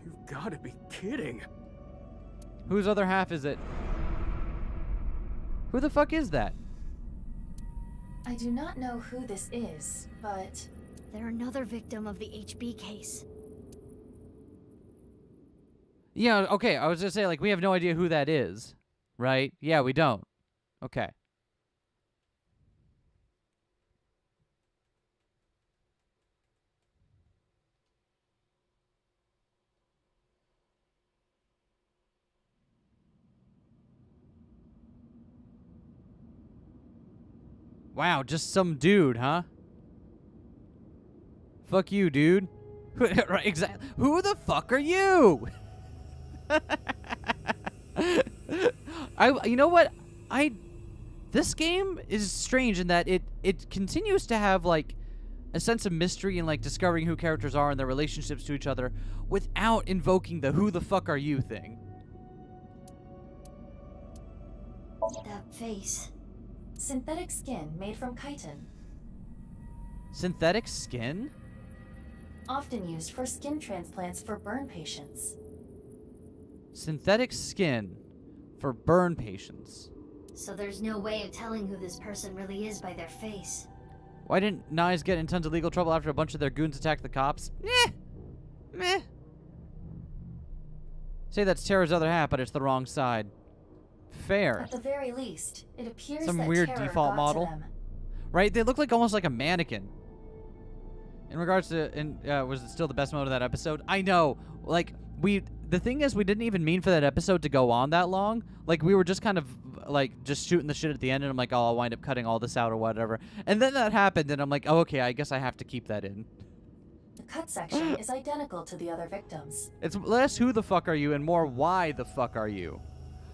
You've got to be kidding. Whose other half is it? Who the fuck is that? I do not know who this is, but... They're another victim of the HB case. Yeah, okay, I was just saying, like, we have no idea who that is, right? Yeah, we don't. Okay. Wow, just some dude, huh? Fuck you, dude. Right, exactly. Who the fuck are you? You know what? This game is strange in that it continues to have like a sense of mystery and like discovering who characters are and their relationships to each other without invoking the who the fuck are you thing. That face. Synthetic skin made from chitin. Synthetic skin? Often used for skin transplants for burn patients. Synthetic skin for burn patients. So there's no way of telling who this person really is by their face. Why didn't Nyes get in tons of legal trouble after a bunch of their goons attacked the cops? Meh. Say that's Tara's other half, but it's the wrong side. Fair. At the very least, it appears Some that weird terror default got model. to them. Right? They look like almost like a mannequin. In regards to, was it still the best moment of that episode? I know. Like, the thing is, we didn't even mean for that episode to go on that long. Like, we were just kind of, like, just shooting the shit at the end, and I'm like, oh, I'll wind up cutting all this out or whatever. And then that happened, and I'm like, oh, okay, I guess I have to keep that in. The cut section is identical to the other victims. It's less who the fuck are you and more why the fuck are you.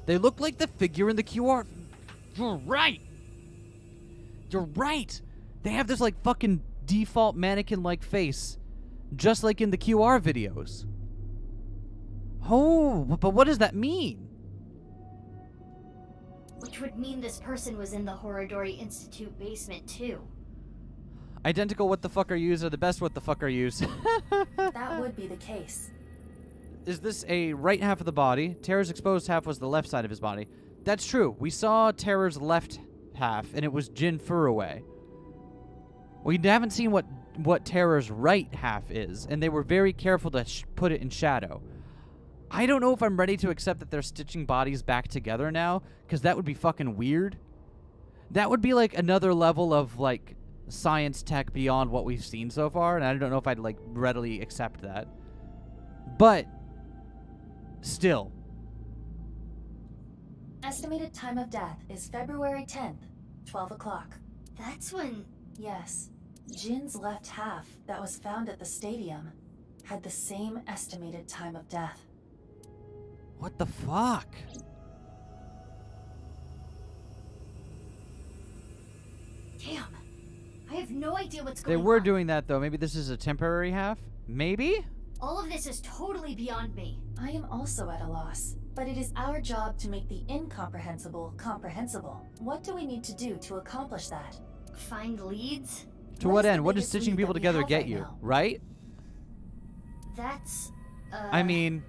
They look like the figure in the QR. You're right. You're right. They have this, like, fucking default mannequin-like face, just like in the QR videos. Oh, but what does that mean? Which would mean this person was in the Horodori Institute basement too. Identical what the fuck are yous are the best what the fuck are yous. That would be the case. Is this a right half of the body? Terror's exposed half was the left side of his body. That's true. We saw Terror's left half, and it was Jin Furuway. We haven't seen what Terror's right half is, and they were very careful to put it in shadow. I don't know if I'm ready to accept that they're stitching bodies back together now, because that would be fucking weird. That would be like another level of like science tech beyond what we've seen so far, and I don't know if I'd like readily accept that. But still. Estimated time of death is February 10th, 12 o'clock. That's when... Yes. Jin's left half that was found at the stadium had the same estimated time of death. What the fuck? Damn. I have no idea what's going They on. were doing that, though. Maybe this is a temporary half? Maybe? All of this is totally beyond me. I am also at a loss, but it is our job to make the incomprehensible comprehensible. What do we need to do to accomplish that? Find leads? To what end? What does stitching people together get you, right? That's, I mean...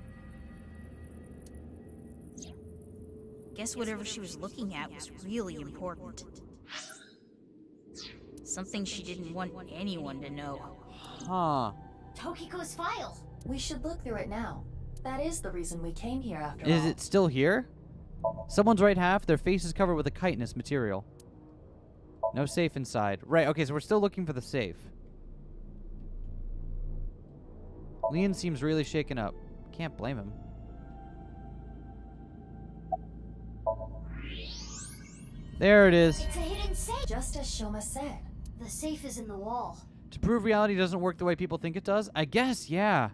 Guess whatever she was looking at was really important. Something she didn't want anyone to know. Huh. Tokiko's file. We should look through it now. That is the reason we came here after all. Is it still here? Someone's right half, their face is covered with a chitinous material. No safe inside. Right, okay, so we're still looking for the safe. Leon seems really shaken up. Can't blame him. There it is. It's a hidden safe. Just as Shoma said. The safe is in the wall. To prove reality doesn't work the way people think it does? I guess, yeah.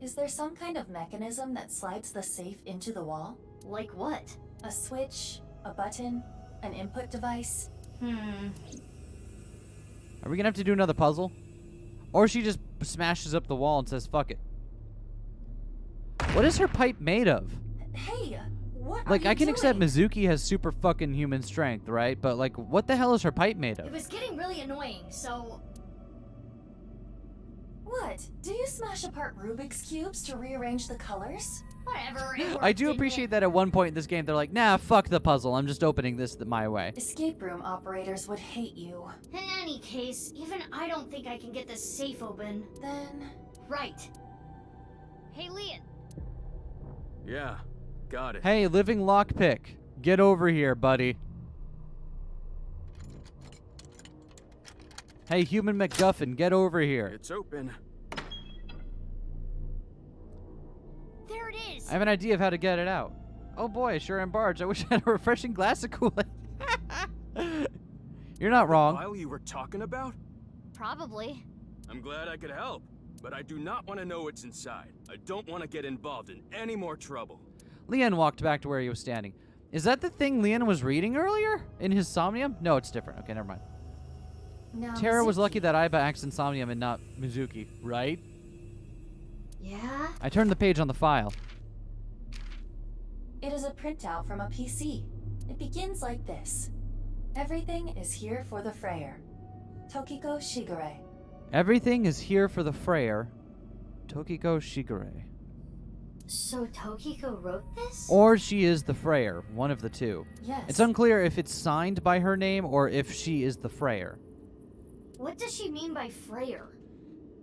Is there some kind of mechanism that slides the safe into the wall? Like what? A switch? A button? An input device? Are we gonna have to do another puzzle? Or she just smashes up the wall and says, fuck it. What is her pipe made of? Hey, what Like, are you I can doing? accept Mizuki has super fucking human strength, right? But, like, what the hell is her pipe made It of? was getting really annoying, so... What? Do you smash apart Rubik's Cubes to rearrange the colors? Whatever. I do appreciate that at one point in this game, they're like, nah, fuck the puzzle. I'm just opening this my way. Escape room operators would hate you. In any case, even I don't think I can get this safe open. Then... Right. Hey, Leon. Yeah, got it. Hey, living lockpick. Get over here, buddy. Hey, human MacGuffin, get over here. It's open. There it is. I have an idea of how to get it out. Oh boy, I sure am barged. I wish I had a refreshing glass of Kool-Aid. You're not wrong. The file you were talking about? Probably. I'm glad I could help, but I do not want to know what's inside. I don't want to get involved in any more trouble. Leon walked back to where he was standing. Is that the thing Leon was reading earlier? In his somnium? No, it's different. Okay, never mind. Now, Tara was Mizuki- lucky that Aiba acts Insomnium and not Mizuki, right? Yeah? I turned the page on the file. It is a printout from a PC. It begins like this. Everything is here for the Freyer. Tokiko Shigure. Everything is here for the Freyer. Tokiko Shigure. So Tokiko wrote this? Or she is the Freyer, one of the two. Yes. It's unclear if it's signed by her name or if she is the Freyer. What does she mean by Freyer?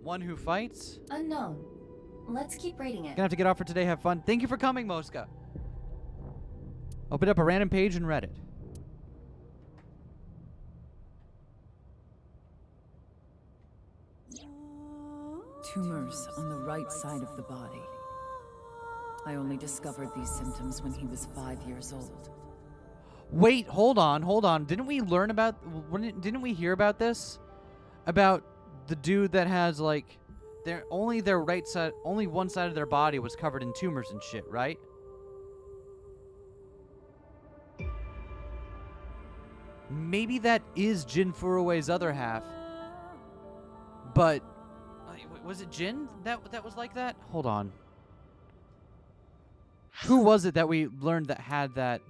One who fights? Unknown. Let's keep reading it. Gonna have to get off for today. Have fun. Thank you for coming, Mosca. Opened up a random page and read it. Tumors on the right side of the body. I only discovered these symptoms when he was 5 years old. Wait, hold on. Didn't we learn about... Didn't we hear about this? About the dude that has, like... their right side... Only one side of their body was covered in tumors and shit, right? Maybe that is Jin Furue's other half. But... was it Jin that was like that? Hold on. Who was it that we learned that had that...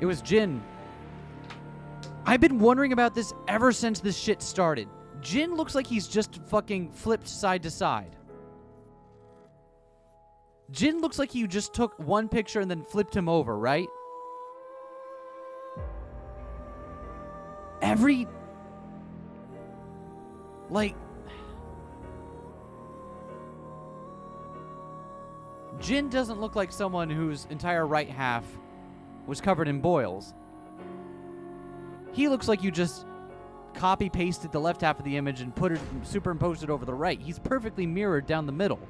It was Jin. I've been wondering about this ever since this shit started. Jin looks like he's just fucking flipped side to side. Jin looks like you just took one picture and then flipped him over, right? Jin doesn't look like someone whose entire right half was covered in boils. He looks like you just copy-pasted the left half of the image and superimposed it over the right. He's perfectly mirrored down the middle.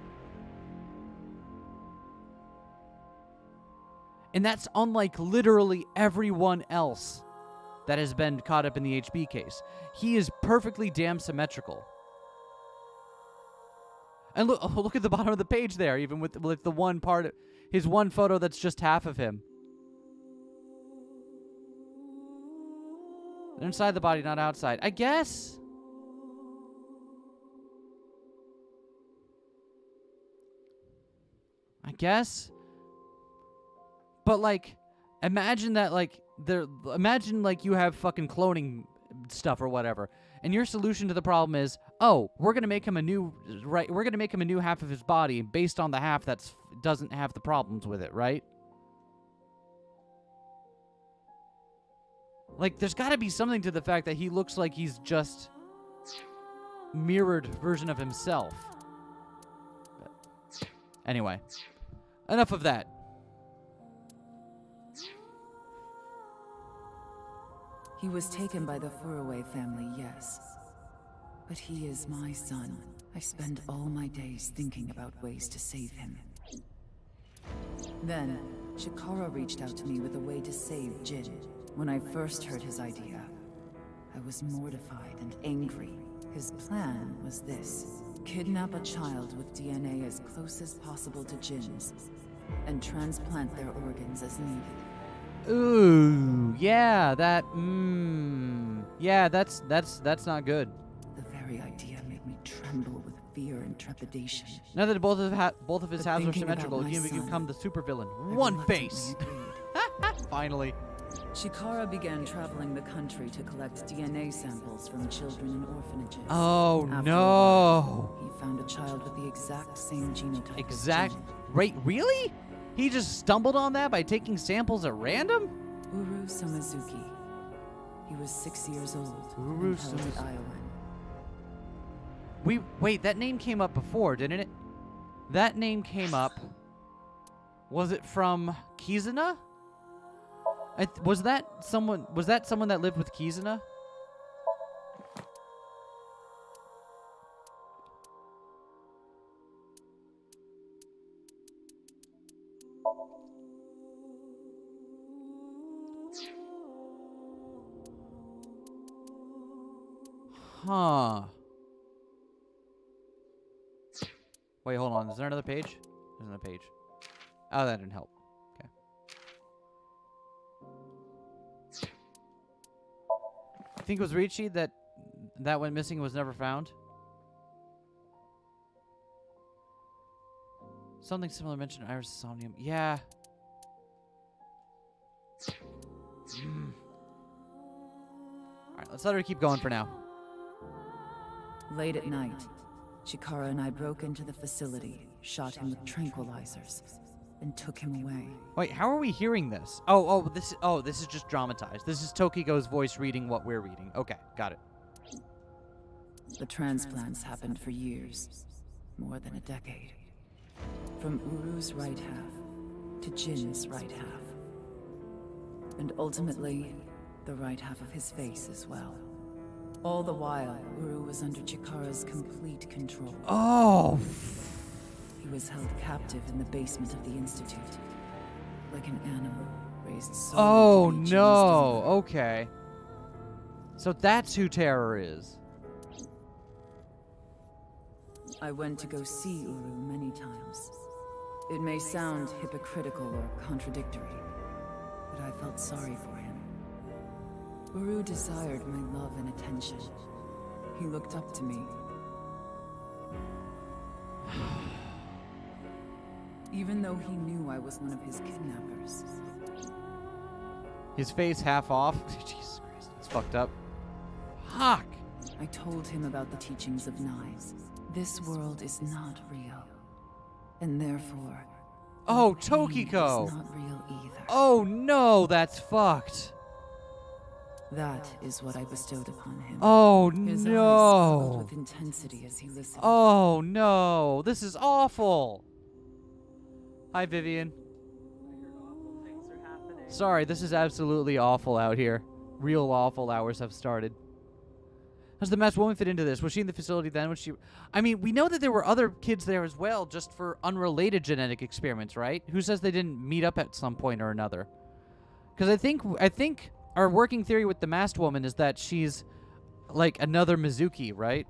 And that's unlike literally everyone else that has been caught up in the HB case. He is perfectly damn symmetrical. And look at the bottom of the page there, even with the one part, his one photo that's just half of him. They're inside the body, not outside. I guess. But like, imagine that imagine you have fucking cloning stuff or whatever, and your solution to the problem is, oh, we're gonna make him a new half of his body based on the half that doesn't have the problems with it, right? Like, there's got to be something to the fact that he looks like he's just mirrored version of himself. But anyway, enough of that. He was taken by the Furue family, yes. But he is my son. I spend all my days thinking about ways to save him. Then, Shikara reached out to me with a way to save Jin. When I first heard his idea, I was mortified and angry. His plan was this: kidnap a child with DNA as close as possible to Jin's, and transplant their organs as needed. Ooh, yeah, yeah, that's not good. The very idea made me tremble with fear and trepidation. Now that both of his halves are symmetrical, he can become the supervillain. One face. Finally. Shikara began traveling the country to collect DNA samples from children in orphanages. Oh, After no. a while, he found a child with the exact same genotype as Jin. Wait, really? He just stumbled on that by taking samples at random? Uru Samazuki. He was 6 years old. Uru and held at Iowan. Wait, that name came up before, didn't it? That name came up. Was it from Kizuna? Was that someone that lived with Kizuna? Huh. Wait, hold on. Is there another page? There's another page. Oh, that didn't help. Okay. I think it was Ricci that went missing and was never found. Something similar mentioned Iris Somnium. Yeah. Alright, let's let her keep going for now. Late at night, Chikara and I broke into the facility, shot him with tranquilizers, and took him away. Wait, how are we hearing this? This is just dramatized. This is Tokiko's voice reading what we're reading. Okay, got it. The transplants happened for years, more than a decade. From Uru's right half to Jin's right half. And ultimately, the right half of his face as well. All the while, Uru was under Chikara's complete control. Oh! He was held captive in the basement of the Institute, like an animal raised solely Oh, to be Jin's no. deliverer. Okay. So that's who Terror is. I went to go see Uru many times. It may sound hypocritical or contradictory, but I felt sorry for him. Uru desired my love and attention. He looked up to me. Even though he knew I was one of his kidnappers. His face half off. Jesus Christ, it's fucked up. Fuck! I told him about the teachings of Nyes. This world is not real. And therefore... Oh, pain Tokiko! is not real either. Oh no, that's fucked. That is what I bestowed upon him. Oh His eyes no! glowed with intensity as he listened. Oh no, this is awful. Hi, Vivian. Sorry, this is absolutely awful out here. Real awful hours have started. How does the masked woman fit into this? Was she in the facility then? Was she... I mean, we know that there were other kids there as well, just for unrelated genetic experiments, right? Who says they didn't meet up at some point or another? Because I think our working theory with the masked woman is that she's like another Mizuki, right?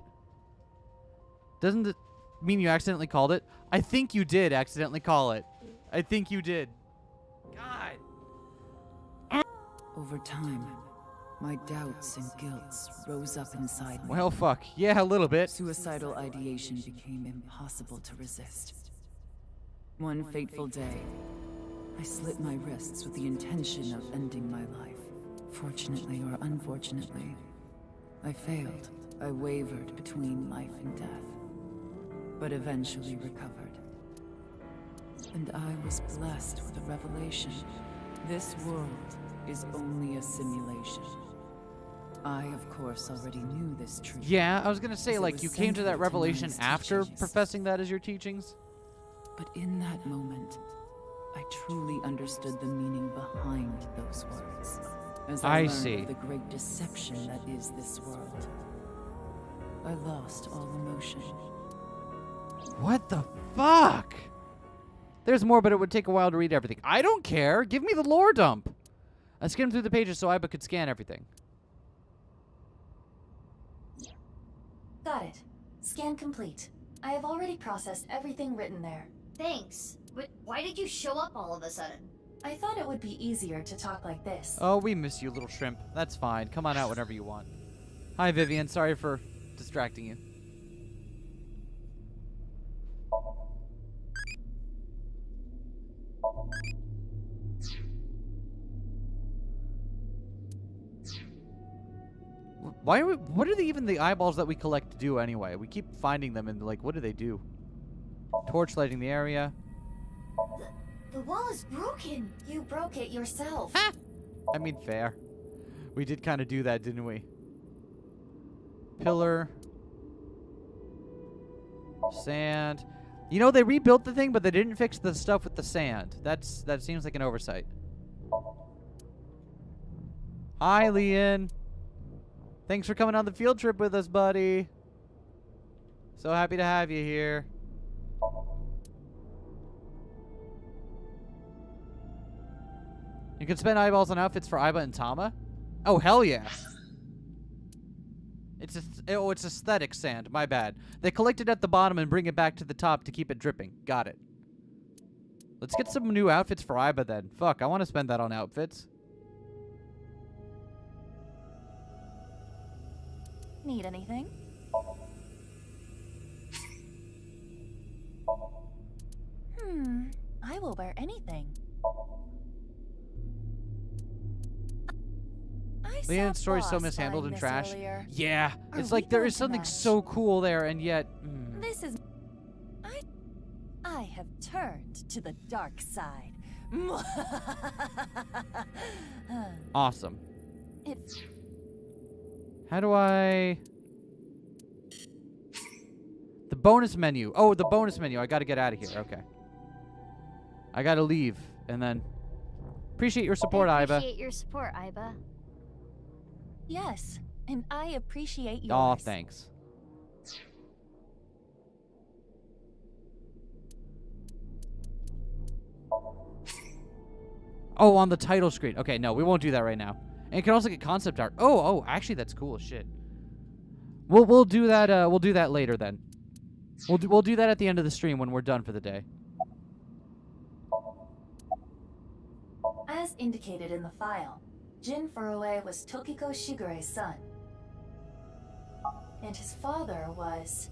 Doesn't it mean you accidentally called it? I think you did accidentally call it. I think you did. God. Over time, my doubts and guilts rose up inside me. Well, fuck. Yeah, a little bit. Suicidal ideation became impossible to resist. One fateful day, I slit my wrists with the intention of ending my life. Fortunately or unfortunately, I failed. I wavered between life and death, but eventually recovered. And I was blessed with a revelation. This world is only a simulation. I, of course, already knew this truth. Yeah, I was gonna say, as it like, was you came to that central revelation Nyes' after teachings. professing that as your teachings? But in that moment, I truly understood the meaning behind those words. As I learned see. of the great deception that is this world, I lost all emotion. What the fuck? There's more, but it would take a while to read everything. I don't care. Give me the lore dump. I skimmed through the pages so Iba could scan everything. Got it. Scan complete. I have already processed everything written there. Thanks. But why did you show up all of a sudden? I thought it would be easier to talk like this. Oh, we miss you, little shrimp. That's fine. Come on out whenever you want. Hi, Vivian. Sorry for distracting you. Why are we, what are even the eyeballs that we collect do anyway? We keep finding them and like, what do they do? Torchlighting the area. The wall is broken. You broke it yourself. I mean, fair. We did kind of do that, didn't we? Pillar. Sand. You know, they rebuilt the thing, but they didn't fix the stuff with the sand. That seems like an oversight. Hi, Leon. Thanks for coming on the field trip with us, buddy. So happy to have you here. You can spend eyeballs on outfits for Iba and Tama? Oh, hell yeah. It's it's aesthetic sand. My bad. They collect it at the bottom and bring it back to the top to keep it dripping. Got it. Let's get some new outfits for Iba then. Fuck, I want to spend that on outfits. Need anything? I will wear anything. Leon's story's so mishandled and trash. Earlier. Yeah, Are it's we like there going is to something match? so cool there, and yet. This is. I have turned to the dark side. Awesome. It's. How do I... The bonus menu. Oh, the bonus menu. I gotta get out of here. Okay. I gotta leave, and then... Appreciate your support, Iba. Appreciate your support, Iba. Yes, and I appreciate yours. Aw, thanks. Oh, on the title screen. Okay, no, we won't do that right now. And you can also get concept art. Oh, actually, that's cool as shit. We'll do that. We'll do that later then. We'll do that at the end of the stream when we're done for the day. As indicated in the file, Jin Furue was Tokiko Shigure's son. And his father was...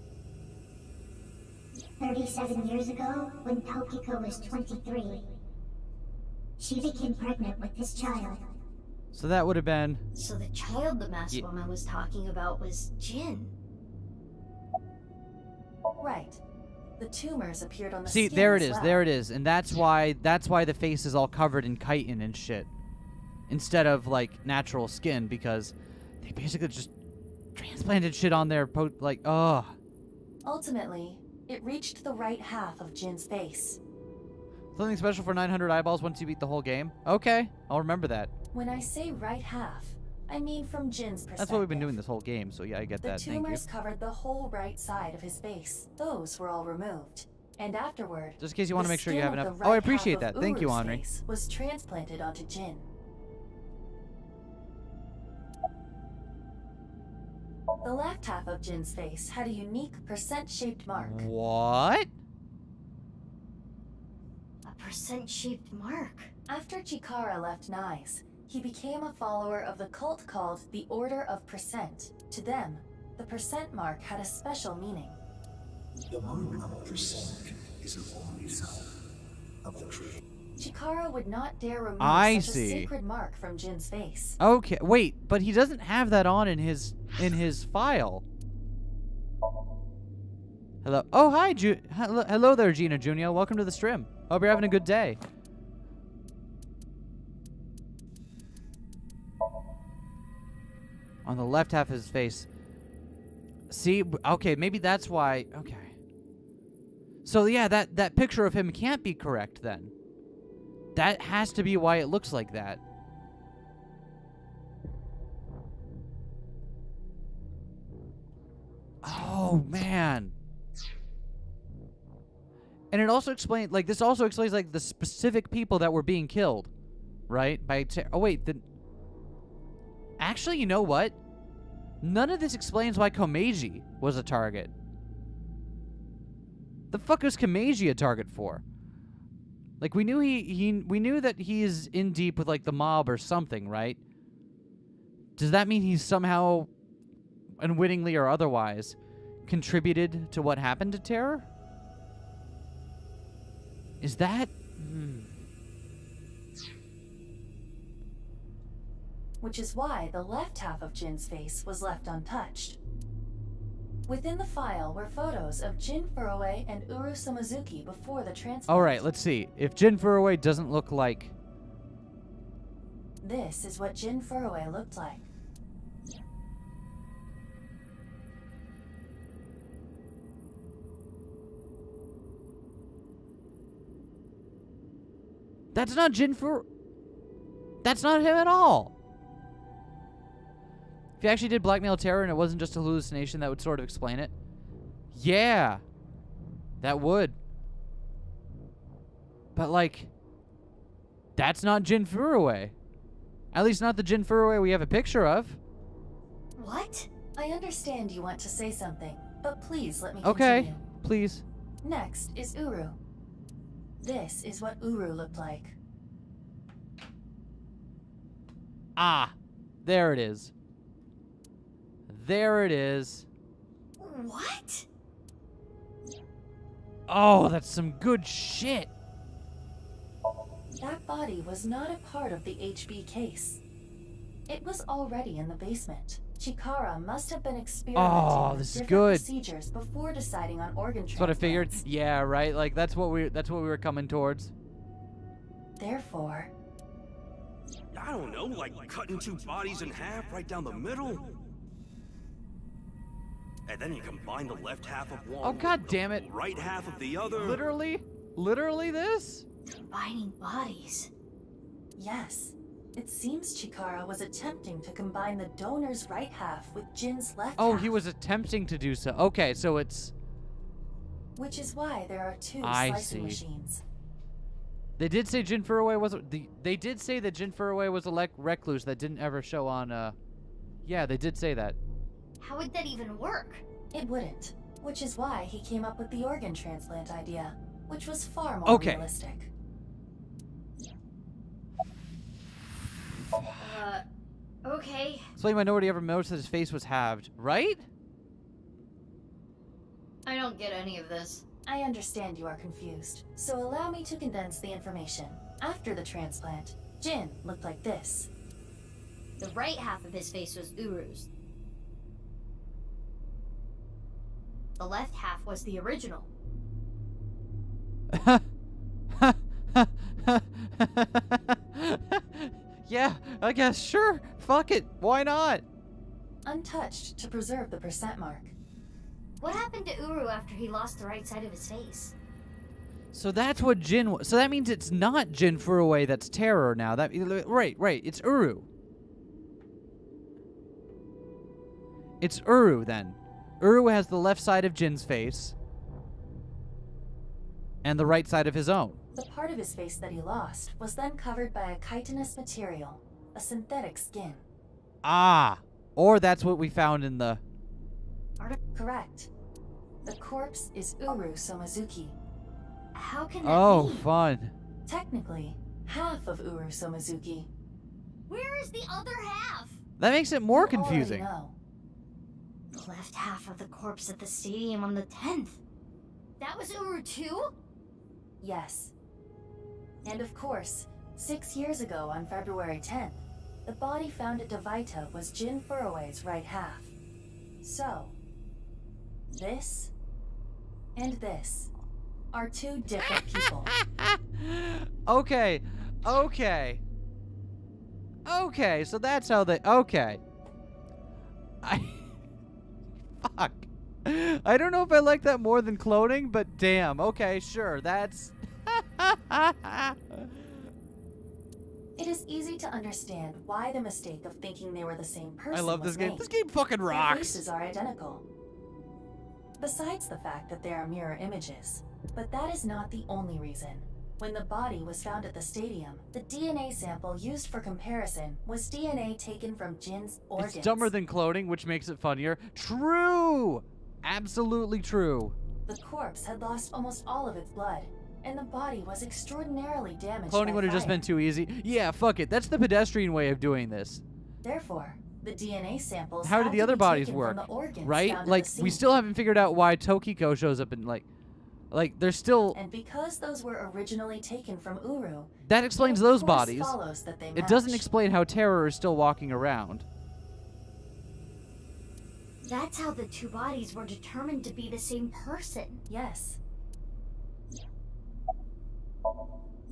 37 years ago, when Tokiko was 23, she became pregnant with this child. So that would have been... So the child the masked woman was talking about was Jin. Right. The tumors appeared on the See, skin there it as is. well. There it is. And that's why the face is all covered in chitin and shit. Instead of, like, natural skin, because they basically just transplanted shit on there, like, ugh. Ultimately, it reached the right half of Jin's face. Something special for 900 eyeballs once you beat the whole game? Okay, I'll remember that. When I say right half, I mean from Jin's perspective. That's what we've been doing this whole game, so yeah, I get that. The Thank you. tumors covered the whole right side of his face. Those were all removed. And afterward, Just in case you want to the make sure you skin have of enough. the Oh, I right appreciate half that. of Thank you, Uru's Henri. face was transplanted onto Jin. The left half of Jin's face had a unique percent-shaped mark. What? A percent-shaped mark. After Chikara left Nyes, he became a follower of the cult called the Order of Percent. To them, the percent mark had a special meaning. The mark of percent is a holy sign of the tree. Chikara would not dare remove I such see. a sacred mark from Jin's face. Okay, wait, but he doesn't have that on in his file. Hello. Oh, hi, hello there, Gina Junior. Welcome to the stream. Hope you're having a good day. On the left half of his face. See, okay, maybe that's why. Okay. So yeah, that picture of him can't be correct then. That has to be why it looks like that. Oh, man. And it also explains, like, this also explains, like, the specific people that were being killed, right? Oh, wait, actually, you know what? None of this explains why Komeiji was a target. The fuck is Komeiji a target for? Like, we knew we knew that he is in deep with, like, the mob or something, right? Does that mean he's somehow, unwittingly or otherwise, contributed to what happened to Terror? Is that... Which is why the left half of Jin's face was left untouched. Within the file were photos of Jin Furue and Uru Samazuki before the transplant. Alright, let's see. If Jin Furue doesn't look like... This is what Jin Furue looked like. That's not Jin Furue. That's not him at all. If you actually did blackmail Terror and it wasn't just a hallucination, that would sort of explain it. Yeah. That would. But, like, that's not Jin Furue. At least not the Jin Furue we have a picture of. What? I understand you want to say something, but please let me Okay, continue. please. Next is Uru. This is what Uru looked like. Ah, there it is. There it is. What? Oh, that's some good shit. That body was not a part of the HB case. It was already in the basement. Chikara must have been experimenting with this is different good. procedures before deciding on organ That's what I figured. transplants. Yeah, right. Like that's what we were coming towards. Therefore, I don't know, like cutting two bodies in half right down the middle? And then you combine the left half of one Oh, god with damn the it. right half of the other. Literally this? Combining bodies. yes. It seems Chikara was attempting to combine the donor's right half with Jin's left Oh, half. he was attempting to do so. Okay, so it's... Which is why there are two I slicing see. machines. They did say Jin Furue was... They did say that Jin Furue was a recluse that didn't ever show on, Yeah, they did say that. How would that even work? It wouldn't. Which is why he came up with the organ transplant idea, which was far more Okay. realistic. Okay. Slave Minority ever noticed that his face was halved, right? I don't get any of this. I understand you are confused, so allow me to condense the information. After the transplant, Jin looked like this. The right half of his face was Uru's. The left half was the original. Yeah, I guess, sure. Fuck it. Why not? Untouched to preserve the percent mark. What happened to Uru after he lost the right side of his face? So that's what Jin was. So that means it's not Jin Furue that's terror now. Right. It's Uru. It's Uru then. Uru has the left side of Jin's face and the right side of his own. The part of his face that he lost was then covered by a chitinous material, a synthetic skin. Ah, or that's what we found in the... Correct. The corpse is Uru Somazuki. How can that Oh, be? fun. Technically, half of Uru Somazuki. Where is the other half? That makes it more You already confusing. know. The left half of the corpse at the stadium on the 10th. That was Uru too? Yes. And of course, 6 years ago on February 10th, the body found at Devaita was Jin Furue's right half. So, this and this are two different people. Okay, so that's how they... Okay. Fuck. I don't know if I like that more than cloning, but damn. Okay, sure, that's... It is easy to understand why the mistake of thinking they were the same person I love was this game. made. This game fucking Their rocks. faces are identical. Besides the fact that they are mirror images. But that is not the only reason. When the body was found at the stadium, the DNA sample used for comparison was DNA taken from Jin's organs. It's dumber than cloning, which makes it funnier. True! Absolutely true. The corpse had lost almost all of its blood, and the body was extraordinarily damaged Cloning by would have just fire. been too easy. Yeah, fuck it. That's the pedestrian way of doing this. Therefore, the DNA samples How had did the to other be bodies taken work? from the organs Right? found at Like, the we scene. still haven't figured out why Tokiko shows up in, like, there's still... And because those were originally taken from Uru, That explains it of those course bodies. follows that they It doesn't match. explain how Terror is still walking around. That's how the two bodies were determined to be the same person. Yes.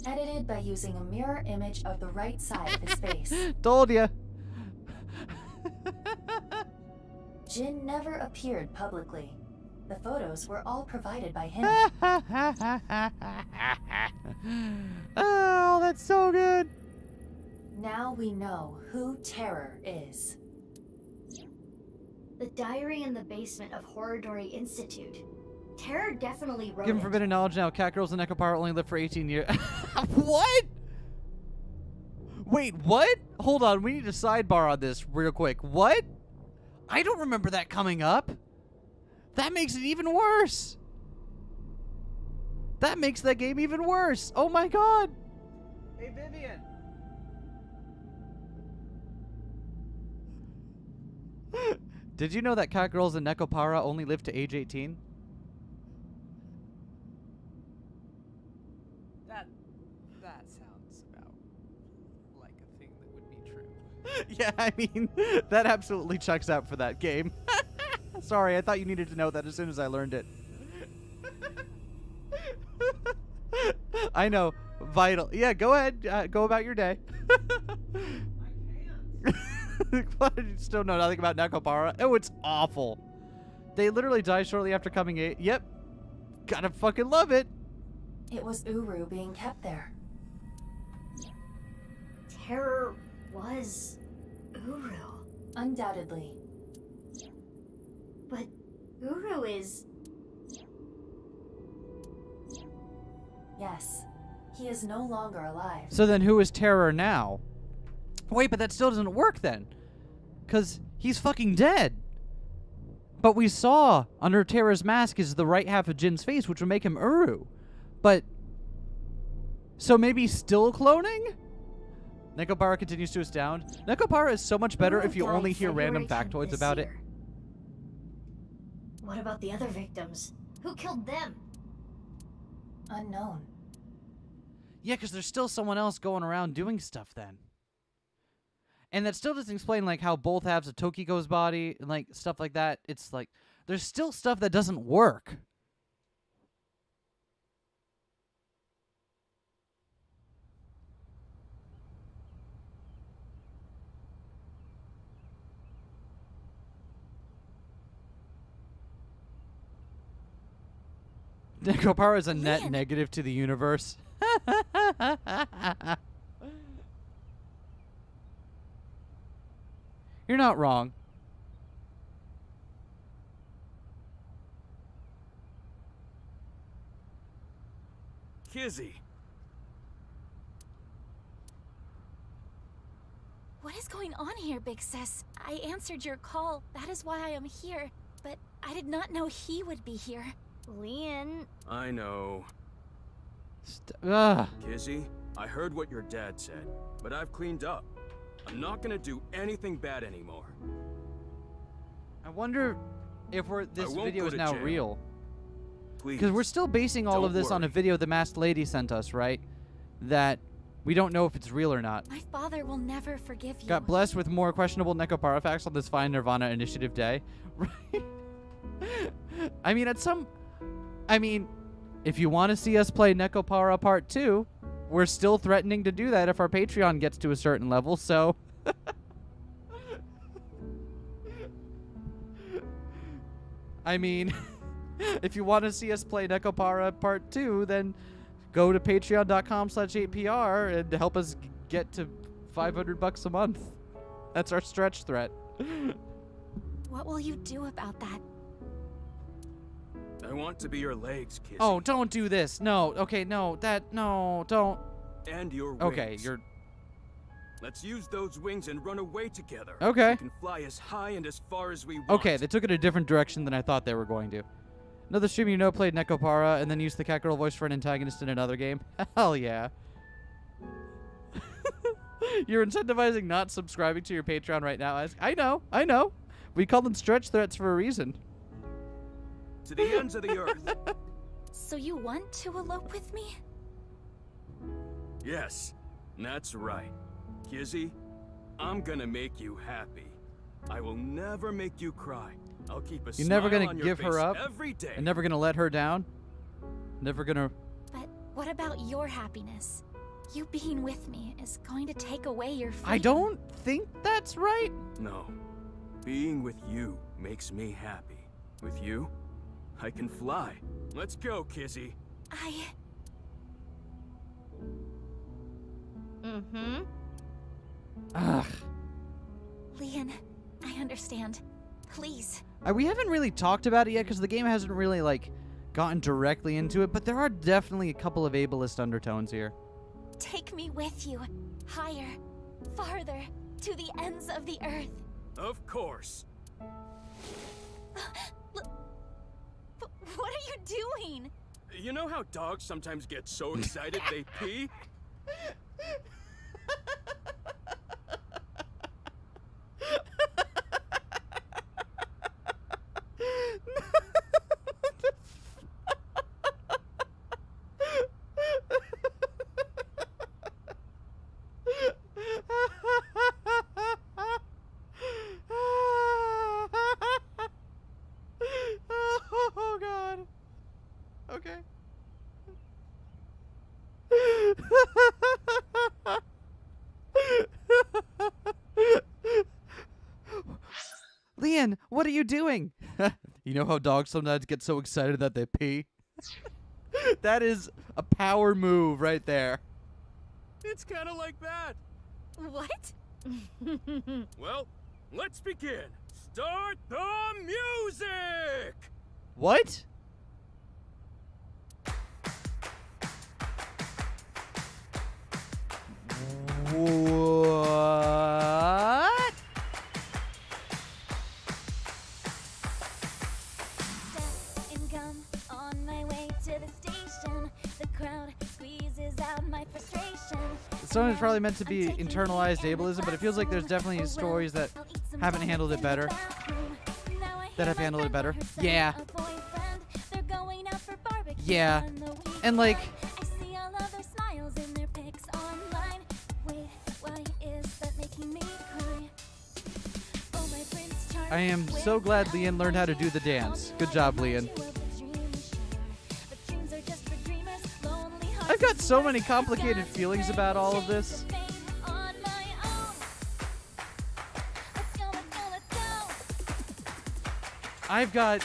Edited by using a mirror image of the right side of his face. Told ya. Jin never appeared publicly. The photos were all provided by him. Oh, that's so good. Now we know who Terror is. The diary in the basement of Horridori Institute. Terror definitely wrote Given it. forbidden knowledge now, cat girls and Necropyre only live for 18 years. What? Wait, what? Hold on, we need a sidebar on this real quick. What? I don't remember that coming up. That makes it even worse. That makes that game even worse. Oh my god. Hey, Vivian. Did you know that cat girls in Nekopara only live to age 18? That sounds about like a thing that would be true. Yeah, I mean, that absolutely checks out for that game. Sorry, I thought you needed to know that as soon as I learned it. I know. Vital. Yeah, go ahead. Go about your day. What? You still know nothing about Nekopara? Oh, it's awful. They literally die shortly after coming in. Yep. Gotta fucking love it. It was Uru being kept there. Terror was Uru. Undoubtedly. But Uru is... Yes. He is no longer alive. So then who is Terror now? Wait, but that still doesn't work then. Because he's fucking dead. But we saw under Terror's mask is the right half of Jin's face, which would make him Uru. But... So maybe still cloning? Nekopara continues to astound. Nekopara is so much better if you only hear random factoids about it. What about the other victims? Who killed them? Unknown. Yeah, because there's still someone else going around doing stuff then. And that still doesn't explain, like, how both halves of Tokiko's body and, like, stuff like that. It's, like, there's still stuff that doesn't work. Nekopara is a net negative to the universe. You're not wrong. Kizzy. What is going on here, Big Sis? I answered your call. That is why I am here. But I did not know he would be here. Leon. I know. Kizzy, I heard what your dad said, but I've cleaned up. I'm not gonna do anything bad anymore. I wonder if this video is now real. Please. Because we're still basing all of this on a video the masked lady sent us, right? That we don't know if it's real or not. My father will never forgive you. Got blessed with more questionable Nekopara facts on this fine Nirvana Initiative day. Right? I mean, if you want to see us play Nekopara Part 2, we're still threatening to do that if our Patreon gets to a certain level, so... I mean, if you want to see us play Nekopara Part 2, then go to patreon.com/8pr and help us get to $500 a month. That's our stretch threat. What will you do about that? I want to be your legs, Kizzy. Oh, don't do this. No. Okay, no. No, don't. And your wings. Okay, you're... Let's use those wings and run away together. Okay. We can fly as high and as far as we want. Okay, they took it a different direction than I thought they were going to. Another stream you know played Nekopara and then used the Catgirl voice for an antagonist in another game. Hell yeah. You're incentivizing not subscribing to your Patreon right now. I know. We call them stretch threats for a reason. To the ends of the earth. So you want to elope with me? Yes, that's right. Kizzy, I'm gonna make you happy. I will never make you cry. I'll keep a You're smile never on gonna your give her face up? every day. And never gonna let her down? Never gonna... But what about your happiness? You being with me is going to take away your freedom. I don't think that's right. No. Being with you makes me happy. With you, I can fly. Let's go, Kizzy. Mm-hmm. Ugh. Leon, I understand. Please. We haven't really talked about it yet because the game hasn't really, like, gotten directly into it, but there are definitely a couple of ableist undertones here. Take me with you. Higher. Farther. To the ends of the earth. Of course. What are you doing? You know how dogs sometimes get so excited they pee? Oh God. Okay. Leon, what are you doing? You know how dogs sometimes get so excited that they pee? That is a power move right there. It's kind of like that. What? Well, let's begin. Start the music! What? What? Income on my way to the station. The crowd squeezes out my frustration. Some is probably meant to be internalized ableism, but it feels like there's definitely stories that haven't handled it better. That have handled it better. Yeah. Yeah. And like, I am so glad Leon learned how to do the dance. Good job, Leon. I've got so many complicated feelings about all of this. I've got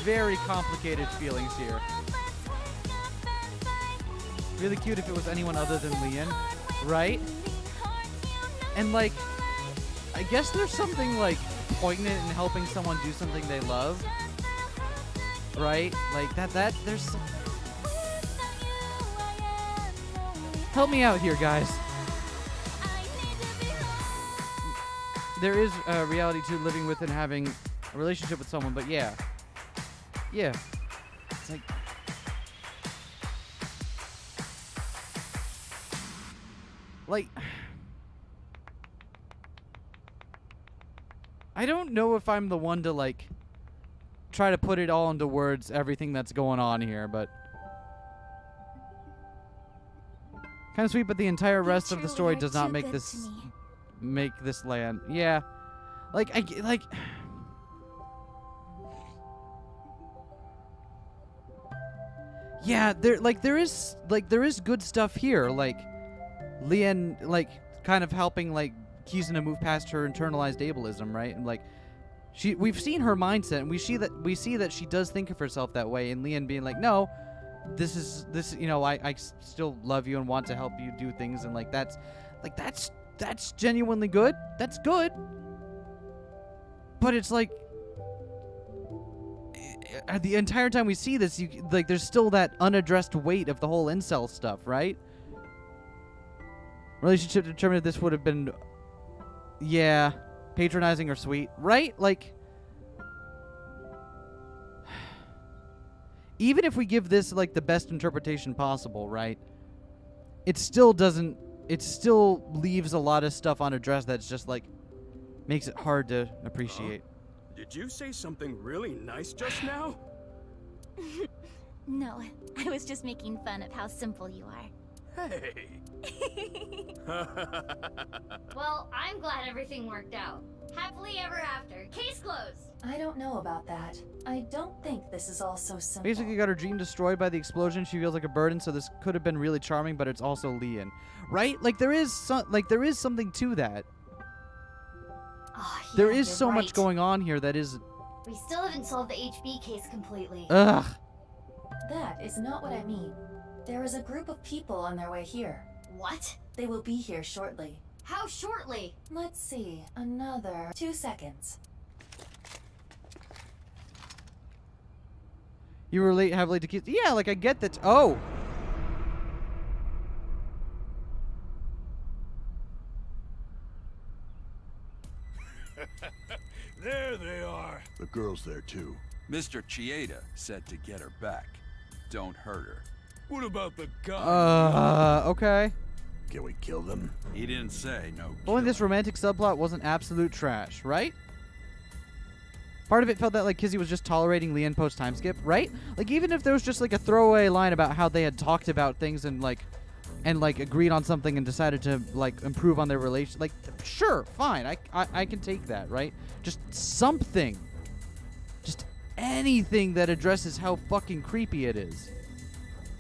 very complicated feelings here. Really cute if it was anyone other than Leon, right? And like, I guess there's something like poignant in helping someone do something they love, right? Like there's help me out here, guys. There is a reality to living with and having a relationship with someone, but yeah. It's like, I don't know if I'm the one to like try to put it all into words, everything that's going on here, but kind of sweet, but the entire rest of the story does not make this land. Yeah. Yeah, there is good stuff here. Like Leon kind of helping Kizuna move past her internalized ableism, right? And we've seen her mindset, and we see that she does think of herself that way, and Leon being like, no, this I still love you and want to help you do things, and that's genuinely good. That's good. But it's like the entire time we see this, there's still that unaddressed weight of the whole incel stuff, right? Relationship determined if this would have been, yeah, patronizing or sweet, right? Even if we give this the best interpretation possible, right? It still leaves a lot of stuff unaddressed that's just makes it hard to appreciate. Did you say something really nice just now? No, I was just making fun of how simple you are. Hey. Well, I'm glad everything worked out. Happily ever after. Case closed. I don't know about that. I don't think this is all so simple. Basically got her dream destroyed by the explosion. She feels like a burden, so this could have been really charming, but it's also Leon. Right? There is something to that. Oh, yeah, there is you're so right. much going on here that is... We still haven't solved the HB case completely. Ugh. That is not what I mean. There is a group of people on their way here. What? They will be here shortly. How shortly? Let's see. Another 2 seconds. You were late, heavily to kiss. Yeah, I get that. Oh. There they are. The girl's there too. Mr. Chieda said to get her back. Don't hurt her. What about the guy? Okay. Can we kill them? He didn't say no. Only this romantic subplot wasn't absolute trash, right? Part of it felt that like Kizzy was just tolerating Leon post time skip, right? Like even if there was just like a throwaway line about how they had talked about things and agreed on something and decided to like improve on their relation, like sure, fine, I can take that, right? Just something, just anything that addresses how fucking creepy it is.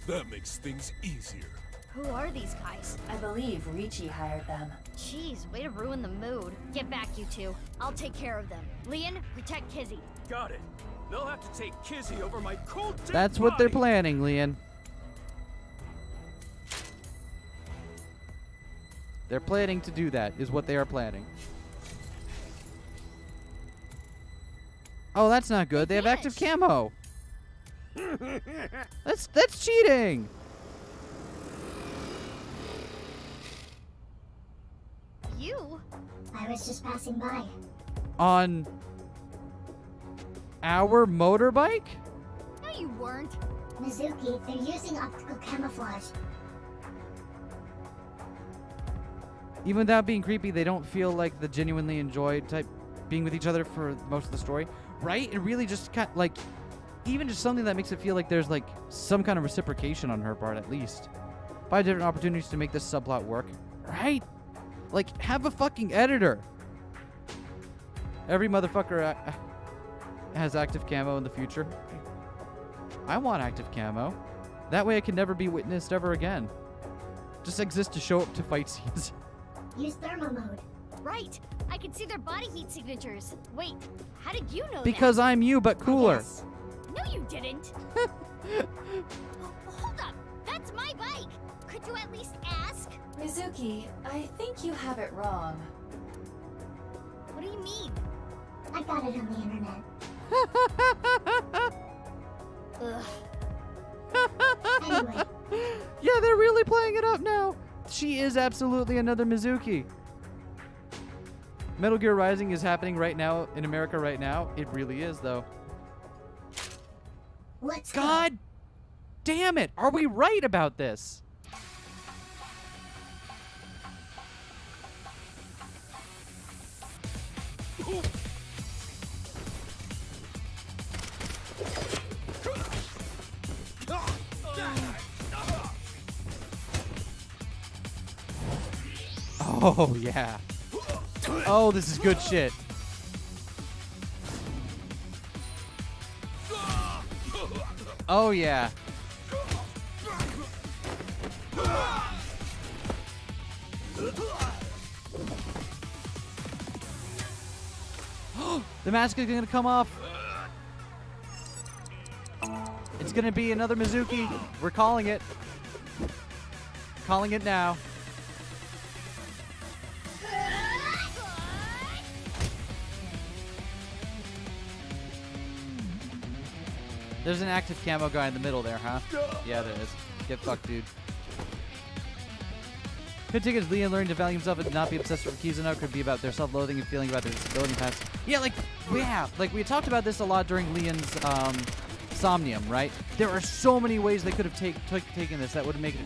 That makes things easier. Who are these guys? I believe Ricci hired them. Jeez, way to ruin the mood. Get back, you two. I'll take care of them. Leon, protect Kizzy. Got it. They'll have to take Kizzy over my cold dead That's what they're body. planning, Leon. They're planning to do that, is what they are planning. Oh, that's not good. They have active camo. That's cheating. You? I was just passing by. On our motorbike? No, you weren't. Mizuki, they're using optical camouflage. Even without being creepy, they don't feel like the genuinely enjoy type being with each other for most of the story, right? It really just kind like, even just something that makes it feel like there's like some kind of reciprocation on her part at least. Find different opportunities to make this subplot work, right? Like, have a fucking editor. Every motherfucker has active camo in the future. I want active camo. That way I can never be witnessed ever again. Just exist to show up to fight scenes. Use thermal mode. Right. I can see their body heat signatures. Wait, how did you know Because that? I'm you, but cooler. No, you didn't. Hold up. That's my bike. Could you at least ask? Mizuki, I think you have it wrong. What do you mean? I got it on the internet. Anyway. Yeah, they're really playing it up now. She is absolutely another Mizuki. Metal Gear Rising is happening right now in America right now. It really is, though. Let's God damn it. Are we right about this? Oh, yeah. Oh, this is good shit. Oh, yeah. The mask is gonna come off. It's gonna be another Mizuki. We're calling it. Calling it now. There's an active camo guy in the middle there, huh? Yeah, there is. Get fucked, dude. Could take as Leon learning to value himself and not be obsessed with Kizuna. Could be about their self-loathing and feeling about their disability past. Yeah, like we talked about this a lot during Leon's Somnium, right? There are so many ways they could have taken this that would make it.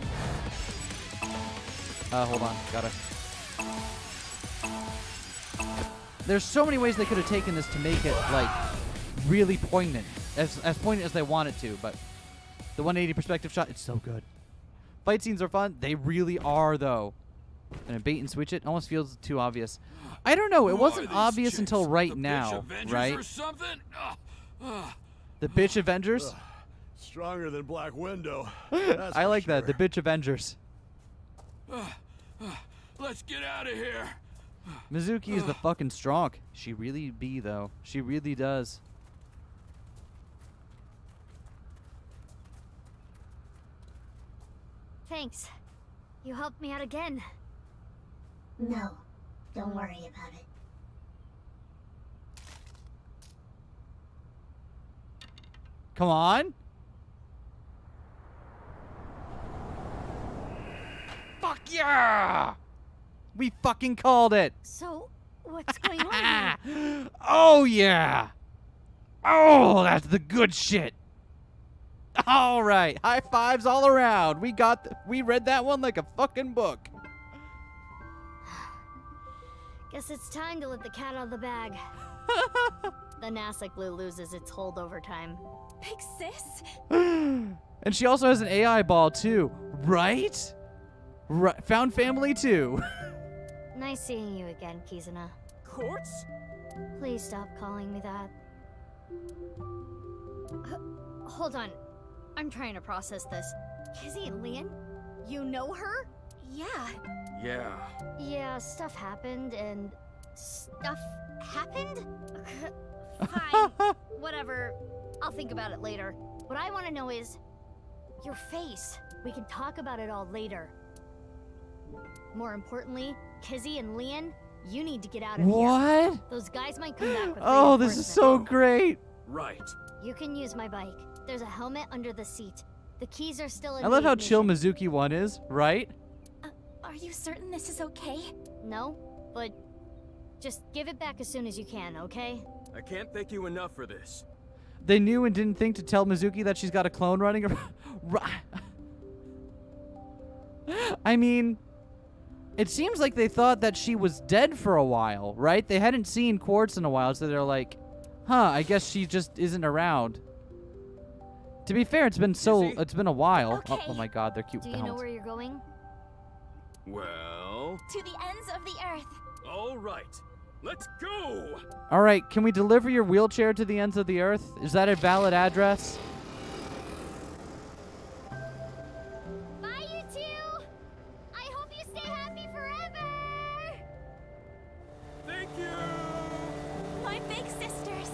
Hold on, gotta. There's so many ways they could have taken this to make it like really poignant, as poignant as they want it to. But the 180 perspective shot, it's so good. Fight scenes are fun. They really are, though. And a bait and switch it almost feels too obvious. I don't know. It wasn't obvious until right now, right? Or something? The bitch Avengers? Stronger than Black Widow. I like that. The bitch Avengers. Let's get out of here. Mizuki is the fucking strong. She really be, though. She really does. Thanks. You helped me out again. No, don't worry about it. Come on. Fuck yeah! We fucking called it. So, what's going on here? Oh yeah! Oh, that's the good shit. All right, high fives all around. We read that one like a fucking book. Guess it's time to let the cat out of the bag. The NASA glue loses its hold over time. Big sis? And she also has an AI ball too, right? Right. Found family too. Nice seeing you again, Kizuna. Quartz? Please stop calling me that. Hold on. I'm trying to process this. Kizzy and Leon? You know her? Yeah. Yeah. Yeah, stuff happened and... Stuff happened? Fine. Whatever. I'll think about it later. What I want to know is... your face. We can talk about it all later. More importantly, Kizzy and Leon, you need to get out of here. What? Those guys might come back with Oh, this is so great. Right. You can use my bike. There's a helmet under the seat. The keys are still in I love the how ignition. chill Mizuki 1 is, right? Are you certain this is okay? No, but just give it back as soon as you can, okay? I can't thank you enough for this. They knew and didn't think to tell Mizuki that she's got a clone running around. I mean, it seems like they thought that she was dead for a while, right? They hadn't seen Quartz in a while, so they're like, huh, I guess she just isn't around. To be fair, it's been a while. Okay. Oh my god, they're cute Do you know hounds. where you're going? Well... To the ends of the earth. All right. Let's go! All right, can we deliver your wheelchair to the ends of the earth? Is that a valid address? Bye, you two! I hope you stay happy forever! Thank you! My big sisters.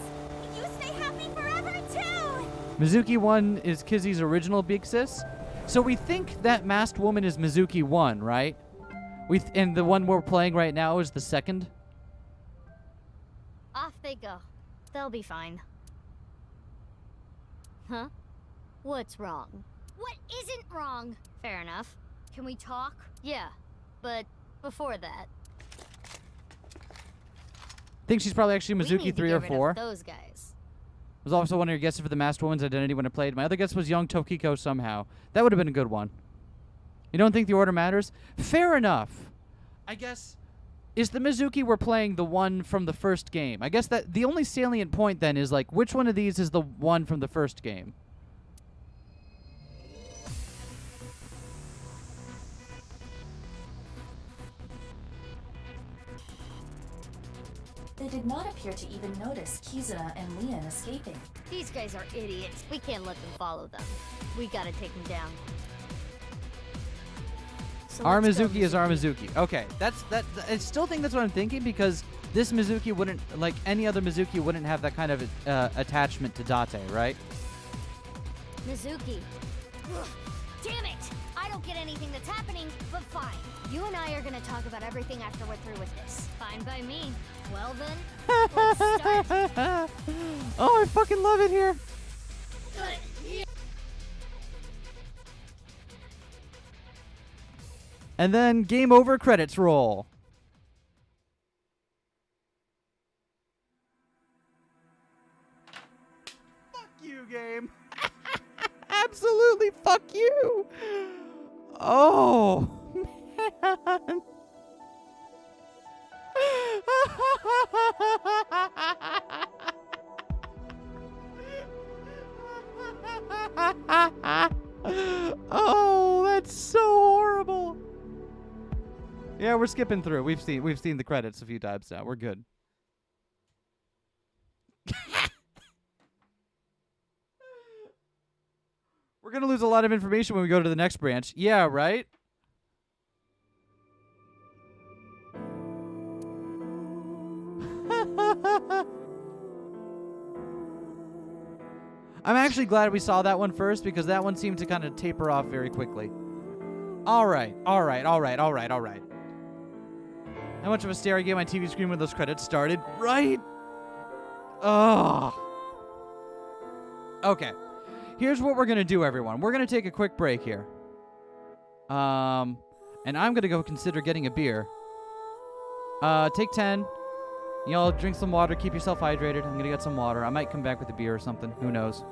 You stay happy forever too! Mizuki 1 is Kizzy's original big sis. So we think that masked woman is Mizuki 1, right? And the one we're playing right now is the second. Off they go. They'll be fine. Huh? What's wrong? What isn't wrong? Fair enough. Can we talk? Yeah, but before that... Think she's probably actually we Mizuki need to 3 get or rid 4. of those guys. Was also one of your guesses for the masked woman's identity when I played. My other guess was young Tokiko somehow. That would have been a good one. You don't think the order matters? Fair enough. I guess... Is the Mizuki we're playing the one from the first game? I guess that the only salient point then is like, which one of these is the one from the first game? They did not appear to even notice Kizuna and Leon escaping. These guys are idiots. We can't let them follow them. We gotta take them down. So Our let's go, Mizuki is our Mizuki. Okay, I still think that's what I'm thinking because this Mizuki wouldn't, like any other Mizuki, wouldn't have that kind of attachment to Date, right? Mizuki. Ugh, damn it! I don't get anything that's happening, but fine. You and I are gonna talk about everything after we're through with this. Fine by me. Well then, let's start. Oh, I fucking love it here. And then game over, credits roll. Fuck you, game. Absolutely fuck you. Oh, man. Oh, that's so horrible. Yeah, we're skipping through. We've seen the credits a few times now. We're good. We're gonna lose a lot of information when we go to the next branch. Yeah, right? I'm actually glad we saw that one first because that one seemed to kind of taper off very quickly. All right. How much of a stare I gave my TV screen when those credits started, right? Oh. Okay. Here's what we're going to do, everyone. We're going to take a quick break here. And I'm going to go consider getting a beer. Take 10. Y'all drink some water, keep yourself hydrated. I'm gonna get some water. I might come back with a beer or something. Who knows?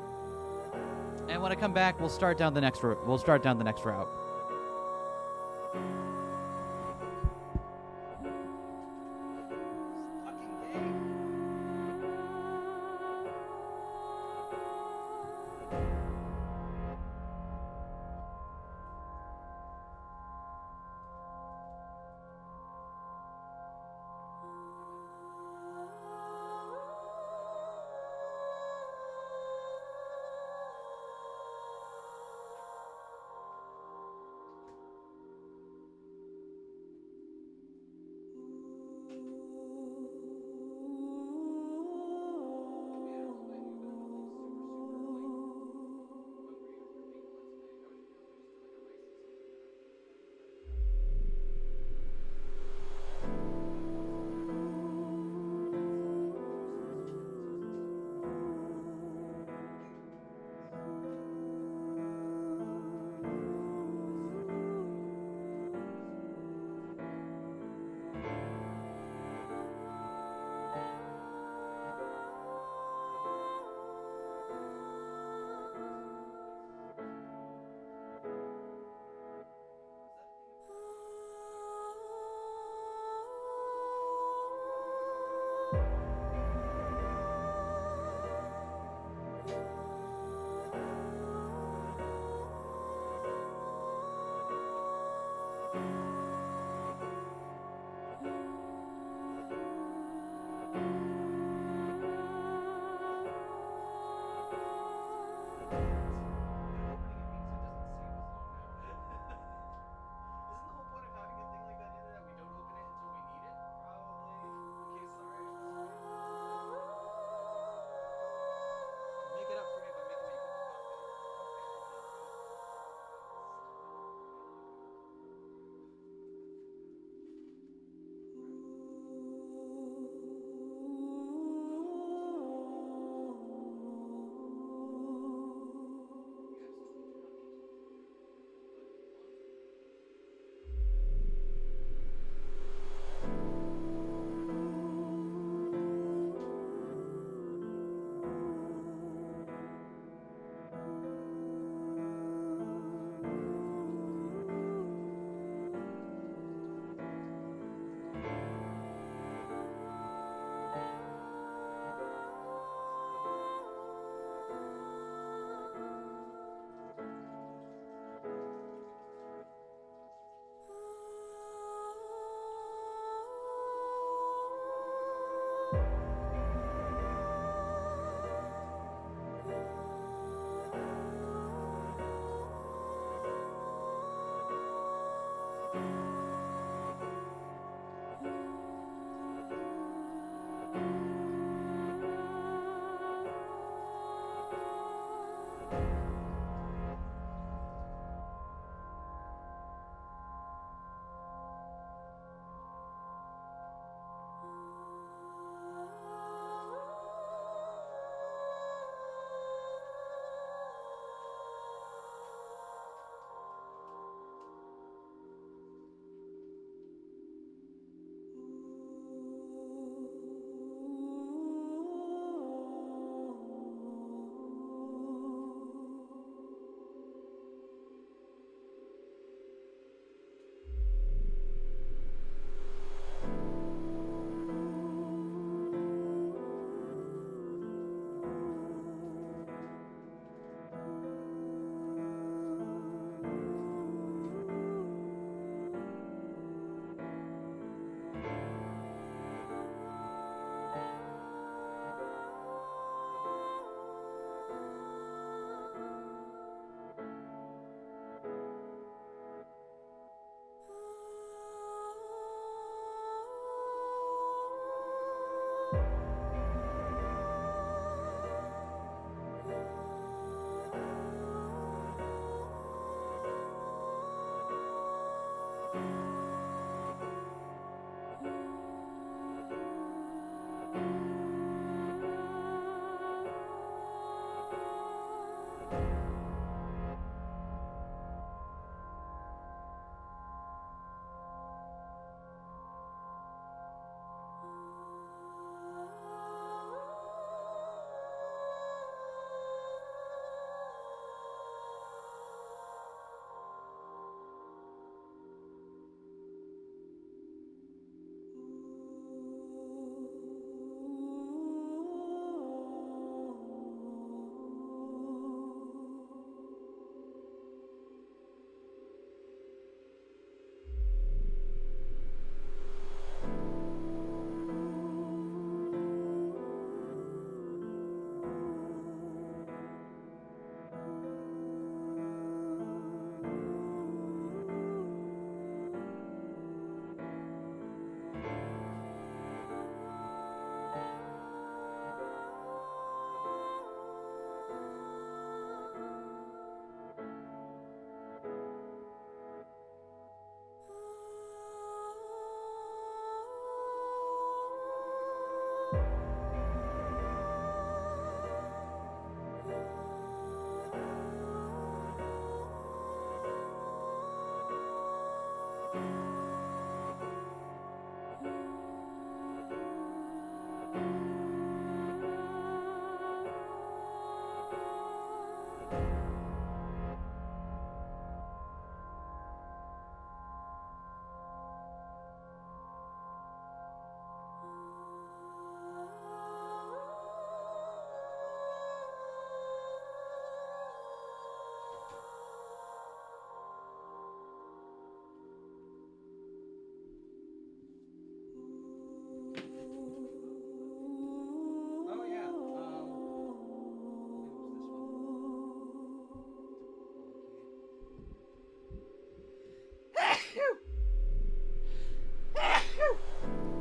And when I come back, we'll start down the next route. We'll start down the next route.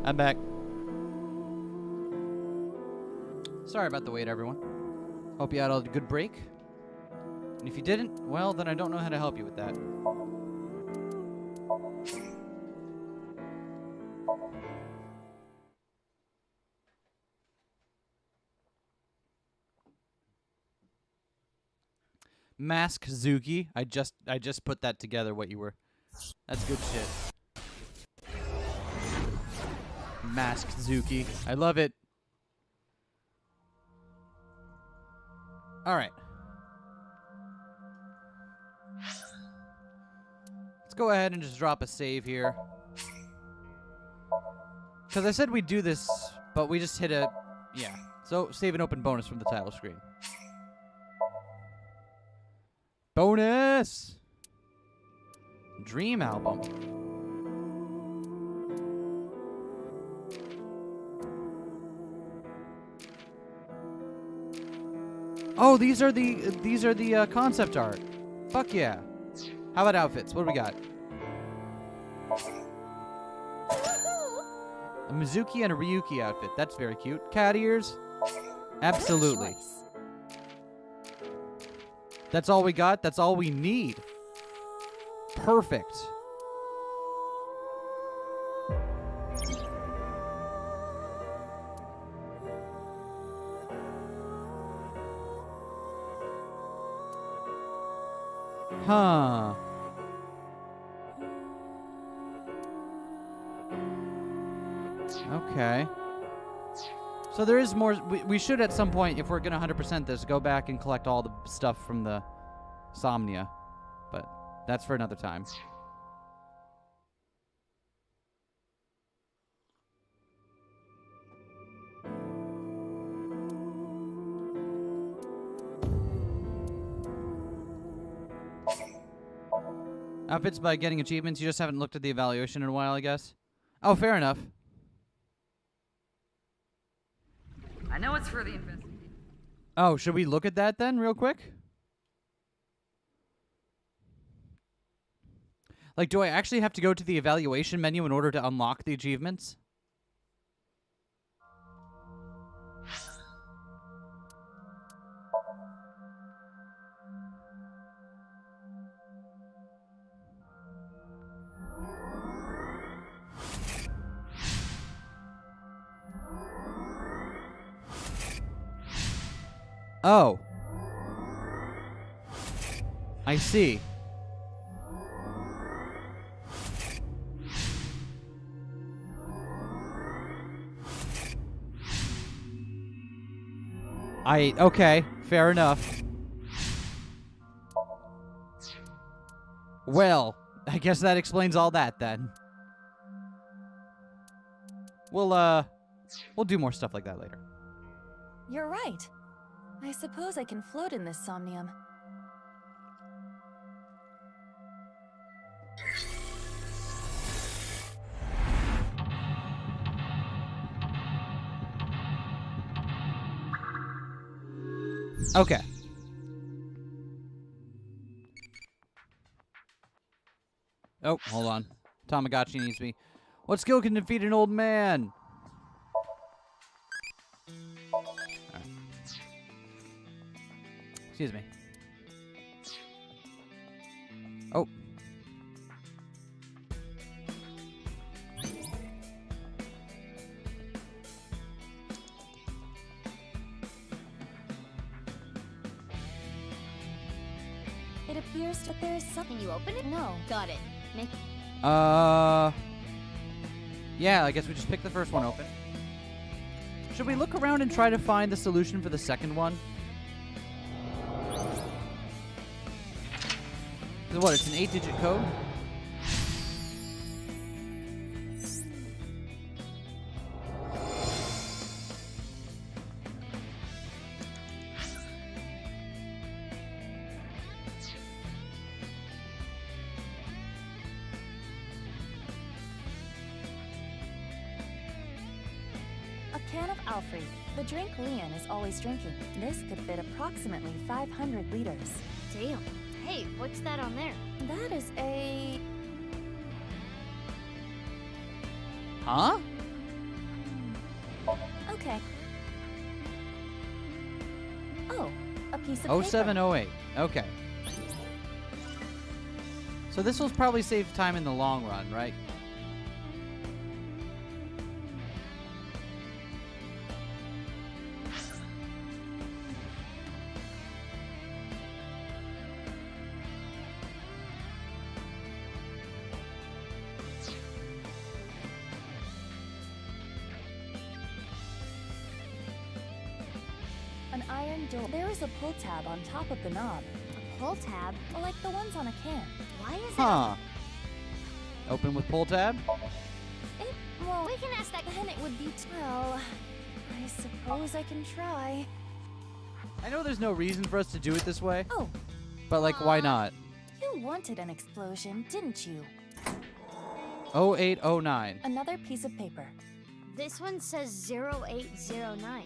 I'm back. Sorry about the wait, everyone. Hope you had a good break. And if you didn't, well, then I don't know how to help you with that. Mask Zuki. I just put that together. What you were. That's good shit. Mask Zuki. I love it. All right. Let's go ahead and just drop a save here. Because I said we'd do this, but we just hit a... Yeah. So, save and open bonus from the title screen. Bonus! Dream album. Oh, these are the concept art. Fuck yeah. How about outfits? What do we got? A Mizuki and a Ryuki outfit. That's very cute. Cat ears? Absolutely. That's all we got? That's all we need. Perfect. Huh. Okay. So there is more. We should at some point, if we're going to 100% this, go back and collect all the stuff from the Somnia. But that's for another time. Outfits by getting achievements. You just haven't looked at the evaluation in a while, I guess. Oh, fair enough. I know it's for the investigation. Oh, should we look at that then, real quick? Like, do I actually have to go to the evaluation menu in order to unlock the achievements? Oh. I see. Okay, fair enough. Well, I guess that explains all that then. We'll do more stuff like that later. You're right. I suppose I can float in this somnium. Okay. Oh, hold on. Tamagotchi needs me. What skill can defeat an old man? Right. Excuse me. Oh. It appears that there's something. You open it? No. Got it. Make. Yeah, I guess we just pick the first one open. Should we look around and try to find the solution for the second one? What, it's an 8-digit code? A can of Alfred, the drink Leon is always drinking. This could fit approximately 500 liters. Damn. Hey, what's that on there? That is a... Huh? Okay. Oh, a piece of paper. 0708. Okay. So this will probably save time in the long run, right? An iron door. There is a pull tab on top of the knob. A pull tab? Like the ones on a can. Why is Huh. Open with pull tab? Well, we can ask that, then it would be... Well, I suppose I can try. I know there's no reason for us to do it this way. Oh. But, like, why not? You wanted an explosion, didn't you? 0809. Another piece of paper. This one says 0809.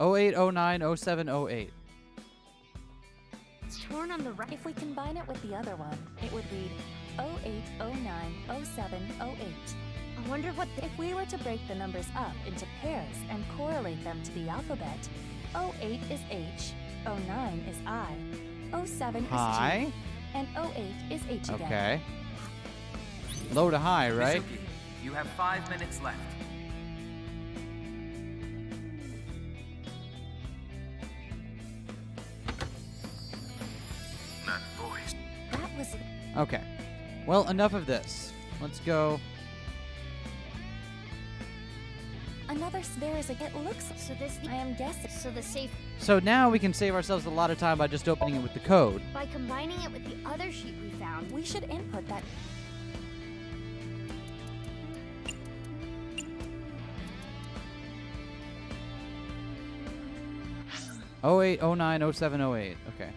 0809 0708. It's torn on the right. If we combine it with the other one, it would read 0809 0708. I wonder what if we were to break the numbers up into pairs and correlate them to the alphabet, 08 is H, 09 is I, 07 is Hi. G, and 08 is H again. Okay. Low to high, right? Mizuki, you have 5 minutes left. That voice. That was... Okay. Well, enough of this. Let's go. Another... There is a... It looks... So this... I am guessing. So the safe... So now we can save ourselves a lot of time by just opening it with the code. By combining it with the other sheet we found. We should input that... 0809 0708. Okay.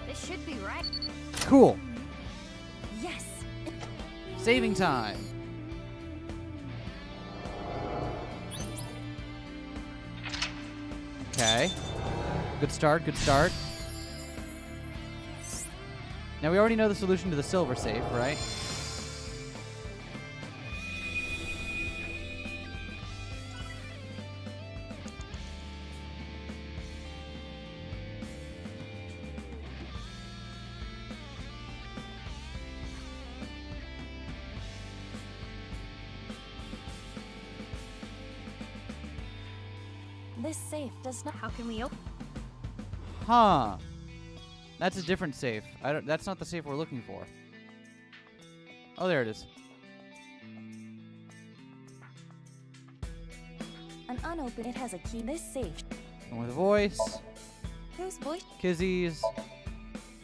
This should be right. Cool. Yes. Saving time. Okay. Good start, good start. Now we already know the solution to the silver safe, right? This safe does not... How can we open... Huh. That's a different safe. That's not the safe we're looking for. Oh, there it is. An unopened... It has a key. This safe... And with a voice. Whose voice? Kizzy's.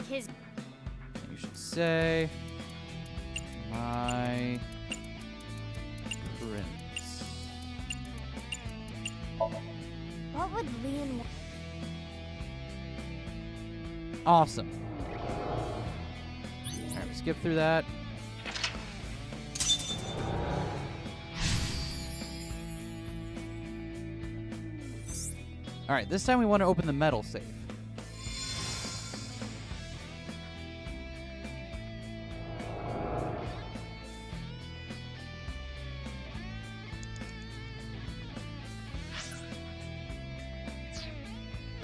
His... You should say... My... Prince. What would Leon want? Awesome. Alright, we skip through that. Alright, this time we want to open the metal safe.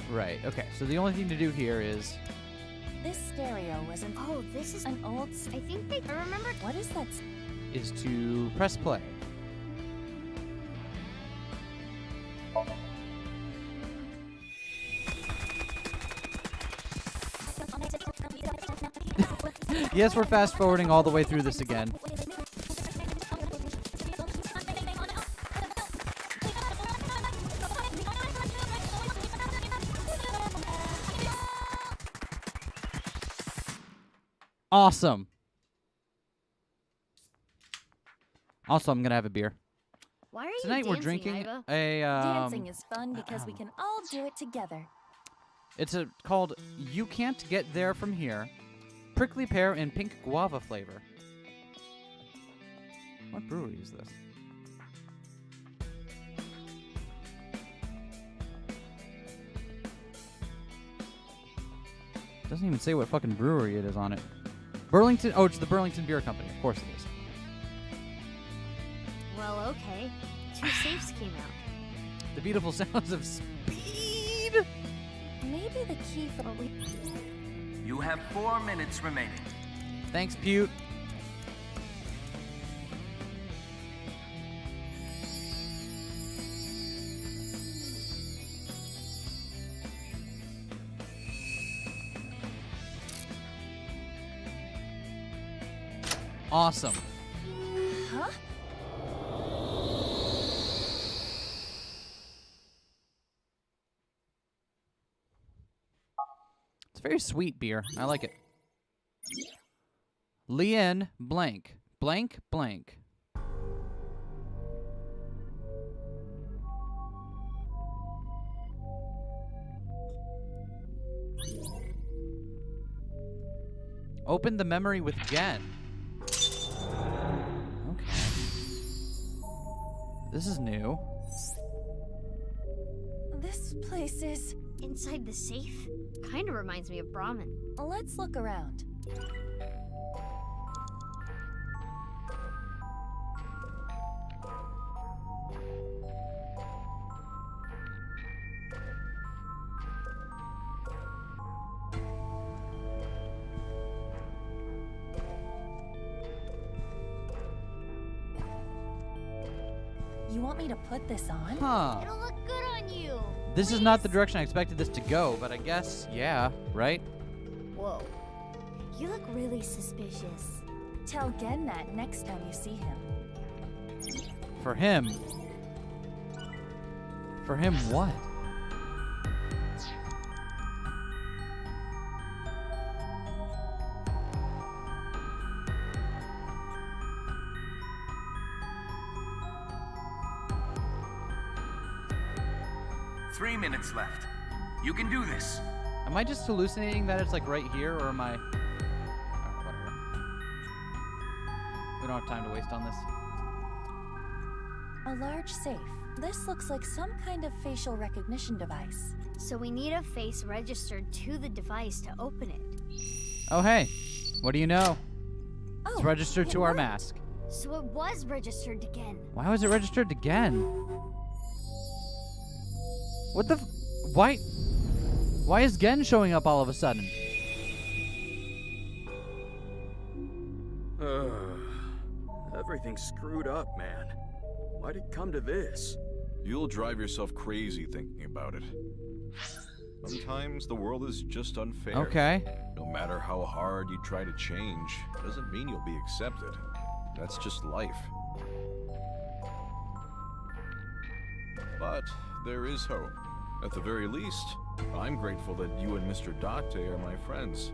Right, okay, so the only thing to do here is... This stereo was an... Oh, this is... An old... I think they... I remember... What is that? Is to press play. Yes, we're fast forwarding all the way through this again. Awesome. Also, I'm gonna have a beer. Why are Tonight you we're dancing, drinking Iva? a Dancing is fun because we can all do it together. It's called You Can't Get There From Here. Prickly pear and pink guava flavor. What brewery is this? Doesn't even say what fucking brewery it is on it. Burlington. Oh, it's the Burlington Beer Company. Of course it is. Well, okay. 2 safes came out. The beautiful sounds of speed. Maybe the key for what we... You have 4 minutes remaining. Thanks, Pute. Awesome. Huh? It's very sweet beer. I like it. Lien blank. Blank blank. Open the memory with Gen. Okay. This is new. This place is... Inside the safe? Kinda reminds me of Brahmin. Let's look around. You want me to put this on? Huh. It'll look good on you. This is not the direction I expected this to go, but I guess, yeah, right? Whoa. You look really suspicious. Tell Gen that next time you see him. For him. For him what? Three minutes left. You can do this. Am I just hallucinating that it's like right here, or am I... Oh, whatever. We don't have time to waste on this. A large safe. This looks like some kind of facial recognition device. So we need a face registered to the device to open it. Oh, hey. What do you know? Oh, It's registered to our mask. So it was registered again. Why was it registered again? What the why? Why is Gen showing up all of a sudden? Everything's screwed up, man. Why'd it come to this? You'll drive yourself crazy thinking about it. Sometimes the world is just unfair. Okay. No matter how hard you try to change, doesn't mean you'll be accepted. That's just life. But there is hope. At the very least, I'm grateful that you and Mr. Date are my friends.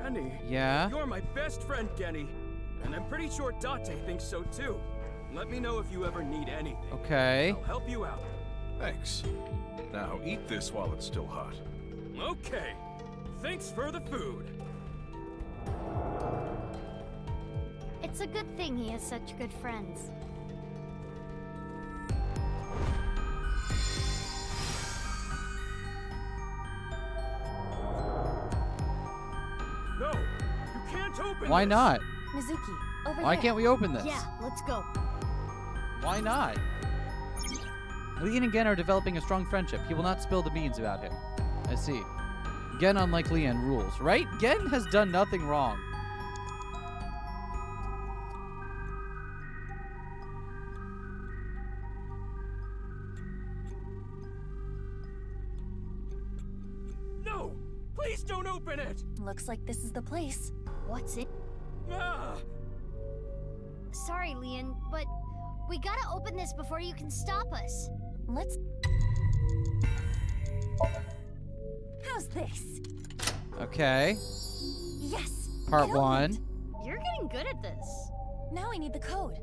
Genny? Yeah? You're my best friend, Genny. And I'm pretty sure Date thinks so too. Let me know if you ever need anything. Okay. I'll help you out. Thanks. Now eat this while it's still hot. Okay. Thanks for the food. It's a good thing he has such good friends. No, you can't open Why this. not? Mizuki, over Why there. can't we open this? Yeah, let's go. Why not? Lien and Gen are developing a strong friendship. He will not spill the beans about him. I see. Gen, unlike Lien, rules, right? Gen has done nothing wrong. No! Please don't open it! Looks like this is the place. What's it? Ah! Sorry, Lien, but we gotta open this before you can stop us. Let's... How's this? Okay. Yes! Part it one. opened. You're getting good at this. Now I need the code.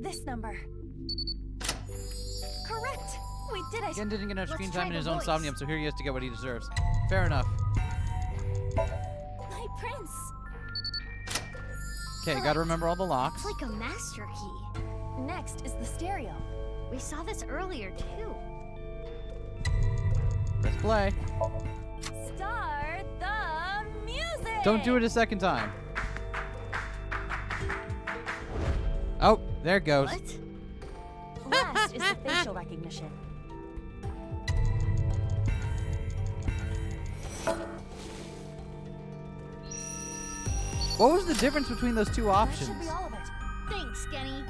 This number. Correct! We did it! Gen didn't get enough Let's screen try time in the his own voice. somnium, so here he is to get what he deserves. Fair enough. My prince! Okay, gotta remember all the locks. It's like a master key. Next is the stereo. We saw this earlier, too. Press play. start the music. Don't do it a second time. Oh, there it goes. Last is the facial recognition. What was the difference between those two That options? should be all of it. Thanks, Kenny.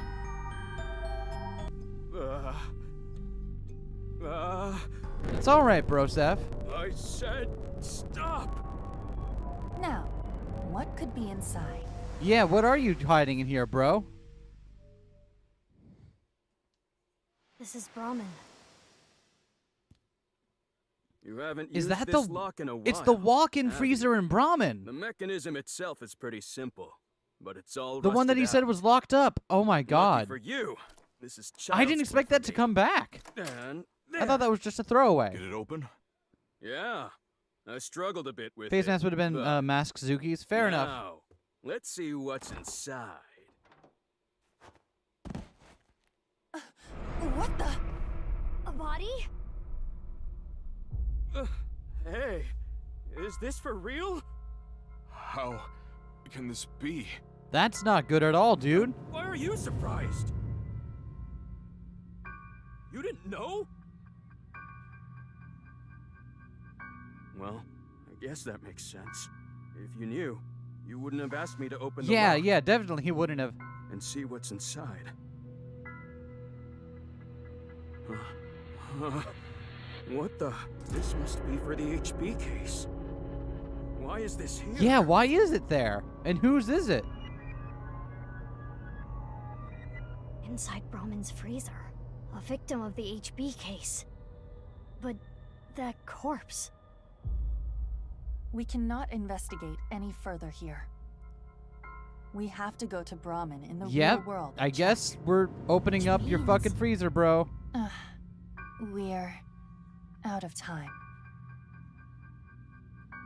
It's all right, Broseph. I said stop. Now, what could be inside? Yeah, what are you hiding in here, bro? This is Brahmin. You haven't Is used that this the? lock in a while. It's the walk-in have you? freezer in Brahmin. The mechanism itself is pretty simple, but it's all The one that he rusted said out. was locked up. Oh my Lucky God. for you. This is I didn't child's play expect that to come back. And I thought that was just a throwaway. Get it open? yeah, I struggled a bit with Face it. mask would have been but Mask Suzuki's. Fair enough. now, let's see what's inside. What the? A body? Hey, is this for real? How can this be? That's not good at all, dude. Why are you surprised? You didn't know? Well, I guess that makes sense. If you knew, you wouldn't have asked me to open the Yeah, lock yeah, definitely he wouldn't have. and see what's inside. What the? This must be for the HB case. Why is this here? Yeah, why is it there? And whose is it? Inside Brahmin's freezer. A victim of the HB case. But that corpse. We cannot investigate any further here. We have to go to Brahmin in the Yep, real world. I guess we're opening up your fucking freezer, bro. We're out of time.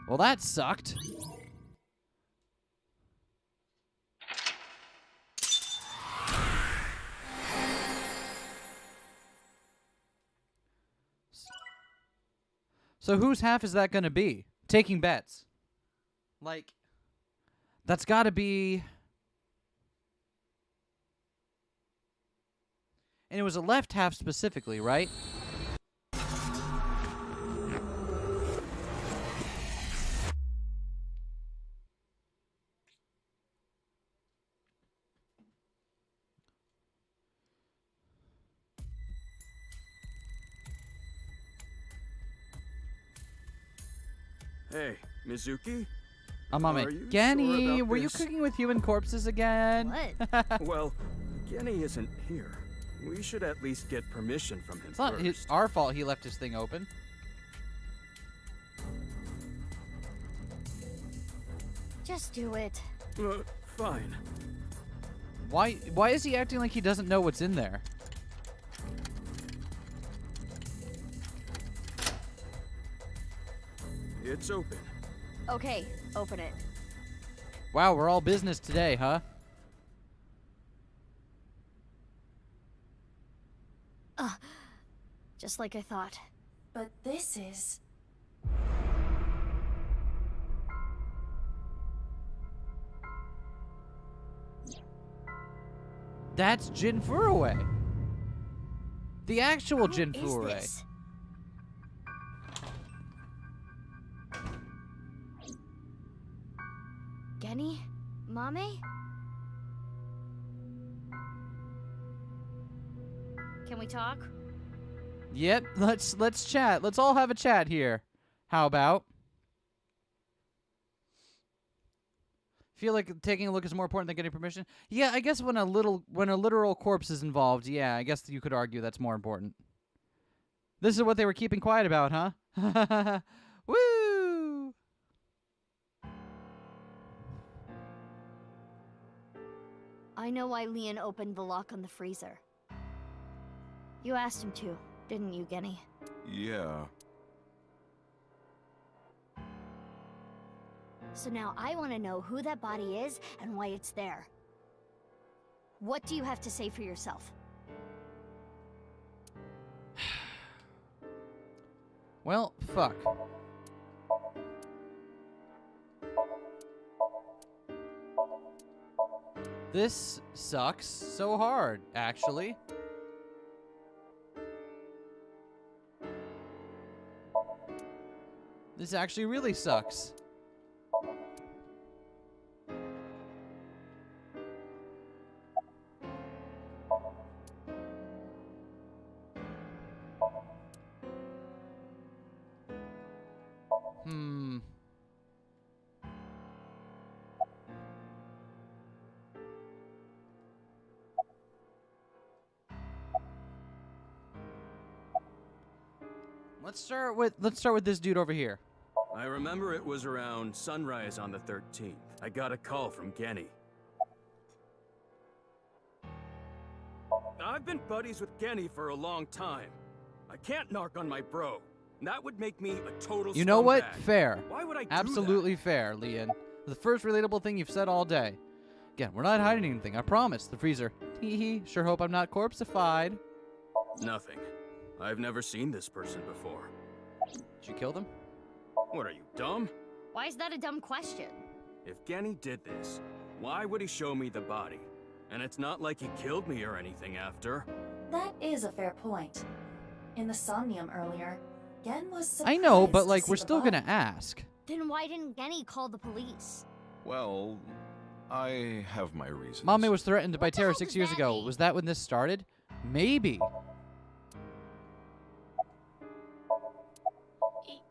Well, that sucked. So whose half is that going to be? Taking bets. Like, that's got to be... And it was a left half specifically, right? Hey, Mizuki? I'm on Are it. you Genny, sure about were you this? cooking with human corpses again? What? Well, Genny isn't here. We should at least get permission from him It's not first. our fault he left his thing open. Just do it. Fine. Why is he acting like he doesn't know what's in there? It's open. Okay, open it. Wow, we're all business today, huh? Just like I thought. But this is... That's Jin Furue. The actual Jin Who is Furue. this? Genny? Mame? Can we talk? Yep, let's chat. Let's all have a chat here. How about? Feel like taking a look is more important than getting permission? Yeah, I guess when a literal corpse is involved, yeah, I guess you could argue that's more important. This is what they were keeping quiet about, huh? Woo! I know why Leon opened the lock on the freezer. You asked him to, didn't you, Genny? Yeah. So now I want to know who that body is and why it's there. What do you have to say for yourself? Well, fuck. This sucks so hard, actually. This actually really sucks. Let's start with this dude over here. I remember it was around sunrise on the 13th. I got a call from Genny. I've been buddies with Genny for a long time. I can't narc on my bro. That would make me a total You know what? scumbag. Fair. Why would I do Absolutely fair, Leon. The first relatable thing you've said all day. Again, we're not hiding anything, I promise. The freezer. Hee hee. Sure hope I'm not corpseified. that? Nothing. I've never seen this person before. Did you kill them? What are you, dumb? Why is that a dumb question? If Genny did this, why would he show me the body? And it's not like he killed me or anything after. That is a fair point. In the Somnium earlier, Gen was surprised I know, but like to we're see the still body. gonna ask. Then why didn't Genny call the police? Well, I have my reasons. Mame was threatened by terror 6 years ago. Was that when this started? Maybe.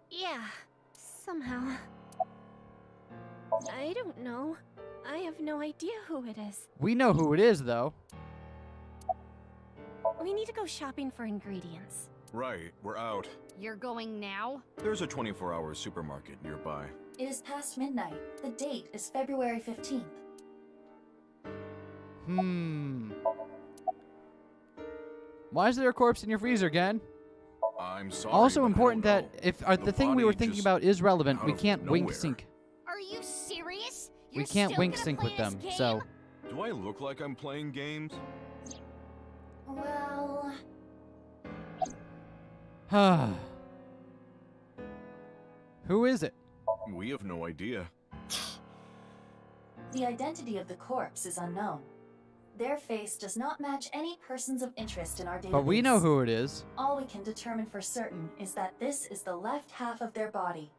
Yeah, somehow. I don't know. I have no idea who it is. We know who it is, though. We need to go shopping for ingredients. Right, we're out. You're going now? There's a 24-hour supermarket nearby. It is past midnight. The date is February 15th. Why is there a corpse in your freezer again? I'm sorry. Also but I important don't that know. if the The thing we were body thinking just about is relevant, out we of can't wink nowhere. sync. Are you serious? We can't wink sync with them, so. Do I look like I'm playing games? Well... Who is it? We have no idea. The identity of the corpse is unknown. Their face does not match any persons of interest in our database. But we know who it is. All we can determine for certain is that this is the left half of their body.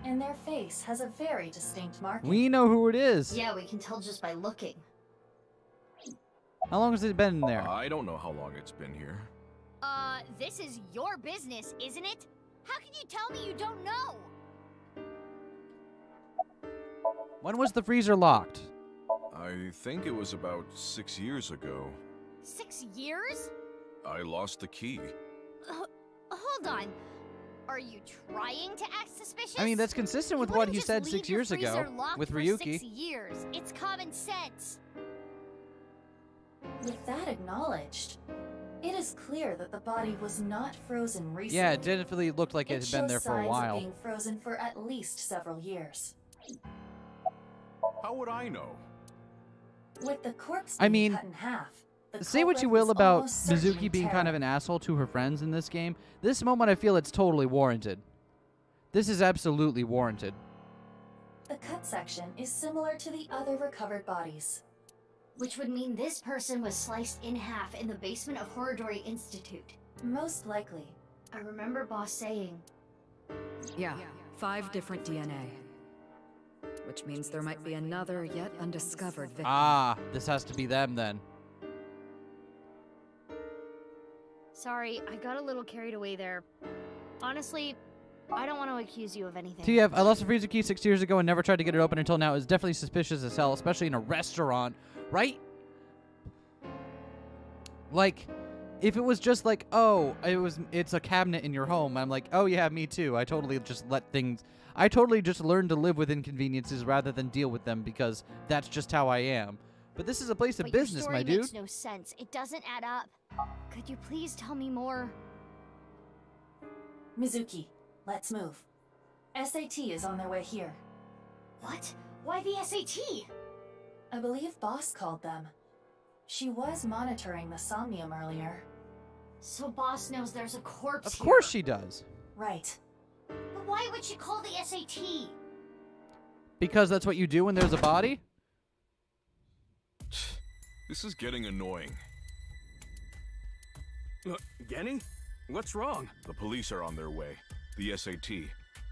And their face has a very distinct marking. We know who it is. Yeah, we can tell just by looking. How long has it been in there? I don't know how long it's been here. This is your business, isn't it? How can you tell me you don't know? When was the freezer locked? I think it was about 6 years ago. 6 years? I lost the key. Hold on. Are you trying to act suspicious? I mean, that's consistent with You what wouldn't he just said leave 6 your years ago freezer locked with for Ryuki. 6 years. It's common sense. With that acknowledged, it is clear that the body was not frozen recently. Yeah, it definitely looked like it had been there for a shows signs while. of being frozen for at least several years. How would I know? With the corpse I being mean, cut in half, the say what culprit you will was about almost certainly Mizuki being kind of Terra. an asshole to her friends in this game. This moment, I feel it's totally warranted. This is absolutely warranted. The cut section is similar to the other recovered bodies. Which would mean this person was sliced in half in the basement of Horridori Institute. Most likely. I remember Boss saying... Yeah, 5 different DNA. Which means there might be another yet undiscovered victim. Ah, this has to be them then. Sorry, I got a little carried away there. Honestly, I don't want to accuse you of anything. TF, I lost a freezer key 6 years ago and never tried to get it open until now. It's definitely suspicious as hell, especially in a restaurant, right? Like, if it was just like, oh, it's a cabinet in your home, I'm like, oh yeah, me too. I totally just learned to live with inconveniences rather than deal with them because that's just how I am. But this is a place of But business, your my story dude. makes no sense. It doesn't add up. Could you please tell me more? Mizuki, let's move. SAT is on their way here. What? Why the SAT? I believe Boss called them. She was monitoring the Somnium earlier. So Boss knows there's a corpse Of here. course she does. Right. But why would she call the SAT? Because that's what you do when there's a body? This is getting annoying. Genny? What's wrong? The police are on their way. The SAT.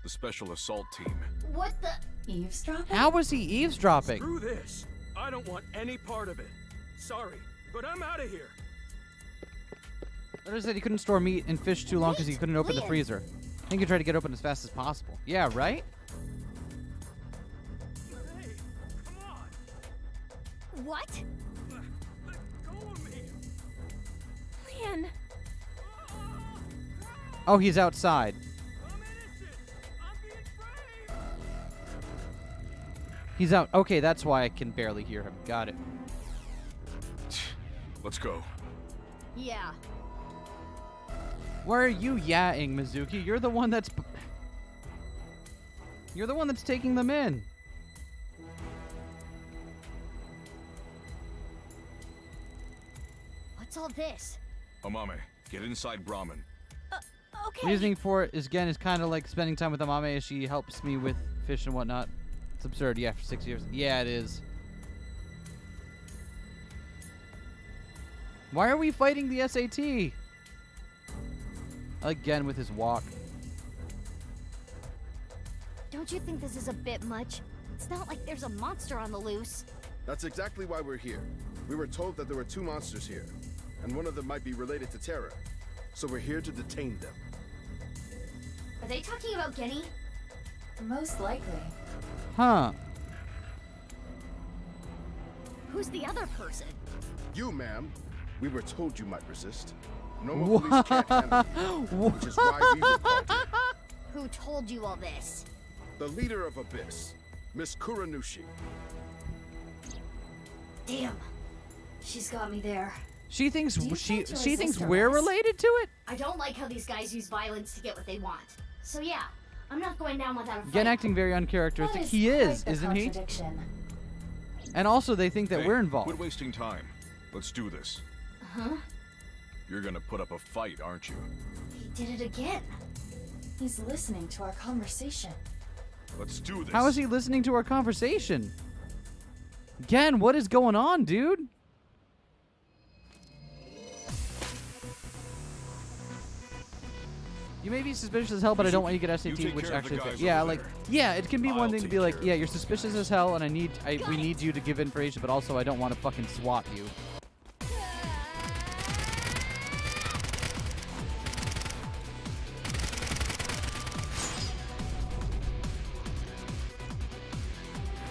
The special assault team. What the? Eavesdropping? How was he eavesdropping? Screw this. I don't want any part of it. Sorry, but I'm out of here. Letter said he couldn't store meat and fish too long because he couldn't open the freezer. I think he tried to get open as fast as possible. Yeah, right? Hey, come on. What? Let go of me. Leon. Oh, he's outside. He's out. Okay, that's why I can barely hear him. Got it. Let's go. Yeah. Why are you yaing, Mizuki? You're the one that's... You're the one that's taking them in. What's all this? Amame, get inside Brahmin. Okay. Reasoning for it is, again, is kind of like spending time with Amame as she helps me with fish and whatnot. It's absurd. Yeah, for 6 years. Yeah, it is. Why are we fighting the SAT? Again with his walk. Don't you think this is a bit much? It's not like there's a monster on the loose. That's exactly why we're here. We were told that there were 2 monsters here, and one of them might be related to Terra. So we're here to detain them. Are they talking about Genny? Most likely. Huh. Who's the other person? You, ma'am. We were told you might resist. Normal police can't handle you, which is why we were called here. Who told you all this? The leader of Abyss, Miss Kuranushi. Damn. She's got me there. She thinks she thinks her we're less? related to it? I don't like how these guys use violence to get what they want. So yeah, I'm not going down without a fight. Again, acting very uncharacteristic. He is, isn't he? And also, they think that Hey, we're involved. Quit wasting time. Let's do this. Huh? You're gonna put up a fight, aren't you? He did it again. He's listening to our conversation. Let's do this. How is he listening to our conversation? Again, what is going on, dude? You may be suspicious as hell, but I don't want you to get SAT, take which care of the actually guys yeah, over like there. yeah, it can be one I'll thing to take be like, care yeah, you're suspicious as hell, and we need you to give information, but also I don't want to fucking swat you.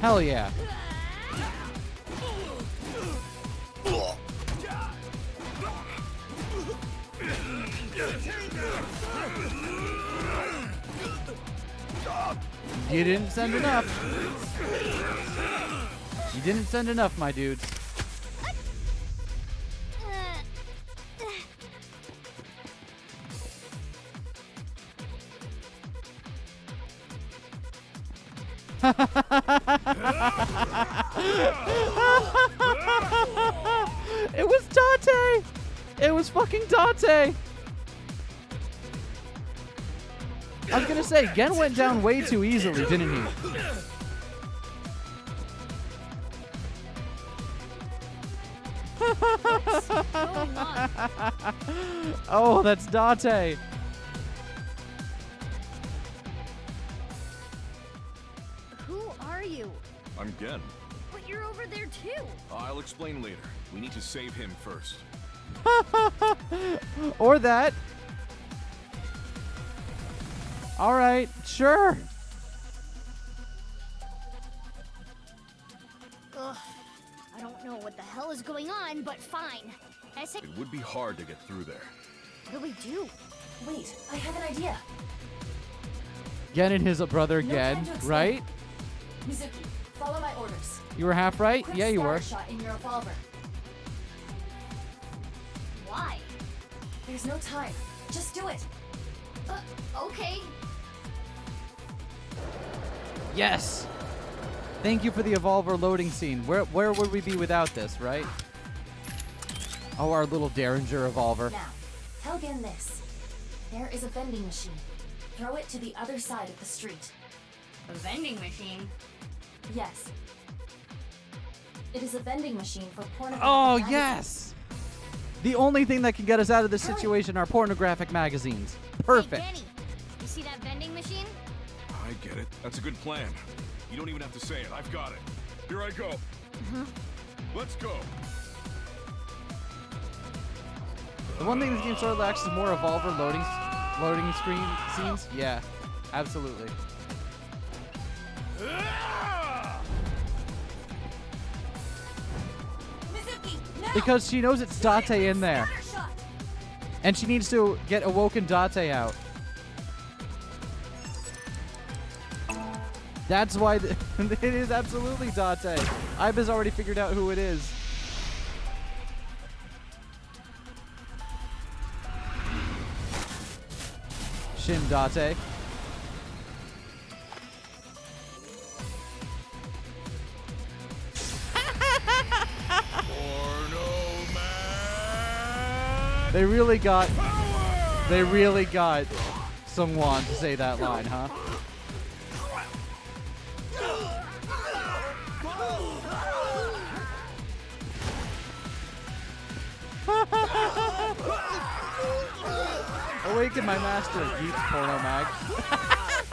Hell yeah. You didn't send enough. You didn't send enough, my dudes. It was Dante! It was fucking Dante! I was gonna say, Gen went down way too easily, didn't he? What's going on? Oh, that's Dante. Who are you? I'm Gen. But you're over there too. I'll explain later. We need to save him first. Or that. All right, sure. Ugh. I don't know what the hell is going on, but fine. I say, It would be hard to get through there. what do we do? Wait, I have an idea. Gen and his brother No again, time to explain. right? Mizuki, follow my orders. You were half right? Quick Yeah, you were. scatter shot in your revolver. Why? There's no time. Just do it. Okay. Yes. Thank you for the Evolver loading scene. Where would we be without this, right? Oh, our little Derringer Evolver. Now, tell Gen this. There is a vending machine. Throw it to the other side of the street. A vending machine? Yes. It is a vending machine for pornographic Oh, magazines. yes! The only thing that can get us out of this situation are pornographic magazines. Perfect. Hey, Kenny, you see that vending machine? I get it. That's a good plan. You don't even have to say it. I've got it. Here I go. Let's go. The one thing this game sort of lacks is more Evolver loading screen scenes. Yeah, absolutely. Because she knows it's Date in there. And she needs to get awoken Date out. That's why it is absolutely Date. Iba's already figured out who it is. Shin Date. They really got Sungwon to say that line, huh? Awaken my master, geek porno mag.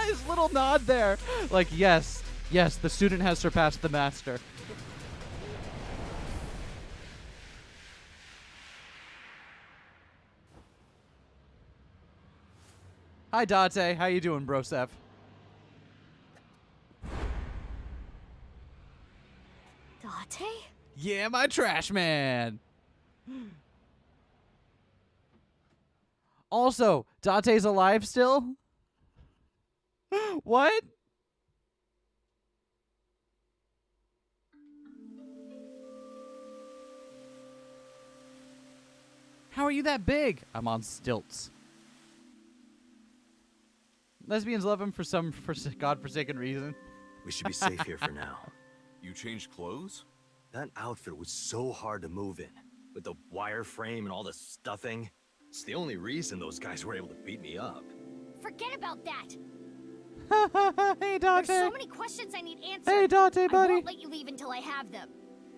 His little nod there. Like, yes, the student has surpassed the master. Hi, Date. How you doing, Brosef? Date? Yeah, my trash man. Also, Date's alive still? What? How are you that big? I'm on stilts. Lesbians love him for some godforsaken reason. We should be safe here for now. You changed clothes? That outfit was so hard to move in. With the wireframe and all the stuffing. It's the only reason those guys were able to beat me up. Forget about that. Hey, Date. There's so many questions I need answered. Hey, Date, buddy. I won't let you leave until I have them.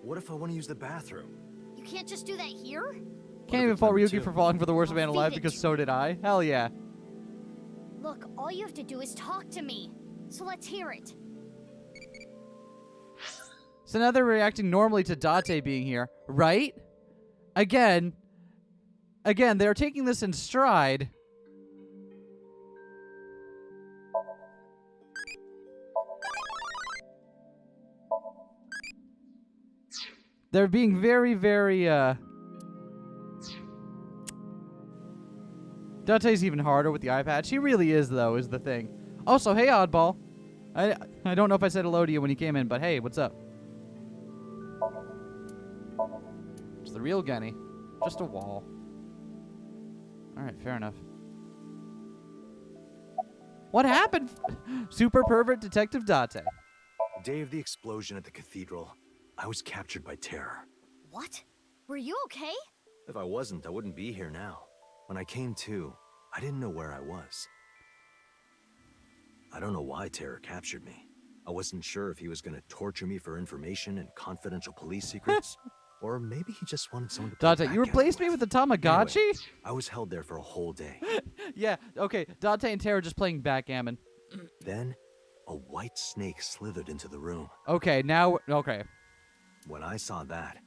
What if I want to use the bathroom? You can't just do that here? Can't even fault Ryuki for falling for the worst man alive because so did I. Hell yeah. Look, all you have to do is talk to me. So let's hear it. So now they're reacting normally to Date being here, right? Again, they're taking this in stride. They're being very, very, Date's even harder with the eye patch. He really is, though, is the thing. Also, hey, Oddball. I don't know if I said hello to you when you came in, but hey, what's up? It's the real Genny. Just a wall. Alright, fair enough. What happened? Super pervert Detective Date. The day of the explosion at the cathedral, I was captured by terror. What? Were you okay? If I wasn't, I wouldn't be here now. When I came to, I didn't know where I was. I don't know why Terror captured me. I wasn't sure if he was going to torture me for information and confidential police secrets, or maybe he just wanted someone to play Date, you replaced me with the Tamagotchi? Anyway, I was held there for a whole day. Yeah, okay, Date and Terror just playing backgammon. Then, a white snake slithered into the room. Okay, now, okay. When I saw that,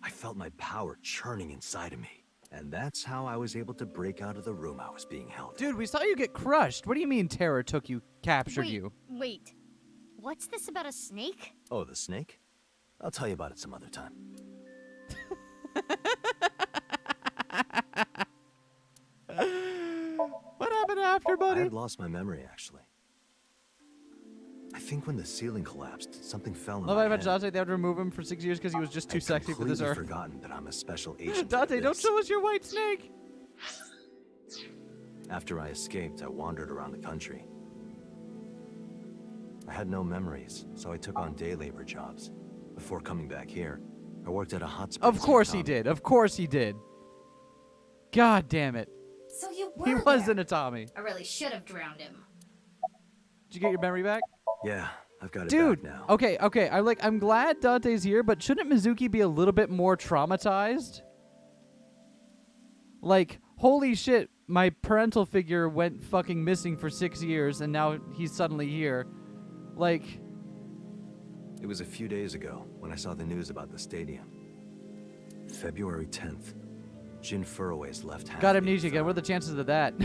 I felt my power churning inside of me. And that's how I was able to break out of the room I was being held. Dude, we saw you get crushed. What do you mean Terror took you, captured you? Wait. What's this about a snake? Oh, the snake? I'll tell you about it some other time. What happened after, buddy? I had lost my memory, actually. I think when the ceiling collapsed, something fell in my head. Date, they had to remove him for 6 years because he was just too sexy for this earth. I'd forgotten that I'm a special agent. Date, don't show us your white snake! After I escaped, I wandered around the country. I had no memories, so I took on day labor jobs. Before coming back here, I worked at a hot spring. Of course he did. Of course he did. God damn it. So you were He wasn't a Tommy. I really should have drowned him. Did you get your memory back? Yeah, I've got it Dude, back now. okay. I'm glad Dante's here, but shouldn't Mizuki be a little bit more traumatized? Like, holy shit, my parental figure went fucking missing for 6 years, and now he's suddenly here. Like... It was a few days ago when I saw the news about the stadium. February 10th. Jin Furroway's left hand. Got amnesia again. What are the chances of that?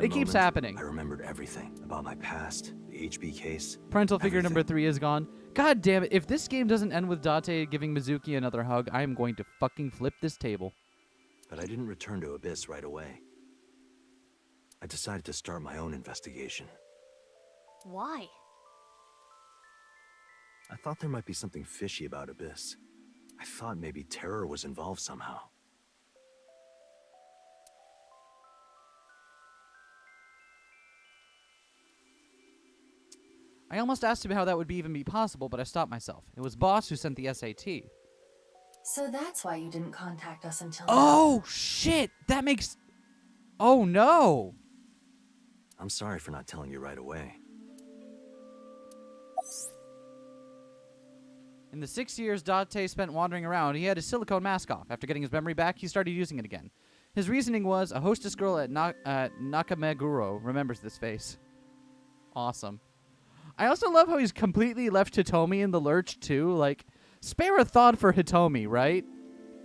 It keeps happening. I remembered everything about my past, the HB case. Parental figure number 3 is gone. God damn it. If this game doesn't end with Date giving Mizuki another hug, I am going to fucking flip this table. But I didn't return to Abyss right away. I decided to start my own investigation. Why? I thought there might be something fishy about Abyss. I thought maybe terror was involved somehow. I almost asked him how that would even be possible, but I stopped myself. It was Boss who sent the SAT. So that's why you didn't contact us until Oh, shit! That makes... Oh, no! I'm sorry for not telling you right away. In the 6 years Date spent wandering around, he had his silicone mask off. After getting his memory back, he started using it again. His reasoning was, a hostess girl at Nakameguro remembers this face. Awesome. I also love how he's completely left Hitomi in the lurch, too. Like, spare a thought for Hitomi, right?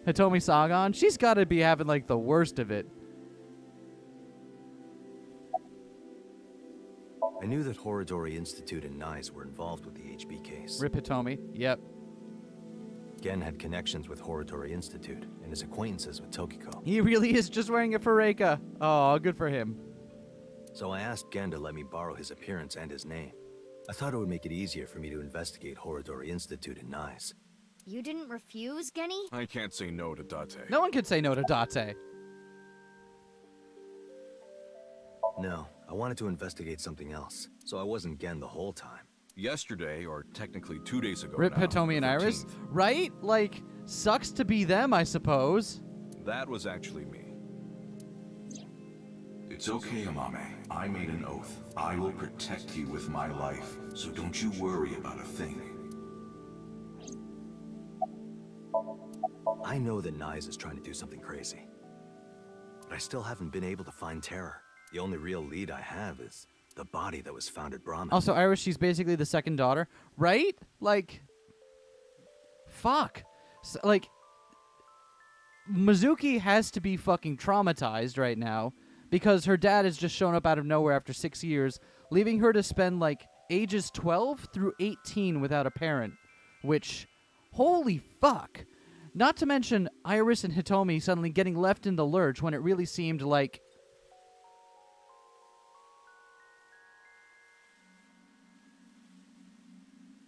Hitomi Sagan? She's gotta be having, like, the worst of it. I knew that Horodori Institute and NICE were involved with the HB case. Rip Hitomi. Yep. Gen had connections with Horodori Institute and his acquaintances with Tokiko. He really is just wearing a Fureika. Oh, good for him. So I asked Gen to let me borrow his appearance and his name. I thought it would make it easier for me to investigate Horodori Institute and NICE. You didn't refuse, Genny? I can't say no to Date. No one could say no to Date. No, I wanted to investigate something else, so I wasn't Gen the whole time. Yesterday, or technically 2 days ago Rip now, Hitomi and the Iris. 13th, Right? Like, sucks to be them, I suppose. That was actually me. It's okay, Amame. I made an oath. I will protect you with my life, so don't you worry about a thing. I know that NICE is trying to do something crazy. But I still haven't been able to find Terror. The only real lead I have is the body that was found at Brahmin. Also, Iris, she's basically the second daughter. Right? Like, fuck. So, like, Mizuki has to be fucking traumatized right now because her dad has just shown up out of nowhere after 6 years, leaving her to spend, like, ages 12 through 18 without a parent. Which, holy fuck. Not to mention Iris and Hitomi suddenly getting left in the lurch when it really seemed like...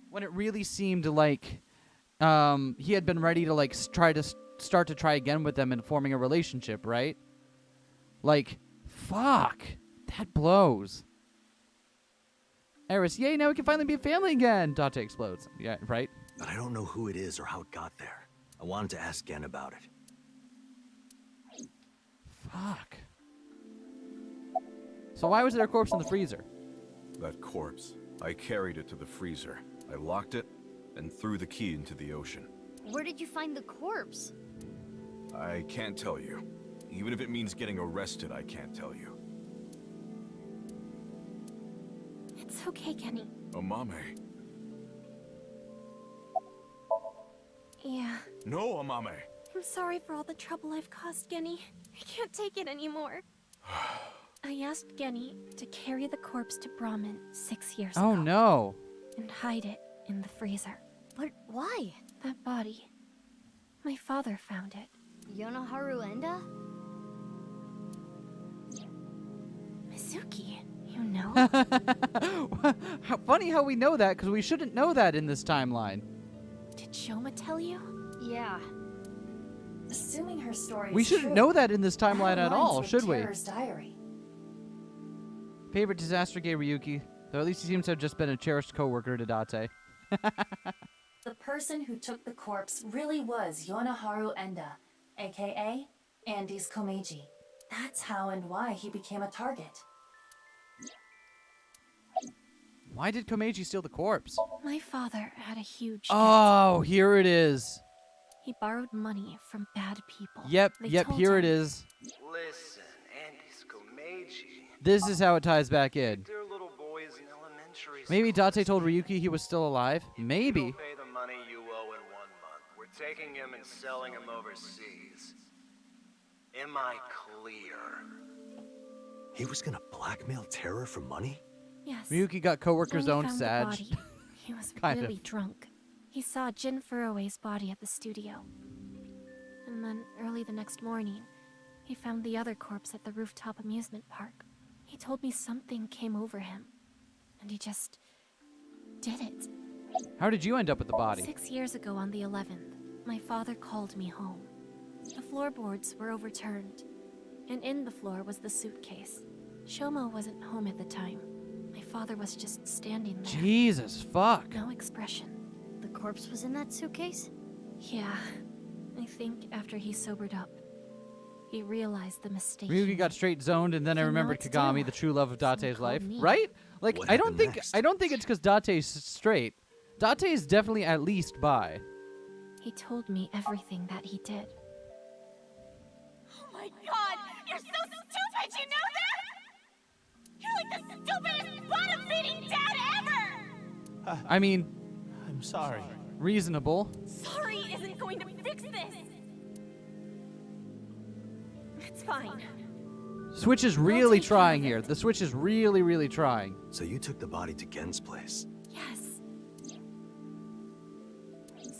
When it really seemed like he had been ready to, like, start to try again with them and forming a relationship, right? Like, fuck. That blows. Eris, yay, now we can finally be a family again. Date explodes. Yeah, right? But I don't know who it is or how it got there. I wanted to ask Gen about it. Fuck. So why was there a corpse in the freezer? That corpse. I carried it to the freezer. I locked it and threw the key into the ocean. Where did you find the corpse? I can't tell you. Even if it means getting arrested, I can't tell you. It's okay, Kenny. Amame. Yeah. No, Amame. I'm sorry for all the trouble I've caused, Genny. I can't take it anymore. I asked Genny to carry the corpse to Brahmin 6 years ago. Oh, no. And hide it in the freezer. But why? That body. My father found it. Yonoharu Enda? Mizuki, you know? Funny how we know that, because we shouldn't know that in this timeline. Did Shoma tell you? Yeah. Assuming her story We is shouldn't true, know that in this timeline that at all, aligns with should we? Terror's diary. Favorite disaster gay Ryuki, though at least he seems to have just been a cherished co-worker to Date. The person who took the corpse really was Yonoharu Enda, aka Andy's Komeiji. That's how and why he became a target. Why did Komeiji steal the corpse? My father had a huge Oh, here it is. He borrowed money from bad people. Yep, They yep, told here him, it is. Listen, Andy's Komeiji. This is how it ties back in. They're little boys in elementary Maybe school. Date told Ryuki he was still alive. Maybe. You'll pay the money you owe in 1 month. We're taking him and selling him overseas. Am I clear? He was gonna blackmail Terror for money? Yes. Ryuki got coworkers When he own found the Sag. body, he was Kind really of. drunk. He saw Jin Furue's body at the studio. And then, early the next morning, he found the other corpse at the rooftop amusement park. He told me something came over him, and he just did it. How did you end up with the body? 6 years ago on the 11th, my father called me home. The floorboards were overturned, and in the floor was the suitcase. Shomo wasn't home at the time. My father was just standing there. Jesus, fuck. No expression. The corpse was in that suitcase? Yeah. I think after he sobered up, he realized the mistake. Ryuki got straight zoned, and then I Didn't know remembered what to Kagami, do. the true love of Date's called life. me. Right? Like, What I don't happened think it's because Date's straight. Date is definitely at least bi. He told me everything that he did. Oh my god! You're so stupid, you know that? You're like the stupidest bottom-feeding dad ever! I mean, I'm sorry. reasonable. Sorry isn't going to fix this! It's fine. Switch is really trying here. The Switch is really, really trying. So you took the body to Gen's place. Yes.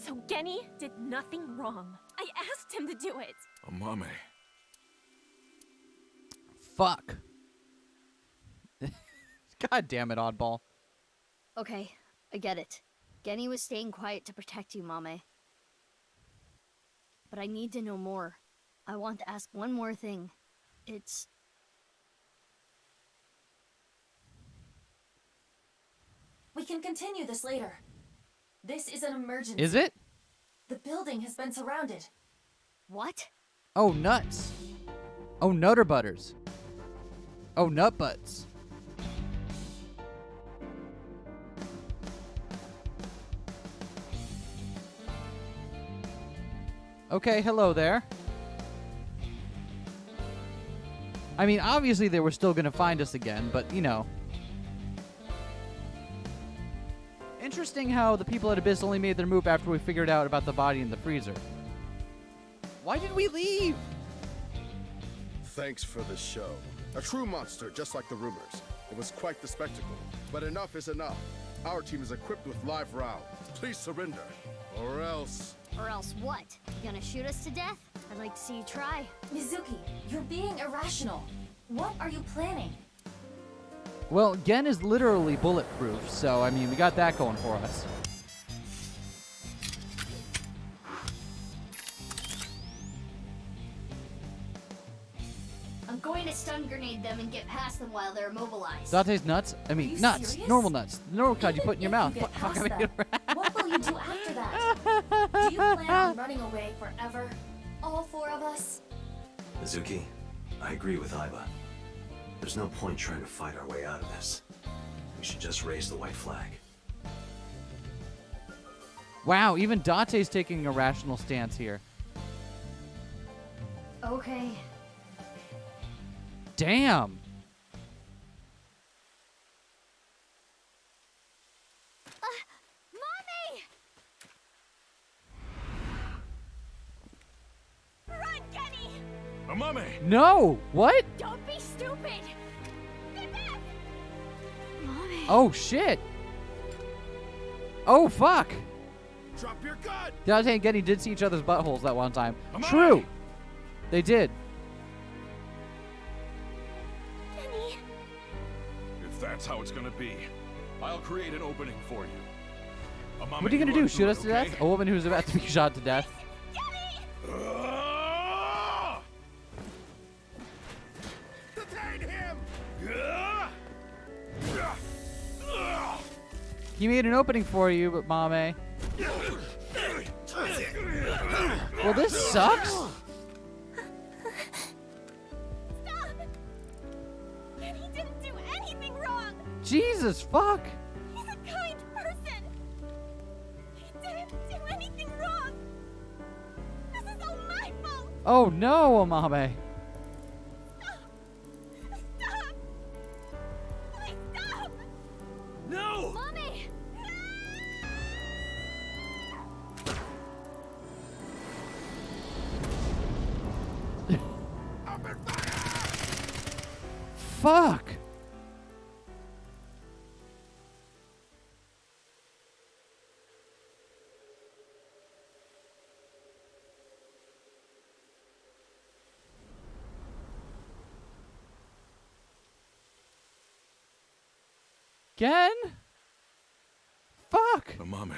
So Genny did nothing wrong. I asked him to do it. Amame. Fuck. God damn it, oddball. Okay, I get it. Genny was staying quiet to protect you, Mame. But I need to know more. I want to ask one more thing. It's... We can continue this later. This is an emergency. Is it? The building has been surrounded. What? Oh, nuts. Oh, nutter butters. Oh, nut butts. Okay, hello there. I mean, obviously they were still gonna find us again, but, you know. Interesting how the people at Abyss only made their move after we figured out about the body in the freezer. Why did we leave? Thanks for the show. A true monster, just like the rumors. It was quite the spectacle. But enough is enough. Our team is equipped with live round. Please surrender. Or else... Or else what? You gonna shoot us to death? I'd like to see you try. Mizuki, you're being irrational. What are you planning? Well, Gen is literally bulletproof, so, I mean, we got that going for us. I'm going to stun grenade them and get past them while they're immobilized. Date's nuts? I mean, nuts. serious? Normal nuts. The normal kind you put in your mouth. Get Fuck, past I mean, them. What will you do after that? Do you plan on running away forever? All four of us? Mizuki, I agree with Aiba. There's no point trying to fight our way out of this. We should just raise the white flag. Wow, even Date's taking a rational stance here. Okay. Damn. Mommy! Run, Genny! Amame! No! What? Don't be stupid! Get back! Mommy! Oh, shit. Oh, fuck. Drop your gun! Date and Genny did see each other's buttholes that one time. Am I? True. They did. Genny! If that's how it's gonna be, I'll create an opening for you. Amame, What are you gonna run do? through Shoot it, us to okay? death? A woman who's about to be shot to death. Detain him! He made an opening for you, but Mame. Well, this sucks. Stop! Genny didn't do anything wrong! Jesus, fuck. Oh no, Amame. No! Mommy! Fuck! Again? Fuck! Amame,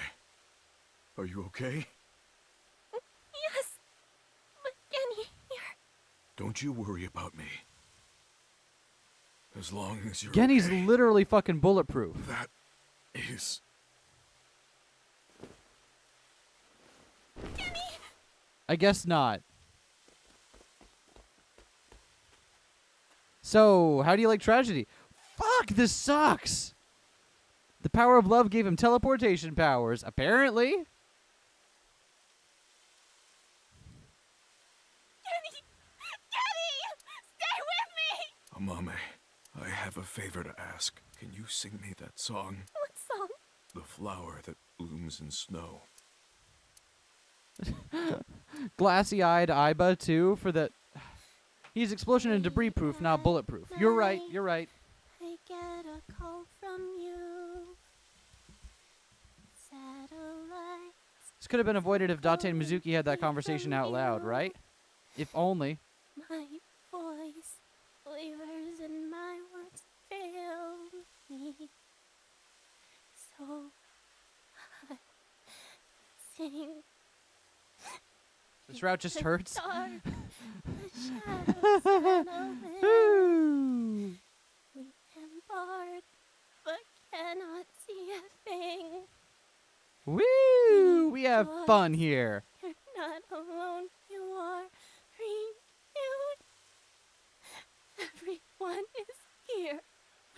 are you okay? Yes. But Genny, here. Don't you worry about me. As long as you're Genny's okay. literally fucking bulletproof. That is... I guess not. So, how do you like tragedy? Fuck, this sucks! The power of love gave him teleportation powers, apparently. Genny! Stay with me! Amame, I have a favor to ask. Can you sing me that song? What song? The flower that blooms in snow. Glassy-eyed Iba, too, for the... He's explosion and debris proof, not bulletproof. You're right, you're right. I get a call from you. Satellites. This could have been avoided if Date and Mizuki had that conversation out loud, right? If only. My voice wavers and my words fail me. So I sing. This route just hurts. Dark, the shadows run away. We embark, but cannot see a thing. Woo! We have fun here. You're not alone. You are renewed. Everyone is here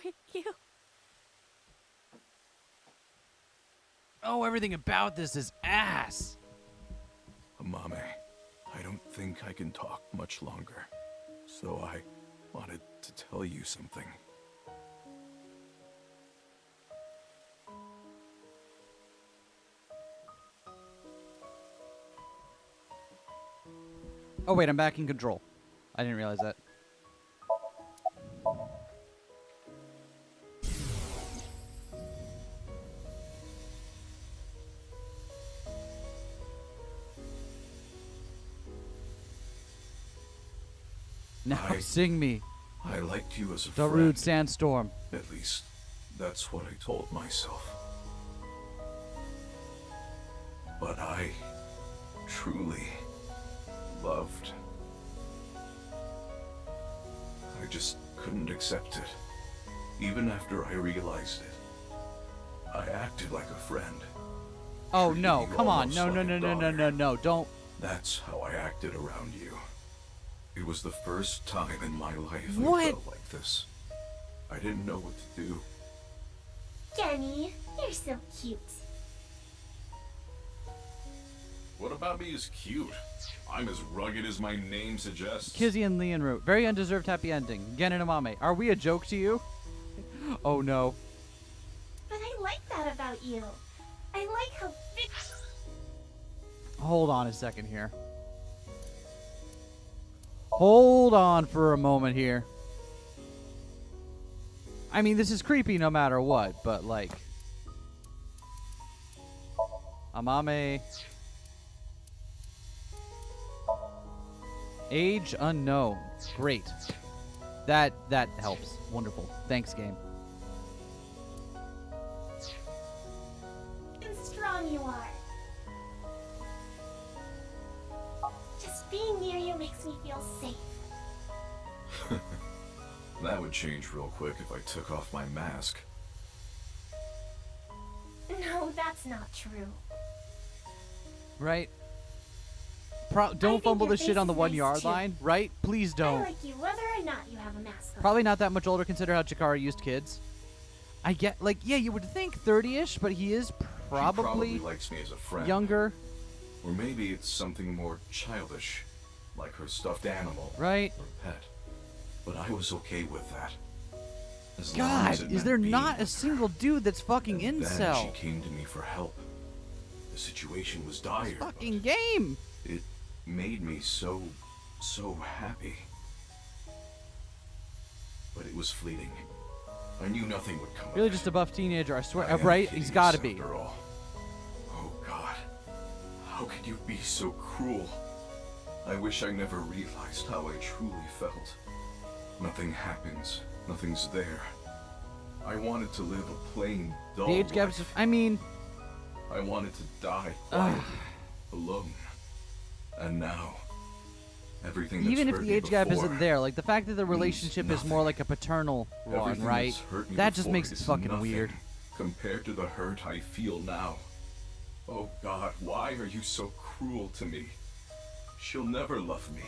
with you. Oh, everything about this is ass. Amame, I don't think I can talk much longer. So I wanted to tell you something. Oh, wait, I'm back in control. I didn't realize that. Now sing me. I liked you as a The friend. rude sandstorm. At least, that's what I told myself. But I truly loved. I just couldn't accept it. Even after I realized it. I acted like a friend. Oh no, treating come on. almost No, no, like no, a no, no, daughter. no, no, don't. That's how I acted around you. It was the first time in my life What? I felt like this. I didn't know what to do. Genny, you're so cute. What about me is cute? I'm as rugged as my name suggests. Kizzy and Leon wrote, very undeserved happy ending. Gen and Amame, are we a joke to you? Oh no. But I like that about you. I like how big. Hold on a second here. Hold on for a moment here. I mean, this is creepy no matter what, but like... Amame... Age unknown. Great. That helps. Wonderful. Thanks, game. And strong you are. Just being near you makes me feel safe. That would change real quick if I took off my mask. No, that's not true. Right? Don't fumble this shit on the 1 yard line, right? Please don't. I like you whether or not you have a mask on. Probably not that much older, consider how Chikara used kids. I get, like, yeah, you would think 30-ish, but he is She probably likes me as a friend. younger. Or maybe it's something more childish. like her stuffed animal. Right. Or pet. But I was okay with that. As long as God, it is there meant not being a single dude that's fucking Then incel? she came to me for help. The situation was dire. Fucking game. It made me so happy. But it was fleeting. I knew nothing would come Really of it. just a buff teenager, I swear. I am Right? He's hideous gotta be. after all. Oh God. How could you be so cruel? I wish I never realized how I truly felt. Nothing happens. Nothing's there. I wanted to live a plain, dull The age gaps, life. I mean... I wanted to die quietly, alone. And now, everything that's Even if hurt the me age gap before isn't there, like the fact that the relationship is more like a paternal one, Everything right? that's hurt me That just before makes it is fucking nothing weird. compared to the hurt I feel now. Oh God, why are you so cruel to me? She'll never love me.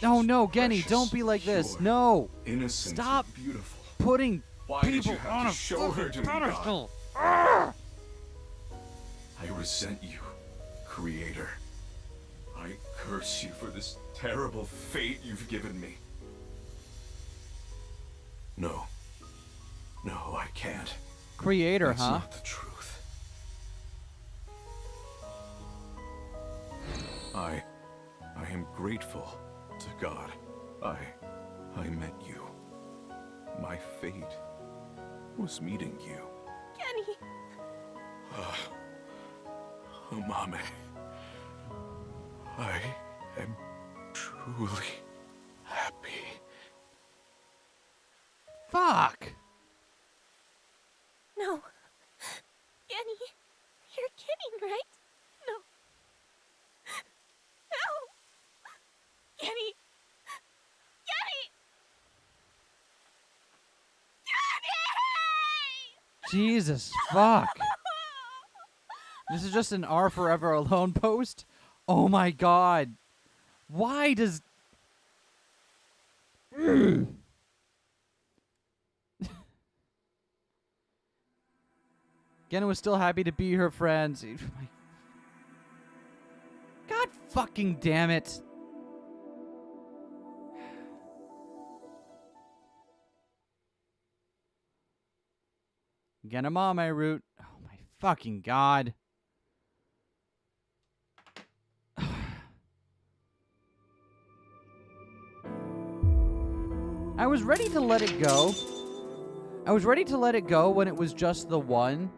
No, no, Genny, precious, don't be like this. pure, No. innocent, Stop and beautiful. putting Why did people you have on to a show her to fucking me, God? pedestal. I resent you, Creator. I curse you for this terrible fate you've given me. No. No, I can't. Creator, That's huh? not the truth. I am grateful to God. I met you. My fate was meeting you. Kenny! Mame. I am truly happy. Fuck! No. Kenny, you're kidding, right? No. No! Kenny! Kenny! Jesus, fuck. This is just an R Forever Alone post? Oh my god. Why does... Genna was still happy to be her friends. God fucking damn it. Genna Mame route. Oh my fucking god. I was ready to let it go. I was ready to let it go when it was just the one.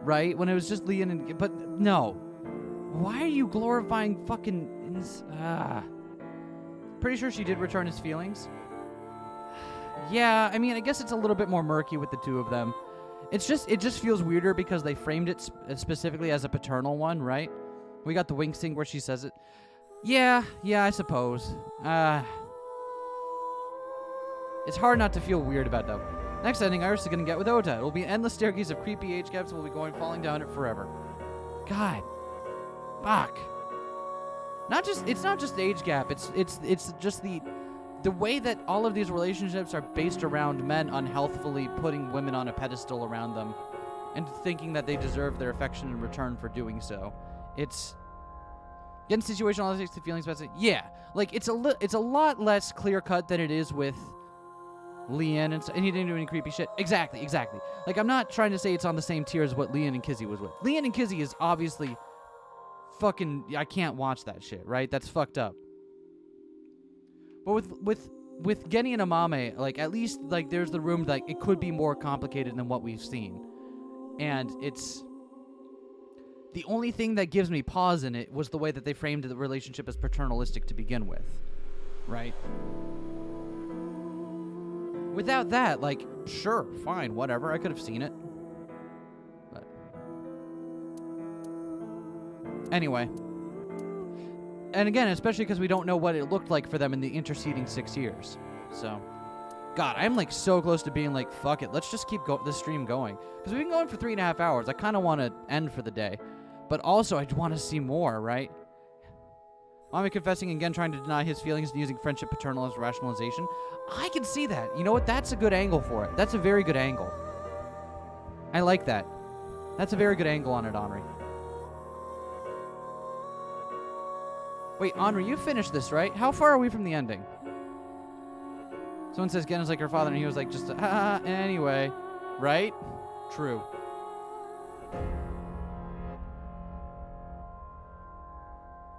Right? When it was just Leon and... But no. Why are you glorifying fucking... Pretty sure she did return his feelings. Yeah, I mean, I guess it's a little bit more murky with the two of them. It just feels weirder because they framed it specifically as a paternal one, right? We got the wink thing where she says it. Yeah, I suppose. It's hard not to feel weird about that. Next ending, Iris is gonna get with Ota. It will be an endless staircase of creepy age gaps, and we'll be falling down it forever. God. Fuck. It's not just age gap, it's just the way that all of these relationships are based around men unhealthfully putting women on a pedestal around them and thinking that they deserve their affection in return for doing so. It's getting situational takes the feelings about it. Yeah, like it's a lot less clear cut than it is with Leon and he didn't do any creepy shit. Exactly. Like I'm not trying to say it's on the same tier as what Leon and Kizzy was with. Leon and Kizzy is obviously fucking... I can't watch that shit, right? That's fucked up. But with Genny and Amame, like at least like there's the room like it could be more complicated than what we've seen. And it's the only thing that gives me pause in it was the way that they framed the relationship as paternalistic to begin with. Right? Without that, like, sure, fine, whatever, I could have seen it. But anyway. And again, especially because we don't know what it looked like for them in the interceding 6 years. So, God, I'm like so close to being like, fuck it, let's just keep this stream going. Because we've been going for 3.5 hours. I kind of want to end for the day. But also, I want to see more, right? Mami confessing again, trying to deny his feelings and using friendship paternal as rationalization. I can see that. You know what? That's a good angle for it. That's a very good angle. I like that. That's a very good angle on it, Henri. Wait, Henri, you finished this, right? How far are we from the ending? Someone says Gen is like her father, and he was like, just, anyway. Right? True.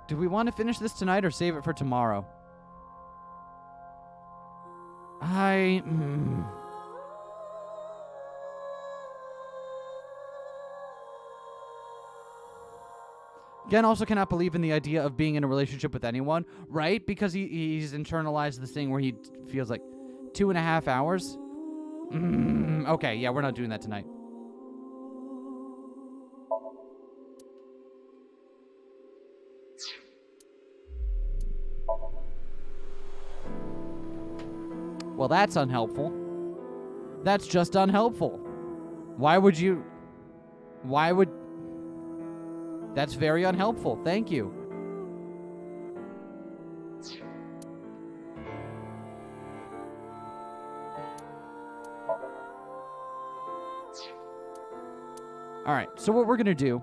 Do we want to finish this tonight or save it for tomorrow? Gen also cannot believe in the idea of being in a relationship with anyone, right? Because he's internalized this thing where he feels like 2.5 hours. Okay, yeah, we're not doing that tonight. Well, that's unhelpful. That's just unhelpful. Why would you... That's very unhelpful. Thank you. All right, so what we're going to do...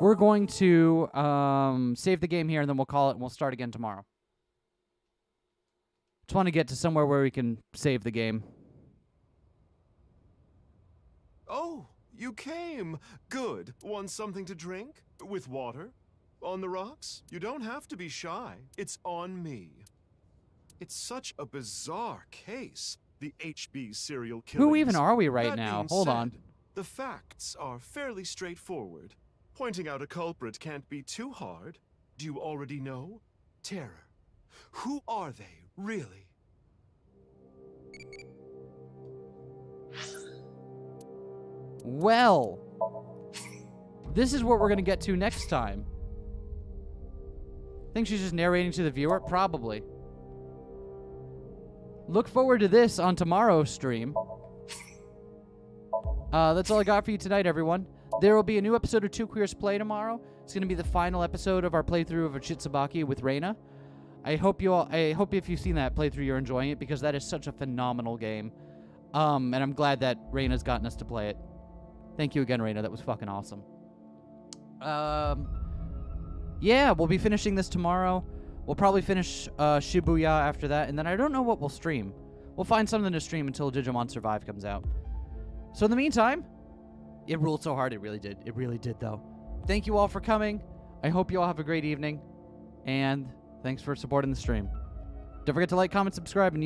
We're going to save the game here, and then we'll call it, and we'll start again tomorrow. Just want to get to somewhere where we can save the game. Oh, you came. Good. Want something to drink? With water? On the rocks? You don't have to be shy. It's on me. It's such a bizarre case, the HB serial killings. Who even are we right That now? being Hold said, on. The facts are fairly straightforward. Pointing out a culprit can't be too hard. Do you already know? Terror. Who are they, really? Well, this is what we're going to get to next time. Think she's just narrating to the viewer? Probably. Look forward to this on tomorrow's stream. That's all I got for you tonight, everyone. There will be a new episode of Two Queers Play tomorrow. It's going to be the final episode of our playthrough of Chitsubaki with Reina. I hope if you've seen that playthrough, you're enjoying it, because that is such a phenomenal game. And I'm glad that Reina's gotten us to play it. Thank you again, Reina. That was fucking awesome. Yeah, we'll be finishing this tomorrow. We'll probably finish Shibuya after that, and then I don't know what we'll stream. We'll find something to stream until Digimon Survive comes out. So in the meantime, it ruled so hard. It really did. It really did, though. Thank you all for coming. I hope you all have a great evening, and thanks for supporting the stream. Don't forget to like, comment, subscribe, and